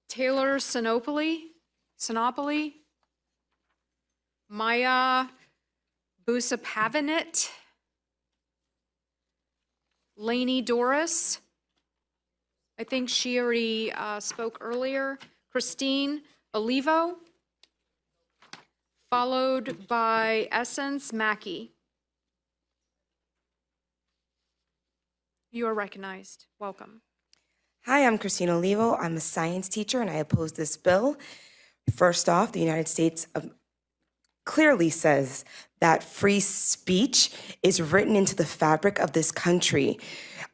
Taylor Sinopoli, Maya Busapavanit, Lainey Doris, I think she already spoke earlier, Christine Olivo, followed by Essence Mackey. You are recognized. Welcome. Hi, I'm Christina Olivo. I'm a science teacher and I oppose this bill. First off, the United States clearly says that free speech is written into the fabric of this country.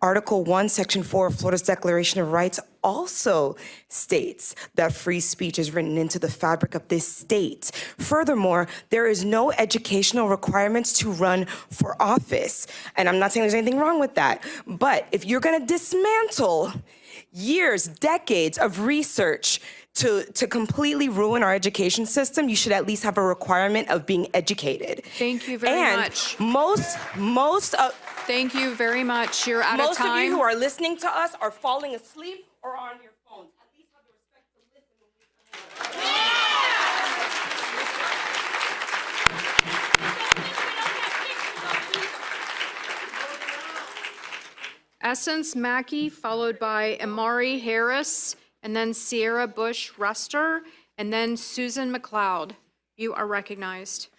Article 1, Section 4 of Florida's Declaration of Rights also states that free speech is written into the fabric of this state. Furthermore, there is no educational requirements to run for office. And I'm not saying there's anything wrong with that, but if you're gonna dismantle years, decades of research to completely ruin our education system, you should at least have a requirement of being educated. Thank you very much. Thank you very much. You're out of time. Most of you who are listening to us are falling asleep or on your phones. At least have the respect to listen when we Essence Mackey, followed by Amari Harris, and then Sierra Bush Ruster, and then Susan McLeod. You are recognized.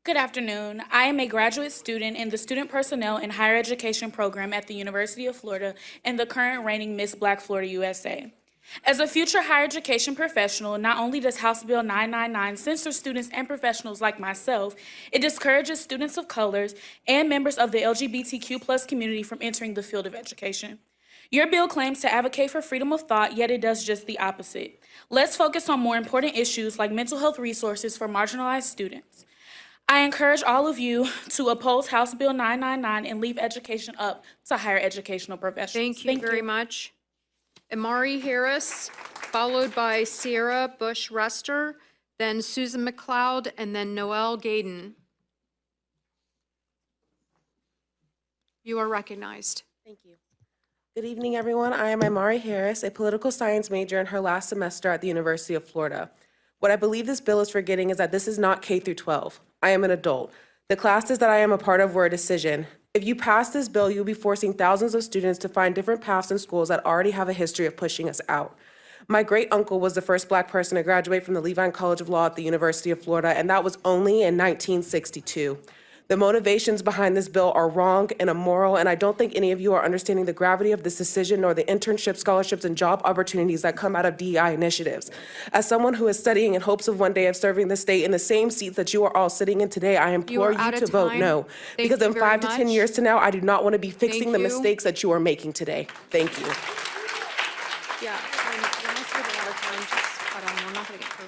Good afternoon. I am a graduate student in the Student Personnel and Higher Education program at the University of Florida and the current reigning Miss Black Florida USA. As a future higher education professional, not only does House Bill 999 censor students and professionals like myself, it discourages students of colors and members of the LGBTQ+ community from entering the field of education. Your bill claims to advocate for freedom of thought, yet it does just the opposite. Let's focus on more important issues like mental health resources for marginalized students. I encourage all of you to oppose House Bill 999 and leave education up to higher educational professionals. Thank you very much. Amari Harris, followed by Sierra Bush Ruster, then Susan McLeod, and then Noel Gaden. You are recognized. Thank you. Good evening, everyone. I am Amari Harris, a political science major in her last semester at the University of Florida. What I believe this bill is forgetting is that this is not K through 12. I am an adult. The classes that I am a part of were a decision. If you pass this bill, you'll be forcing thousands of students to find different paths in schools that already have a history of pushing us out. My great uncle was the first Black person to graduate from the Levine College of Law at the University of Florida, and that was only in 1962. The motivations behind this bill are wrong and immoral, and I don't think any of you are understanding the gravity of this decision nor the internships, scholarships, and job opportunities that come out of DEI initiatives. As someone who is studying in hopes of one day of serving the state in the same seats that you are all sitting in today, I implore you to vote no. Because in 5 to 10 years to now, I do not want to be fixing the mistakes that you are making today. Thank you. Yeah, when I say a lot of time, just cut on, we're not going to get through.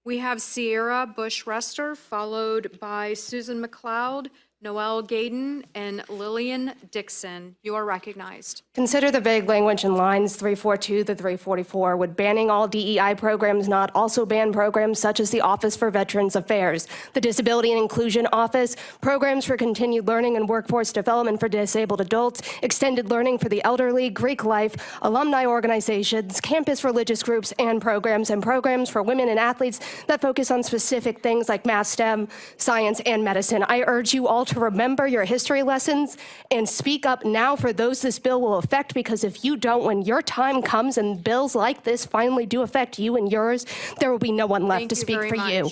We have Sierra Bush-Rester, followed by Susan McLeod, Noelle Gaden, and Lillian Dixon. You are recognized. Consider the vague language in lines 342 to 344. Would banning all DEI programs not also ban programs such as the Office for Veterans Affairs, the Disability and Inclusion Office, programs for continued learning and workforce development for disabled adults, extended learning for the elderly, Greek life, alumni organizations, campus religious groups and programs for women and athletes that focus on specific things like math, STEM, science, and medicine. I urge you all to remember your history lessons and speak up now for those this bill will affect, because if you don't, when your time comes and bills like this finally do affect you and yours, there will be no one left to speak for you.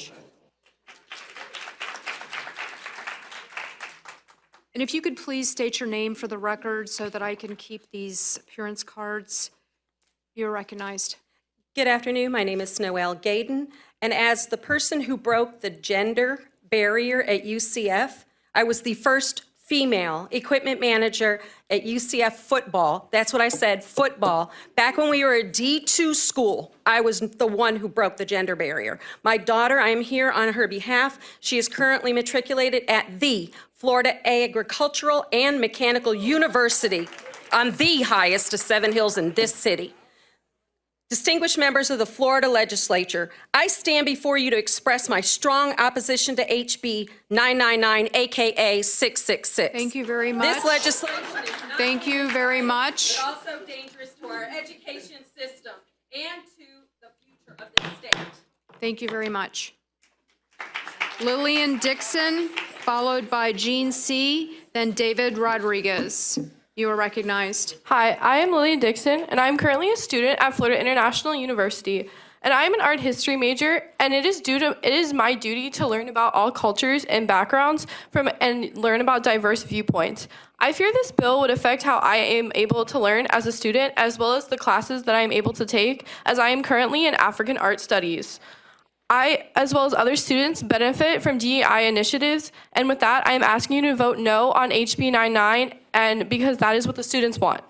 And if you could please state your name for the record so that I can keep these appearance cards. You're recognized. Good afternoon. My name is Noelle Gaden, and as the person who broke the gender barrier at UCF, I was the first female equipment manager at UCF football. That's what I said, football. Back when we were a D2 school, I was the one who broke the gender barrier. My daughter, I am here on her behalf. She is currently matriculated at the Florida Agricultural and Mechanical University on the highest of 7 hills in this city. Distinguished members of the Florida Legislature, I stand before you to express my strong opposition to HB 999, AKA 666. Thank you very much. This legislation is not Thank you very much. but also dangerous to our education system and to the future of this state. Thank you very much. Lillian Dixon, followed by Jean C., then David Rodriguez. You are recognized. Hi, I am Lillian Dixon, and I am currently a student at Florida International University. And I am an art history major, and it is my duty to learn about all cultures and backgrounds and learn about diverse viewpoints. I fear this bill would affect how I am able to learn as a student, as well as the classes that I am able to take, as I am currently in African art studies. I, as well as other students, benefit from DEI initiatives, and with that, I am asking you to vote no on HB 99, and because that is what the students want.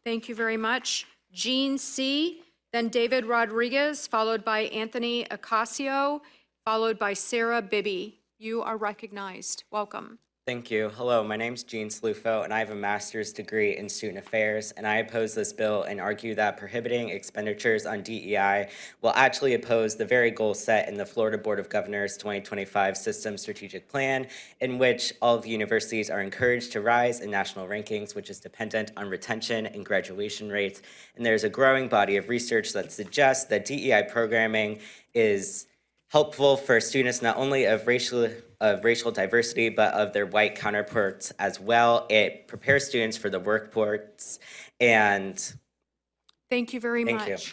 Thank you very much. Jean C., then David Rodriguez, followed by Anthony Acasio, followed by Sarah Bibby. You are recognized. Welcome. Thank you. Hello, my name's Gene Slufo, and I have a master's degree in student affairs, and I oppose this bill and argue that prohibiting expenditures on DEI will actually oppose the very goal set in the Florida Board of Governors 2025 System Strategic Plan, in which all of the universities are encouraged to rise in national rankings, which is dependent on retention and graduation rates. And there's a growing body of research that suggests that DEI programming is helpful for students not only of racial diversity, but of their white counterparts as well. It prepares students for the workforce, and Thank you very much. Thank you.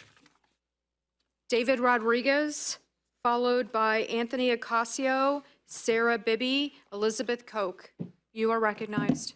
David Rodriguez, followed by Anthony Acasio, Sarah Bibby, Elizabeth Koch. You are recognized.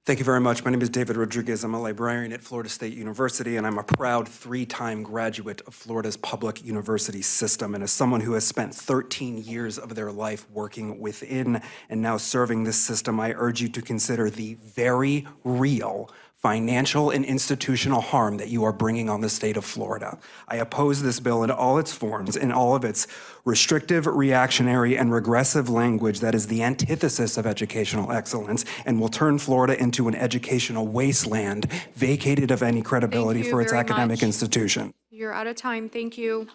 Thank you very much. My name is David Rodriguez. I'm a librarian at Florida State University, and I'm a proud 3-time graduate of Florida's public university system. And as someone who has spent 13 years of their life working within and now serving this system, I urge you to consider the very real financial and institutional harm that you are bringing on the state of Florida. I oppose this bill in all its forms, in all of its restrictive, reactionary, and regressive language that is the antithesis of educational excellence and will turn Florida into an educational wasteland, vacated of any credibility for its academic institution. You're out of time. Thank you.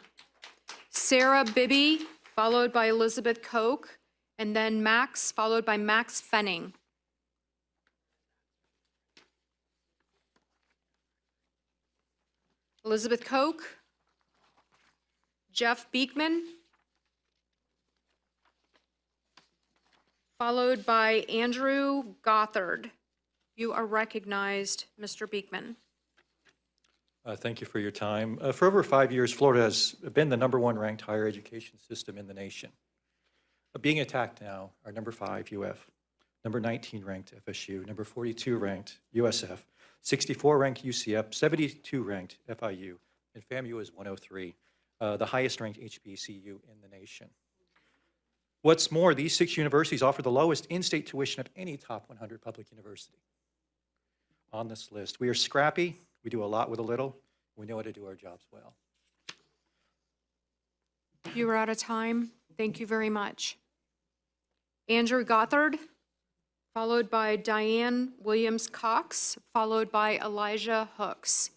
Sarah Bibby, followed by Elizabeth Koch, and then Max, followed by Max Fenning. Elizabeth Koch, Jeff Beekman, followed by Andrew Gothard. You are recognized, Mr. Beekman. Thank you for your time. For over 5 years, Florida has been the #1 ranked higher education system in the nation. Being attacked now are number 5, UF, number 19 ranked FSU, number 42 ranked USF, 64 ranked UCF, 72 ranked FIU, and FAMU is 103, the highest ranked HBCU in the nation. What's more, these 6 universities offer the lowest in-state tuition of any top 100 public university on this list. We are scrappy, we do a lot with a little, we know how to do our jobs well. You are out of time. Thank you very much. Andrew Gothard, followed by Diane Williams-Cox, followed by Elijah Hooks.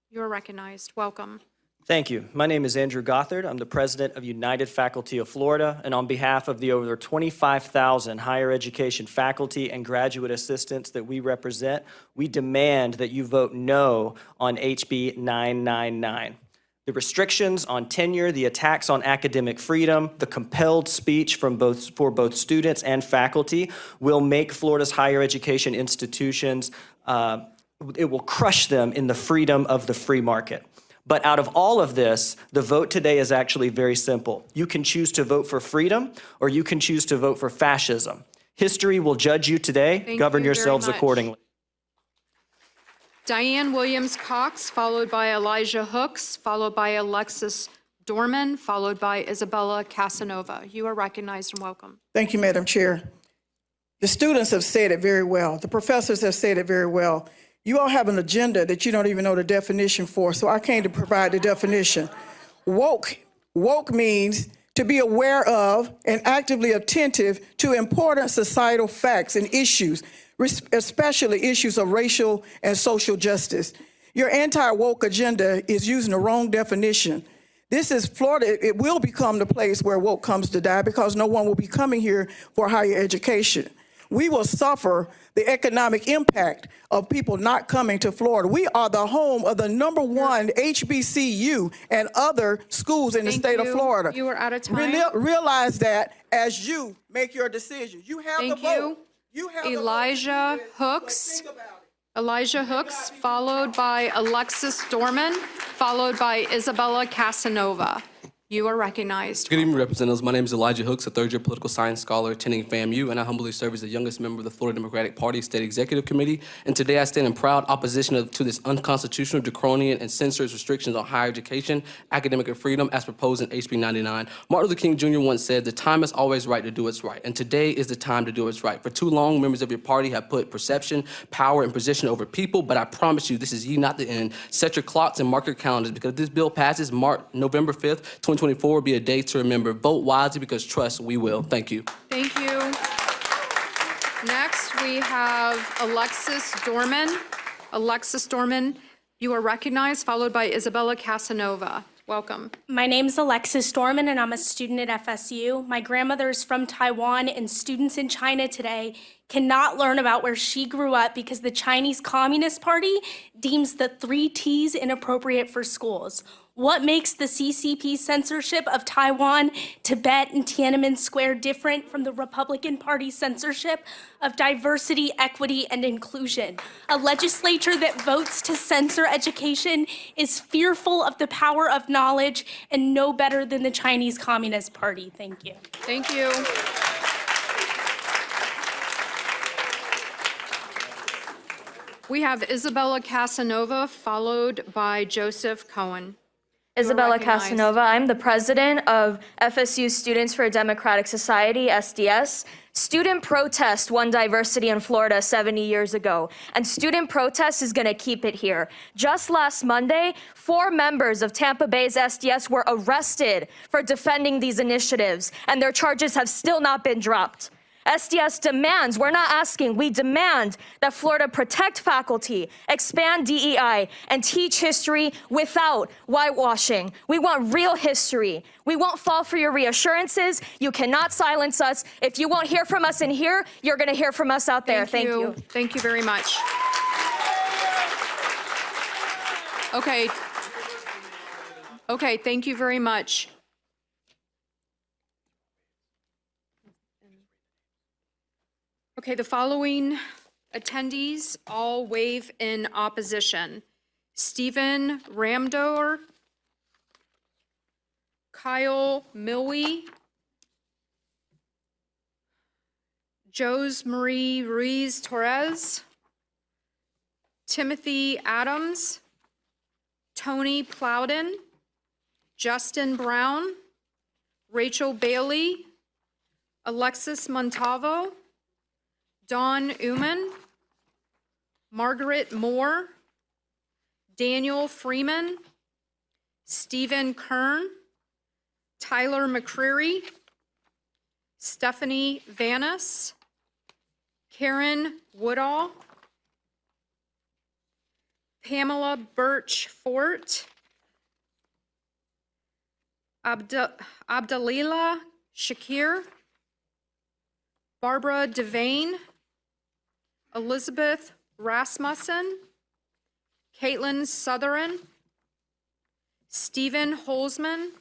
You are recognized. Welcome. Thank you. My name is Andrew Gothard. I'm the president of United Faculty of Florida, and on behalf of the over 25,000 higher education faculty and graduate assistants that we represent, we demand that you vote no on HB 999. The restrictions on tenure, the attacks on academic freedom, the compelled speech for both students and faculty will make Florida's higher education institutions, it will crush them in the freedom of the free market. But out of all of this, the vote today is actually very simple. You can choose to vote for freedom, or you can choose to vote for fascism. History will judge you today. Govern yourselves accordingly. Diane Williams-Cox, followed by Elijah Hooks, followed by Alexis Dorman, followed by Isabella Casanova. You are recognized and welcome. Thank you, Madam Chair. The students have said it very well. The professors have said it very well. You all have an agenda that you don't even know the definition for, so I came to provide the definition. Woke means to be aware of and actively attentive to important societal facts and issues, especially issues of racial and social justice. Your anti-woke agenda is using the wrong definition. This is Florida. It will become the place where woke comes to die because no one will be coming here for higher education. We will suffer the economic impact of people not coming to Florida. We are the home of the #1 HBCU and other schools in the state of Florida. You are out of time. Realize that as you make your decisions. You have the vote. You have Elijah Hooks. Elijah Hooks, followed by Alexis Dorman, followed by Isabella Casanova. You are recognized. Good evening, representatives. My name is Elijah Hooks, a third-year political science scholar attending FAMU, and I humbly serve as the youngest member of the Florida Democratic Party State Executive Committee. And today I stand in proud opposition to this unconstitutional, draconian, and censorious restrictions on higher education, academic freedom as proposed in HB 99. Martin Luther King Jr. once said, "The time is always right to do what's right," and today is the time to do what's right. For too long, members of your party have put perception, power, and position over people, but I promise you, this is not the end. Set your clocks and mark your calendars, because if this bill passes, November 5th, 2024 will be a day to remember. Vote wisely, because trust, we will. Thank you. Thank you. Next, we have Alexis Dorman. Alexis Dorman, you are recognized, followed by Isabella Casanova. Welcome. My name is Alexis Dorman, and I'm a student at FSU. My grandmother is from Taiwan, and students in China today cannot learn about where she grew up because the Chinese Communist Party deems the 3 Ts inappropriate for schools. What makes the CCP censorship of Taiwan, Tibet, and Tiananmen Square different from the Republican Party censorship of diversity, equity, and inclusion? A legislature that votes to censor education is fearful of the power of knowledge and no better than the Chinese Communist Party. Thank you. Thank you. We have Isabella Casanova, followed by Joseph Cohen. Isabella Casanova. I'm the president of FSU Students for a Democratic Society, SDS. Student protest won diversity in Florida 70 years ago, and student protest is going to keep it here. Just last Monday, 4 members of Tampa Bay's SDS were arrested for defending these initiatives, and their charges have still not been dropped. SDS demands, we're not asking, we demand that Florida protect faculty, expand DEI, and teach history without whitewashing. We want real history. We won't fall for your reassurances. You cannot silence us. If you won't hear from us in here, you're going to hear from us out there. Thank you. Thank you very much. Okay. Okay, thank you very much. Okay, the following attendees all wave in opposition. Stephen Ramdor, Kyle Milwee, Jose Marie Ruiz Torres, Timothy Adams, Tony Plowden, Justin Brown, Rachel Bailey, Alexis Montavo, Dawn Uman, Margaret Moore, Daniel Freeman, Stephen Kern, Tyler McCreary, Stephanie Vanis, Karen Woodall, Pamela Birch Fort, Abdalila Shakir, Barbara Devane, Elizabeth Rasmussen, Caitlin Southern, Stephen Holzman,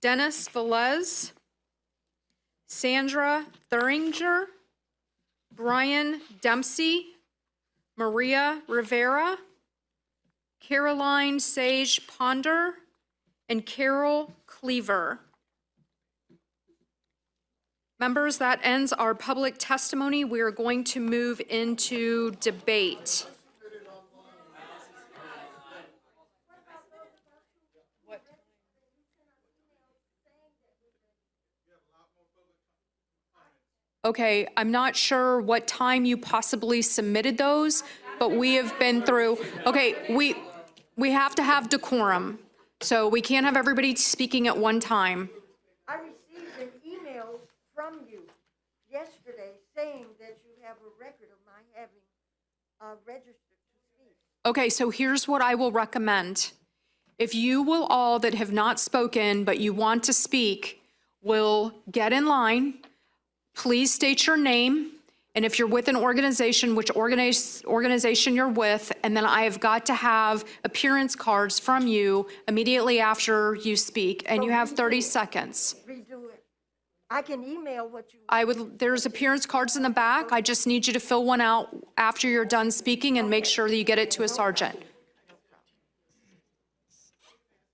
Dennis Velez, Sandra Thuringer, Brian Dempsey, Maria Rivera, Caroline Sage Ponder, and Carol Cleaver. Members, that ends our public testimony. We are going to move into debate. Okay, I'm not sure what time you possibly submitted those, but we have been through, okay, we have to have decorum, so we can't have everybody speaking at one time. I received an email from you yesterday saying that you have a record of my having registered to speak. Okay, so here's what I will recommend. If you will all that have not spoken but you want to speak will get in line, please state your name, and if you're with an organization, which organization you're with, and then I have got to have appearance cards from you immediately after you speak, and you have 30 seconds. Redo it. I can email what you. There's appearance cards in the back. I just need you to fill one out after you're done speaking and make sure that you get it to a sergeant.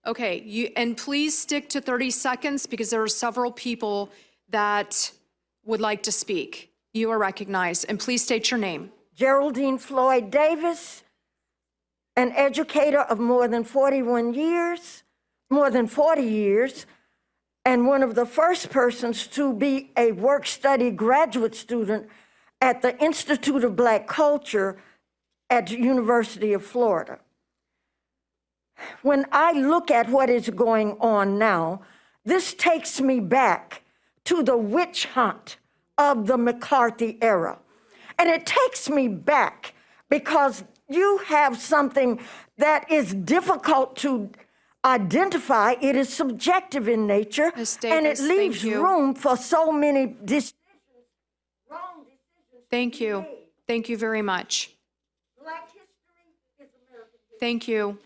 Okay, and please stick to 30 seconds because there are several people that would like to speak. You are recognized, and please state your name. Geraldine Floyd Davis, an educator of more than 40 years, and one of the first persons to be a work-study graduate student at the Institute of Black Culture at the University of Florida. When I look at what is going on now, this takes me back to the witch hunt of the McCarthy era. And it takes me back because you have something that is difficult to identify. It is subjective in nature, and it leaves room for so many decisions, wrong decisions. Thank you. Thank you very much. Black history is American history. Thank you.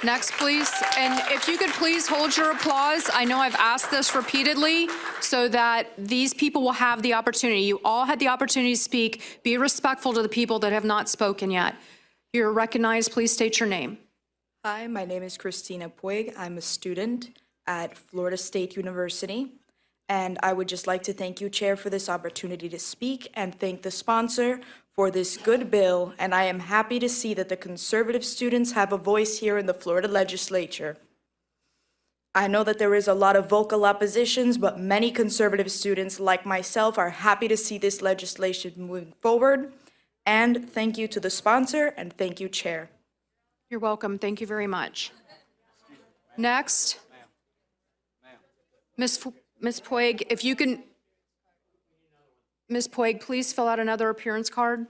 Next, please. And if you could please hold your applause. I know I've asked this repeatedly so that these people will have the opportunity. You all had the opportunity to speak. Be respectful to the people that have not spoken yet. You're recognized. Please state your name. Hi, my name is Christina Puig. I'm a student at Florida State University. And I would just like to thank you, Chair, for this opportunity to speak and thank the sponsor for this good bill. And I am happy to see that the conservative students have a voice here in the Florida legislature. I know that there is a lot of vocal oppositions, but many conservative students like myself are happy to see this legislation moving forward. And thank you to the sponsor and thank you, Chair. You're welcome. Thank you very much. Next. Ms. Puig, if you can, Ms. Puig, please fill out another appearance card.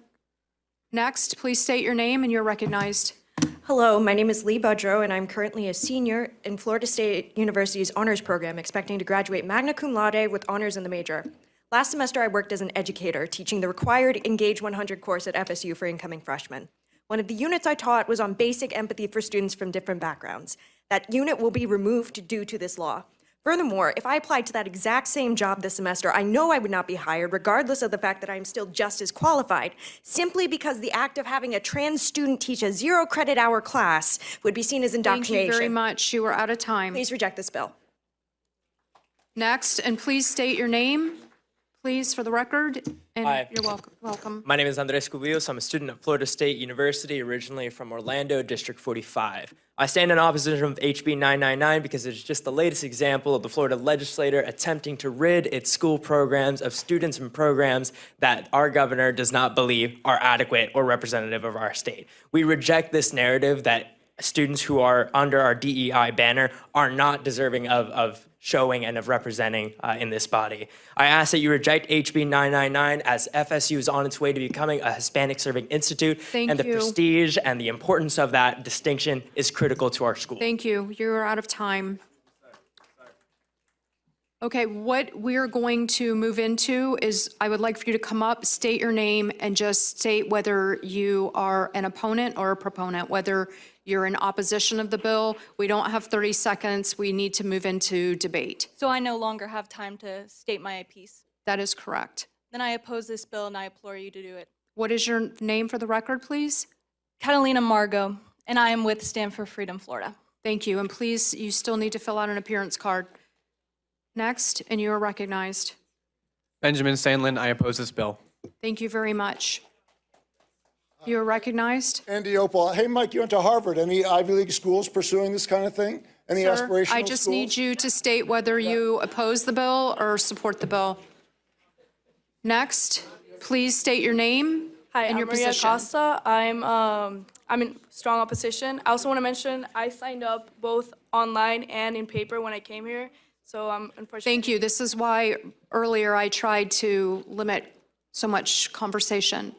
Next, please state your name and you're recognized. Hello, my name is Lee Budrow, and I'm currently a senior in Florida State University's honors program, expecting to graduate magna cum laude with honors in the major. Last semester, I worked as an educator, teaching the required Engage 100 course at FSU for incoming freshmen. One of the units I taught was on basic empathy for students from different backgrounds. That unit will be removed due to this law. Furthermore, if I applied to that exact same job this semester, I know I would not be hired, regardless of the fact that I am still just as qualified, simply because the act of having a trans student teach a 0-credit-hour class would be seen as indoctrination. Thank you very much. You are out of time. Please reject this bill. Next, and please state your name. please, for the record. And Hi. you're welcome. My name is Andres Cubillos. I'm a student at Florida State University, originally from Orlando, District 45. I stand in opposition of HB 999 because it's just the latest example of the Florida legislature attempting to rid its school programs of students and programs that our governor does not believe are adequate or representative of our state. We reject this narrative that students who are under our DEI banner are not deserving of showing and of representing in this body. I ask that you reject HB 999 as FSU is on its way to becoming a Hispanic serving institute. Thank and the you. prestige and the importance of that distinction is critical to our school. Thank you. You're out of time. Okay, what we're going to move into is I would like for you to come up, state your name, and just state whether you are an opponent or a proponent, whether you're in opposition of the bill. We don't have 30 seconds. We need to move into debate. So I no longer have time to state my piece. That is correct. Then I oppose this bill and I implore you to do it. What is your name for the record, please? Catalina Margot, and I am with Stand for Freedom, Florida. Thank you. And please, you still need to fill out an appearance card. Next, and you are recognized. Benjamin Sandlin, I oppose this bill. Thank you very much. You are recognized. Andy Opal. Hey, Mike, you went to Harvard. Any Ivy League schools pursuing this kind of thing? Any Sir, aspirational I just schools? need you to state whether you oppose the bill or support the bill. Next, please state your name Hi, and I'm your Maria position. Costa. I'm in strong opposition. I also want to mention I signed up both online and in paper when I came here. So unfortunately. Thank you. This is why earlier I tried to limit so much conversation.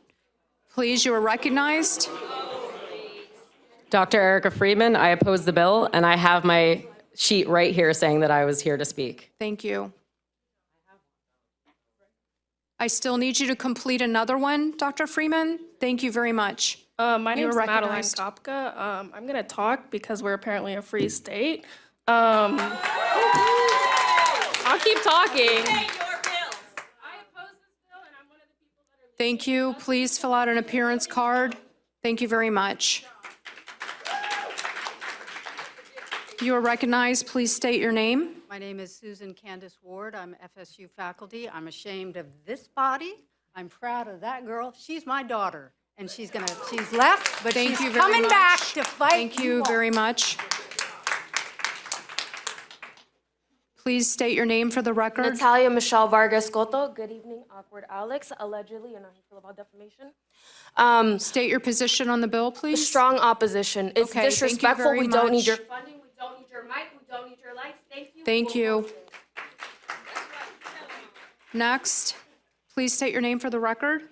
Please, you are recognized. Dr. Erica Friedman, I oppose the bill, and I have my sheet right here saying that I was here to speak. Thank you. I still need you to complete another one, Dr. Freeman. Thank you very much. My You name is are Madeline recognized. Kopka. I'm going to talk because we're apparently a free state. I'll keep talking. Thank you. Please fill out an appearance card. Thank you very much. You are recognized. Please state your name. My name is Susan Candace Ward. I'm FSU faculty. I'm ashamed of this body. I'm proud of that girl. She's my daughter, and she's left, but Thank she's you very coming much. back to fight. Thank you very much. Please state your name for the record. Natalia Michelle Vargas Goto. Good evening, awkward Alex. Allegedly, you know how you feel about defamation. State your position on the bill, please. Strong opposition. It's Okay, thank you disrespectful. very We don't need much. your funding. We don't need your mic. We don't need your likes. Thank you. Thank you. Next, please state your name for the record.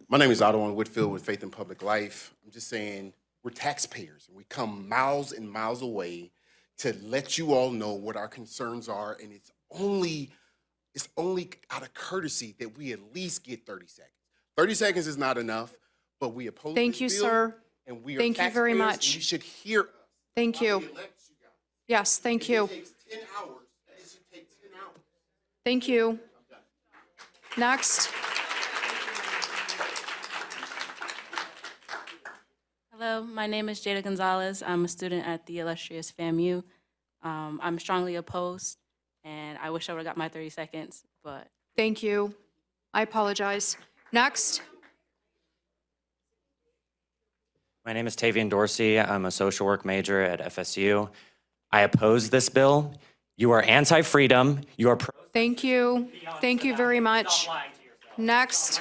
My name is Otto Whitfield with Faith in Public Life. I'm just saying we're taxpayers and we come miles and miles away to let you all know what our concerns are, and it's only out of courtesy that we at least get 30 seconds. 30 seconds is not enough, but we oppose Thank this you, bill, sir. and we are Thank you very taxpayers, much. and you should hear us. Thank you. Yes, thank you. It takes 10 hours. It should take 10 hours. Thank you. Next. Hello, my name is Jada Gonzalez. I'm a student at the illustrious FAMU. I'm strongly opposed, and I wish I would have got my 30 seconds, but. Thank you. I apologize. Next. My name is Tavian Dorsey. I'm a social work major at FSU. I oppose this bill. You are anti-freedom. You are pro. Thank you. Thank you very much. Next.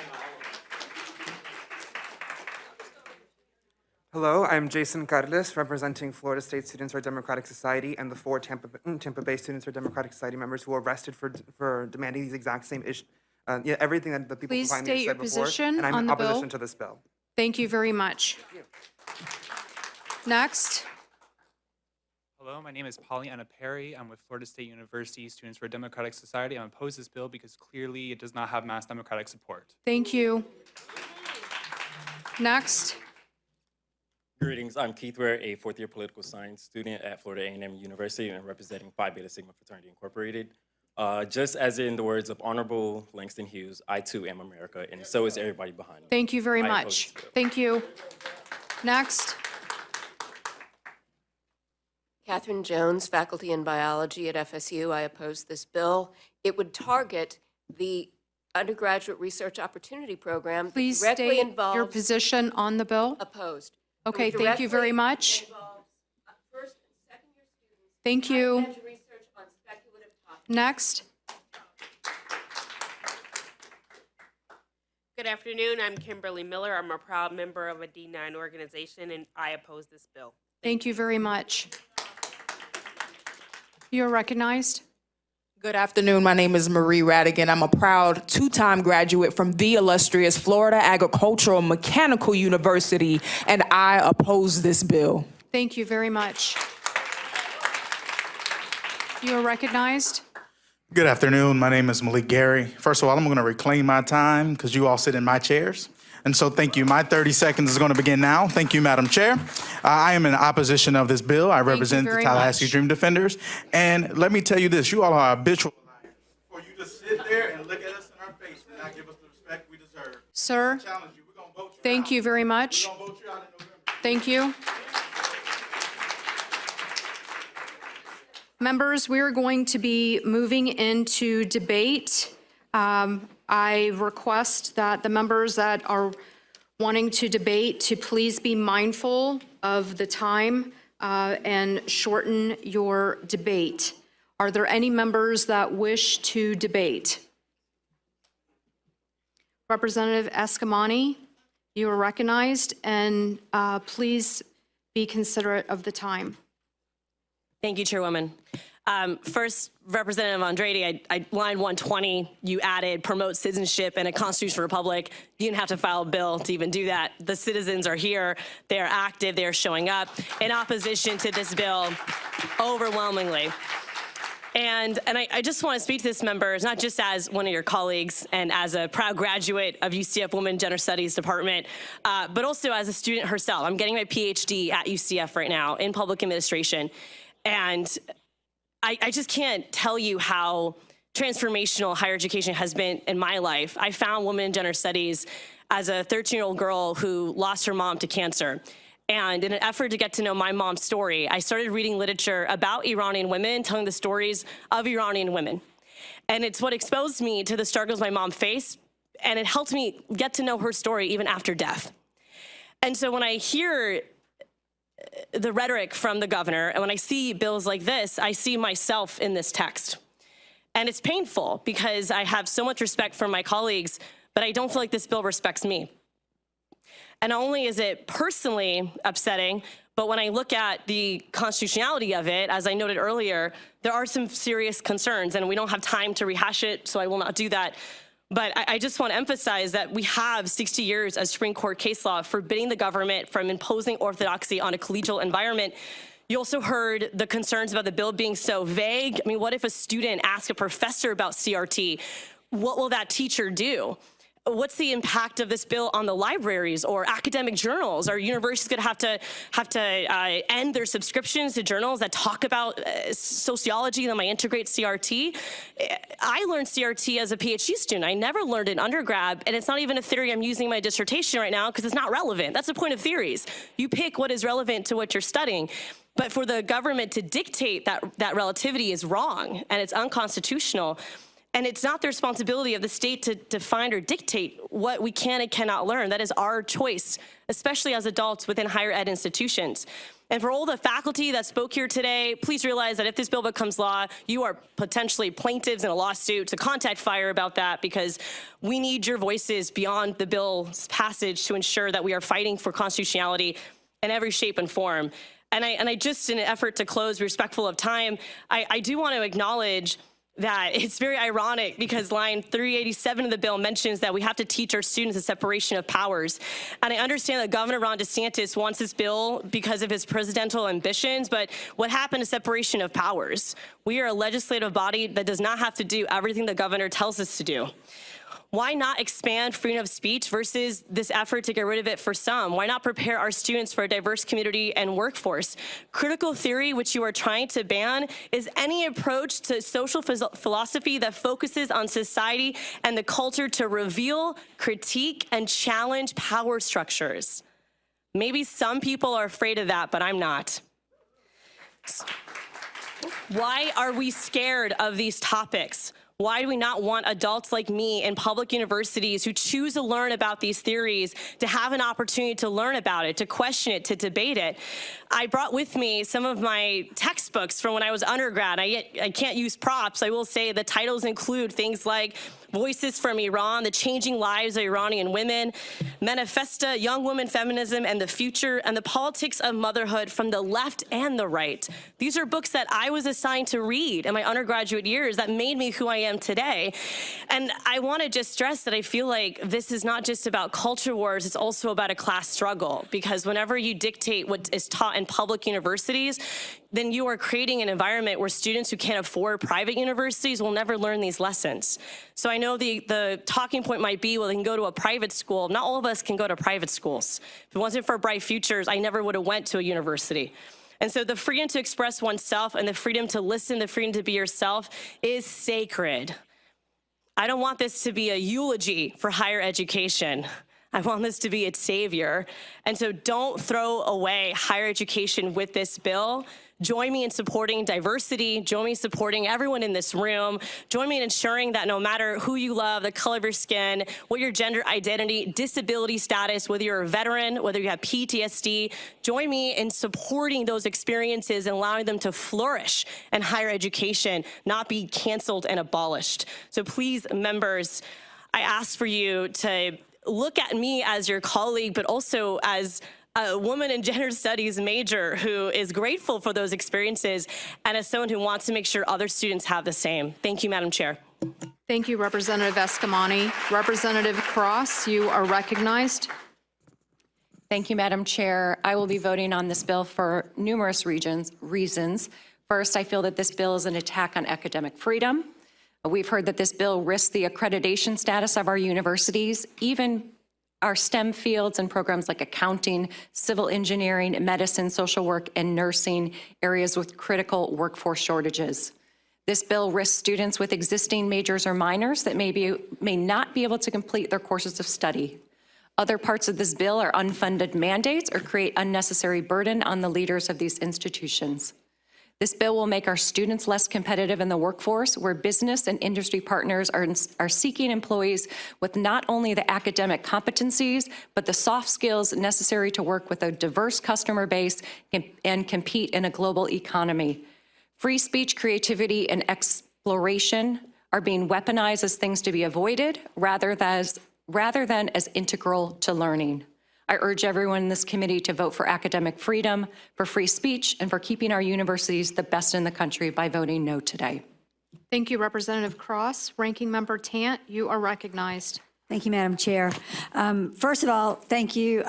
Hello, I'm Jason Carles, representing Florida State Students for Democratic Society and the 4 Tampa Bay Students for Democratic Society members who were arrested for demanding these exact same issues. Everything that the people Please behind me state your said before, position and I'm on in the opposition bill. to this bill. Thank you very much. Next. Hello, my name is Pollyanna Perry. I'm with Florida State University Students for Democratic Society. I'm opposed to this bill because clearly it does not have mass democratic support. Thank you. Next. Greetings, I'm Keith Ware, a fourth-year political science student at Florida A&M University and representing Phi Beta Sigma Fraternity Incorporated. Just as in the words of Honorable Langston Hughes, I too am America, and so is everybody behind me. Thank you very I oppose much. this bill. Thank you. Next. Catherine Jones, faculty in biology at FSU. I oppose this bill. It would target the undergraduate research opportunity program that Please directly state involves your position on the bill. opposed. Okay, thank you very much. First and second year students Thank you. research on speculative topics. Next. Good afternoon. I'm Kimberly Miller. I'm a proud member of a D9 organization, and I oppose this bill. Thank you very much. You're recognized. Good afternoon. My name is Marie Radigan. I'm a proud two-time graduate from the illustrious Florida Agricultural Mechanical University, and I oppose this bill. Thank you very much. You are recognized. Good afternoon. My name is Malik Gary. First of all, I'm going to reclaim my time because you all sit in my chairs. And so thank you. My 30 seconds is going to begin now. Thank you, Madam Chair. I am in opposition of this bill. I represent the very Tallahassee much. Dream Defenders. And let me tell you this, you all are habitual liars. For you to sit there and look at us in our face and not give us the respect we deserve. Sir, Challenge you. We're going to vote you thank out. you very much. We're going to vote you out in November. Thank you. Members, we're going to be moving into debate. I request that the members that are wanting to debate to please be mindful of the time and shorten your debate. Are there any members that wish to debate? Representative Escamani, you are recognized, and please be considerate of the time. Thank you, Chairwoman. First, Representative Andrade, line 120, you added promote citizenship in a constitutional republic. You didn't have to file a bill to even do that. The citizens are here. They are active. They are showing up in opposition to this bill overwhelmingly. And I just want to speak to this, members, not just as one of your colleagues and as a proud graduate of UCF Women Gender Studies Department, but also as a student herself. I'm getting my PhD at UCF right now in public administration. And I just can't tell you how transformational higher education has been in my life. I found Women in Gender Studies as a 13-year-old girl who lost her mom to cancer. And in an effort to get to know my mom's story, I started reading literature about Iranian women, telling the stories of Iranian women. And it's what exposed me to the struggles my mom faced, and it helped me get to know her story even after death. And so when I hear the rhetoric from the governor, and when I see bills like this, I see myself in this text. And it's painful because I have so much respect for my colleagues, but I don't feel like this bill respects me. And not only is it personally upsetting, but when I look at the constitutionality of it, as I noted earlier, there are some serious concerns, and we don't have time to rehash it, so I will not do that. But I just want to emphasize that we have 60 years of Supreme Court case law forbidding the government from imposing orthodoxy on a collegial environment. You also heard the concerns about the bill being so vague. I mean, what if a student asks a professor about CRT? What will that teacher do? What's the impact of this bill on the libraries or academic journals? Are universities going to have to end their subscriptions to journals that talk about sociology that might integrate CRT? I learned CRT as a PhD student. I never learned it in undergrad, and it's not even a theory I'm using in my dissertation right now because it's not relevant. That's the point of theories. You pick what is relevant to what you're studying. But for the government to dictate that relativity is wrong, and it's unconstitutional. And it's not the responsibility of the state to define or dictate what we can and cannot learn. That is our choice, especially as adults within higher ed institutions. And for all the faculty that spoke here today, please realize that if this bill becomes law, you are potentially plaintiffs in a lawsuit to contact FIRE about that, because we need your voices beyond the bill's passage to ensure that we are fighting for constitutionality in every shape and form. And I just, in an effort to close, respectful of time, I do want to acknowledge that it's very ironic because line 387 of the bill mentions that we have to teach our students the separation of powers. And I understand that Governor Ron DeSantis wants this bill because of his presidential ambitions, but what happened to separation of powers? We are a legislative body that does not have to do everything the governor tells us to do. Why not expand freedom of speech versus this effort to get rid of it for some? Why not prepare our students for a diverse community and workforce? Critical theory, which you are trying to ban, is any approach to social philosophy that focuses on society and the culture to reveal, critique, and challenge power structures. Maybe some people are afraid of that, but I'm not. Why are we scared of these topics? Why do we not want adults like me in public universities who choose to learn about these theories to have an opportunity to learn about it, to question it, to debate it? I brought with me some of my textbooks from when I was undergrad. I can't use props. I will say the titles include things like Voices from Iran, The Changing Lives of Iranian Women, Manifesta, Young Women Feminism and the Future, and The Politics of Motherhood from the Left and the Right. These are books that I was assigned to read in my undergraduate years that made me who I am today. And I want to just stress that I feel like this is not just about culture wars, it's also about a class struggle, because whenever you dictate what is taught in public universities, then you are creating an environment where students who can't afford private universities will never learn these lessons. So I know the talking point might be, well, they can go to a private school. Not all of us can go to private schools. If it wasn't for Bright Futures, I never would have went to a university. And so the freedom to express oneself and the freedom to listen, the freedom to be yourself is sacred. I don't want this to be a eulogy for higher education. I want this to be its savior. And so don't throw away higher education with this bill. Join me in supporting diversity. Join me in supporting everyone in this room. Join me in ensuring that no matter who you love, the color of your skin, what your gender identity, disability status, whether you're a veteran, whether you have PTSD, join me in supporting those experiences and allowing them to flourish in higher education, not be canceled and abolished. So please, members, I ask for you to look at me as your colleague, but also as a woman in gender studies major who is grateful for those experiences and as someone who wants to make sure other students have the same. Thank you, Madam Chair. Thank you, Representative Escamani. Representative Cross, you are recognized. Thank you, Madam Chair. I will be voting on this bill for numerous reasons. First, I feel that this bill is an attack on academic freedom. We've heard that this bill risks the accreditation status of our universities, even our STEM fields and programs like accounting, civil engineering, medicine, social work, and nursing, areas with critical workforce shortages. This bill risks students with existing majors or minors that may not be able to complete their courses of study. Other parts of this bill are unfunded mandates or create unnecessary burden on the leaders of these institutions. This bill will make our students less competitive in the workforce, where business and industry partners are seeking employees with not only the academic competencies, but the soft skills necessary to work with a diverse customer base and compete in a global economy. Free speech, creativity, and exploration are being weaponized as things to be avoided rather than as integral to learning. I urge everyone in this committee to vote for academic freedom, for free speech, and for keeping our universities the best in the country by voting no today. Thank you, Representative Cross. Ranking Member Tant, you are recognized. Thank you, Madam Chair. First of all, thank you,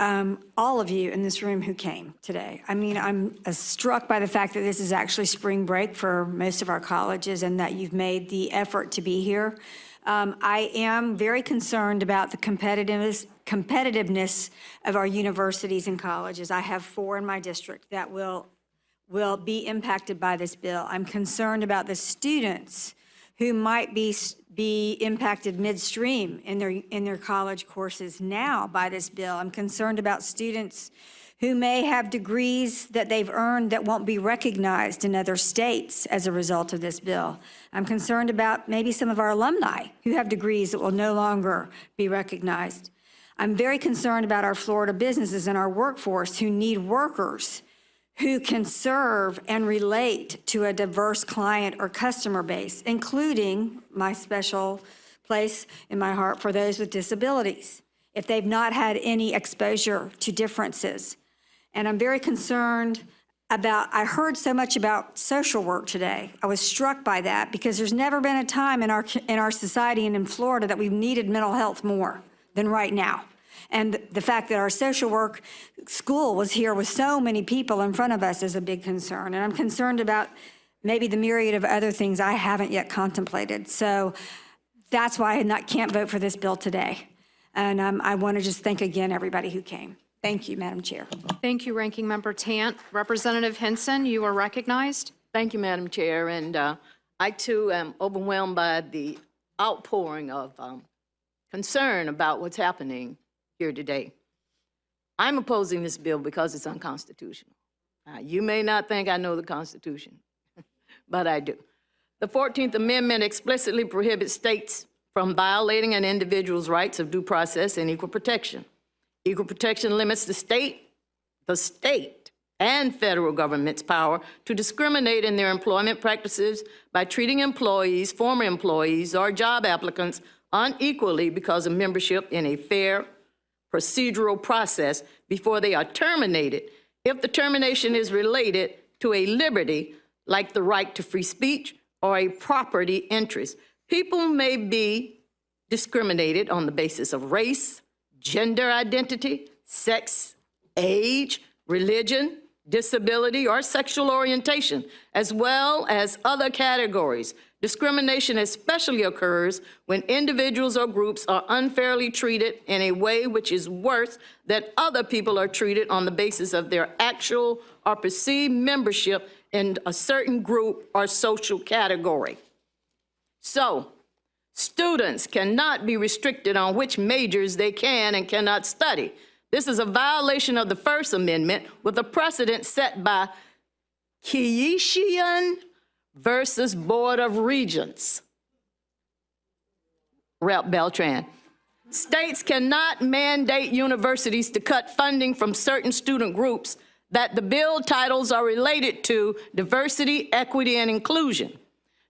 all of you in this room who came today. I mean, I'm struck by the fact that this is actually spring break for most of our colleges and that you've made the effort to be here. I am very concerned about the competitiveness of our universities and colleges. I have 4 in my district that will be impacted by this bill. I'm concerned about the students who might be impacted midstream in their college courses now by this bill. I'm concerned about students who may have degrees that they've earned that won't be recognized in other states as a result of this bill. I'm concerned about maybe some of our alumni who have degrees that will no longer be recognized. I'm very concerned about our Florida businesses and our workforce who need workers who can serve and relate to a diverse client or customer base, including my special place in my heart for those with disabilities, if they've not had any exposure to differences. And I'm very concerned about, I heard so much about social work today. I was struck by that because there's never been a time in our society and in Florida that we've needed mental health more than right now. And the fact that our social work school was here with so many people in front of us is a big concern. And I'm concerned about maybe the myriad of other things I haven't yet contemplated. So that's why I can't vote for this bill today. And I want to just thank again everybody who came. Thank you, Madam Chair. Thank you, Ranking Member Tant. Representative Hinson, you are recognized. Thank you, Madam Chair. And I, too, am overwhelmed by the outpouring of concern about what's happening here today. I'm opposing this bill because it's unconstitutional. You may not think I know the Constitution, but I do. The 14th Amendment explicitly prohibits states from violating an individual's rights of due process and equal protection. Equal protection limits the state and federal government's power to discriminate in their employment practices by treating employees, former employees, or job applicants unequally because of membership in a fair procedural process before they are terminated, if the termination is related to a liberty like the right to free speech or a property interest. People may be discriminated on the basis of race, gender identity, sex, age, religion, disability, or sexual orientation, as well as other categories. Discrimination especially occurs when individuals or groups are unfairly treated in a way which is worse than other people are treated on the basis of their actual or perceived membership in a certain group or social category. So, students cannot be restricted on which majors they can and cannot study. This is a violation of the First Amendment with a precedent set by Keishian versus Board of Regents. Rep. Beltran. States cannot mandate universities to cut funding from certain student groups that the bill titles are related to diversity, equity, and inclusion.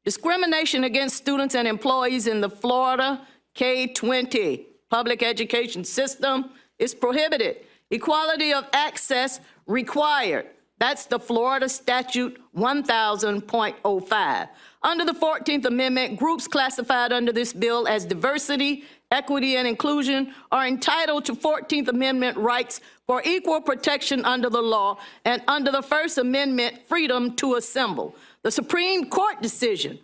Discrimination against students and employees in the Florida K-20 public education system is prohibited. Equality of access required. That's the Florida Statute 1000.05. Under the 14th Amendment, groups classified under this bill as diversity, equity, and inclusion are entitled to 14th Amendment rights for equal protection under the law and under the First Amendment freedom to assemble. The Supreme Court decision,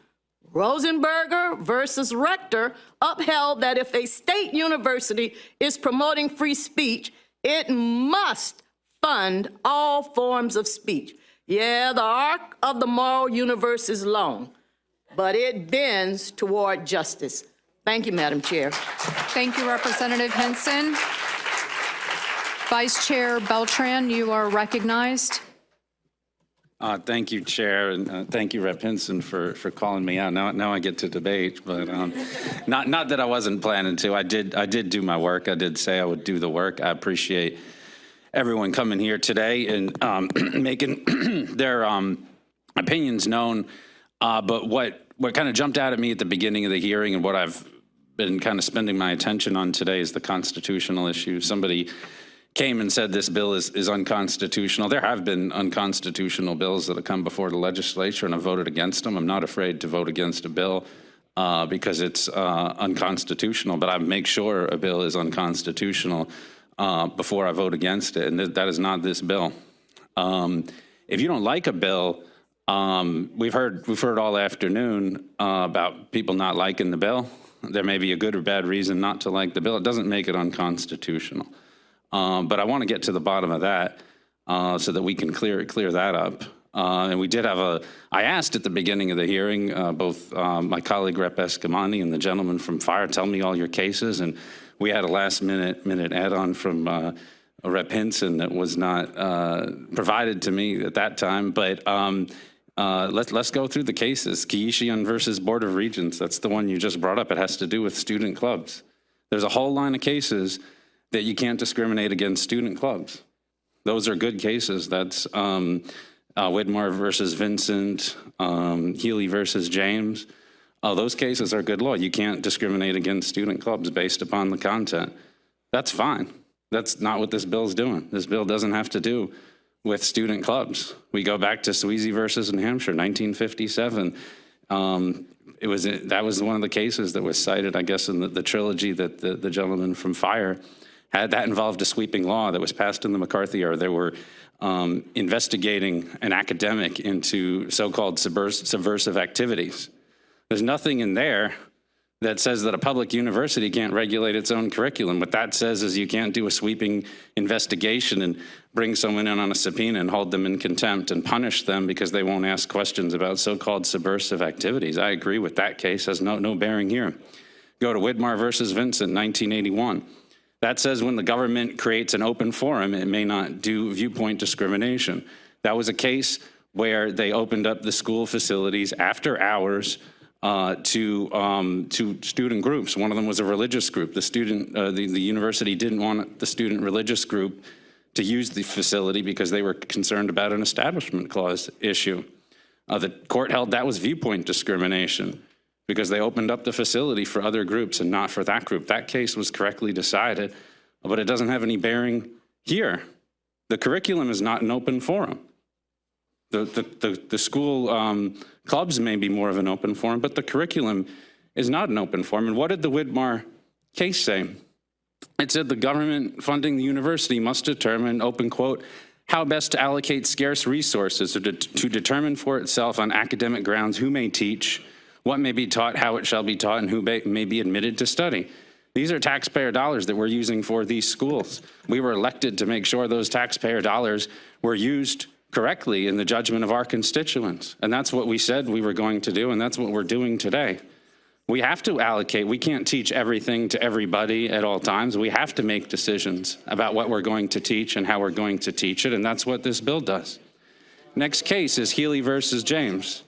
Rosenberger versus Rector, upheld that if a state university is promoting free speech, it must fund all forms of speech. Yeah, the arc of the moral universe is long, but it bends toward justice. Thank you, Madam Chair. Thank you, Representative Henson. Vice Chair Beltran, you are recognized. Thank you, Chair, and thank you, Rep. Hinson, for calling me out. Now I get to debate, but not that I wasn't planning to. I did do my work. I did say I would do the work. I appreciate everyone coming here today and making their opinions known. But what kind of jumped out at me at the beginning of the hearing and what I've been kind of spending my attention on today is the constitutional issue. Somebody came and said this bill is unconstitutional. There have been unconstitutional bills that have come before the legislature, and I've voted against them. I'm not afraid to vote against a bill because it's unconstitutional, but I make sure a bill is unconstitutional before I vote against it, and that is not this bill. If you don't like a bill, we've heard all afternoon about people not liking the bill. There may be a good or bad reason not to like the bill. It doesn't make it unconstitutional. But I want to get to the bottom of that so that we can clear that up. And we did have I asked at the beginning of the hearing, both my colleague Rep. Escamani and the gentleman from Fire, tell me all your cases. And we had a last minute add-on from Rep. Hinson that was not provided to me at that time. But let's go through the cases. Keishian versus Board of Regents, that's the one you just brought up. It has to do with student clubs. There's a whole line of cases that you can't discriminate against student clubs. Those are good cases. That's Widmar versus Vincent, Healy versus James. Those cases are good law. You can't discriminate against student clubs based upon the content. That's fine. That's not what this bill's doing. This bill doesn't have to do with student clubs. We go back to Sweezy versus New Hampshire, 1957. That was one of the cases that was cited, I guess, in the trilogy that the gentleman from Fire had. That involved a sweeping law that was passed in the McCarthy era. They were investigating an academic into so-called subversive activities. There's nothing in there that says that a public university can't regulate its own curriculum. What that says is you can't do a sweeping investigation and bring someone in on a subpoena and hold them in contempt and punish them because they won't ask questions about so-called subversive activities. I agree with that case. Has no bearing here. Go to Widmar versus Vincent, 1981. That says when the government creates an open forum, it may not do viewpoint discrimination. That was a case where they opened up the school facilities after hours to student groups. One of them was a religious group. The university didn't want the student religious group to use the facility because they were concerned about an establishment clause issue. The court held that was viewpoint discrimination because they opened up the facility for other groups and not for that group. That case was correctly decided, but it doesn't have any bearing here. The curriculum is not an open forum. The school clubs may be more of an open forum, but the curriculum is not an open forum. And what did the Widmar case say? It said the government funding the university must determine, open quote, how best to allocate scarce resources to determine for itself on academic grounds who may teach, what may be taught, how it shall be taught, and who may be admitted to study. These are taxpayer dollars that we're using for these schools. We were elected to make sure those taxpayer dollars were used correctly in the judgment of our constituents. And that's what we said we were going to do, and that's what we're doing today. We have to allocate. We can't teach everything to everybody at all times. We have to make decisions about what we're going to teach and how we're going to teach it, and that's what this bill does. Next case is Healy versus James.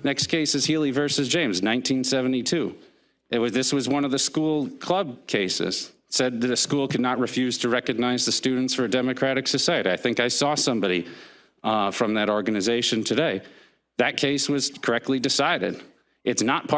Next case is Healy versus James, 1972. This was one of the school club cases. It said that a school could not refuse to recognize the Students for a Democratic Society. I think I saw somebody from that organization today. That case was correctly decided. It's not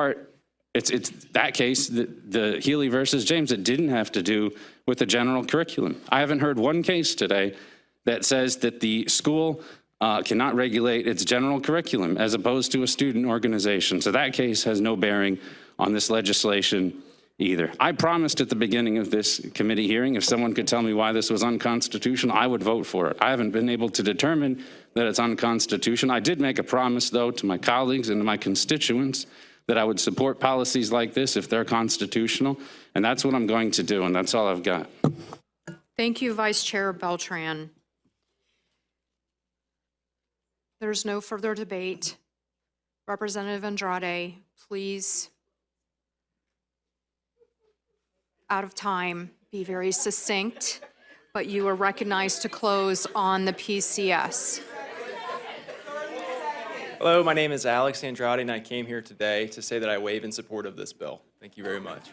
it's that case, the Healy versus James, it didn't have to do with the general curriculum. I haven't heard one case today that says that the school cannot regulate its general curriculum as opposed to a student organization. So that case has no bearing on this legislation either. I promised at the beginning of this committee hearing, if someone could tell me why this was unconstitutional, I would vote for it. I haven't been able to determine that it's unconstitutional. I did make a promise, though, to my colleagues and to my constituents that I would support policies like this if they're constitutional, and that's what I'm going to do, and that's all I've got. Thank you, Vice Chair Beltran. There's no further debate. Representative Andrade, please, out of time, be very succinct, but you are recognized to close on the PCS. Hello, my name is Alex Andrade, and I came here today to say that I waive in support of this bill. Thank you very much.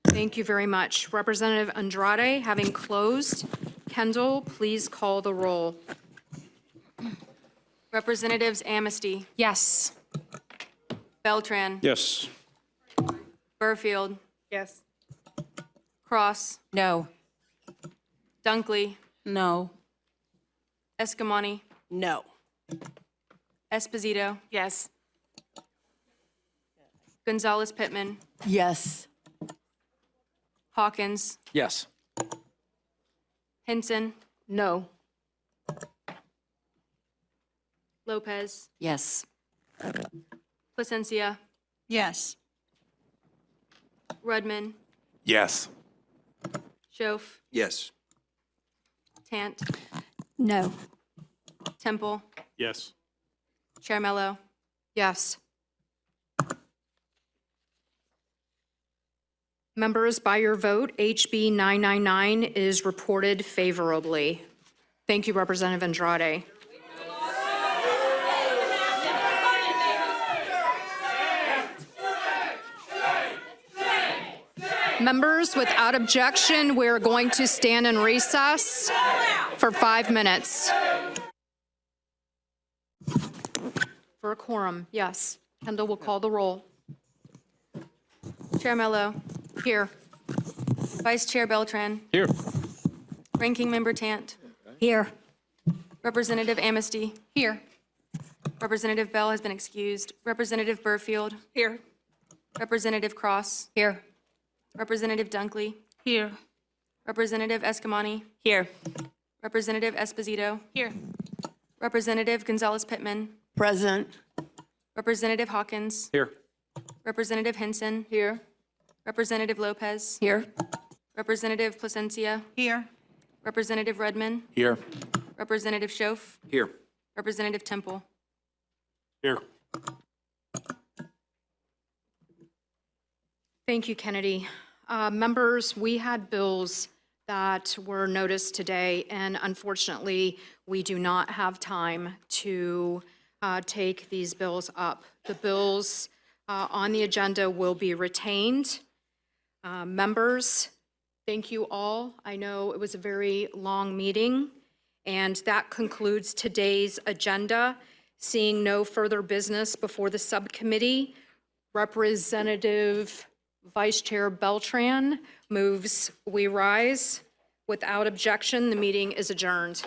Thank you very much. Representative Andrade, having closed, Kendall, please call the roll. Representatives Amnesty, Yes. Beltran, Yes. Burfield, Yes. Cross, No. Dunkley, No. Escamani, No. Esposito, Yes. Gonzalez Pittman, Yes. Hawkins, Yes. Hinson, No. Lopez, Yes. Placencia, Yes. Rudman, Yes. Schoaf, Yes. Tant, No. Temple, Yes. Chair Mello. Yes. Members, by your vote, HB 999 is reported favorably. Thank you, Representative Andrade. Members, without objection, we're going to stand in recess for 5 minutes. For a quorum, yes. Kendall will call the roll. Chair Mello. Here. Vice Chair Beltran. Here. Ranking Member Tant. Here. Representative Amnesty. Here. Representative Bell has been excused. Representative Burfield. Here. Representative Cross. Here. Representative Dunkley. Here. Representative Escamani. Here. Representative Esposito. Here. Representative Gonzalez Pittman. Present. Representative Hawkins. Here. Representative Hinson. Here. Representative Lopez. Here. Representative Placencia. Here. Representative Rudman. Here. Representative Schoaf. Here. Representative Temple. Here. Thank you, Kennedy. Members, we had bills that were noticed today, and unfortunately, we do not have time to take these bills up. The bills on the agenda will be retained. Members, thank you all. I know it was a very long meeting, and that concludes today's agenda. Seeing no further business before the subcommittee, Representative Vice Chair Beltran moves we rise. Without objection, the meeting is adjourned.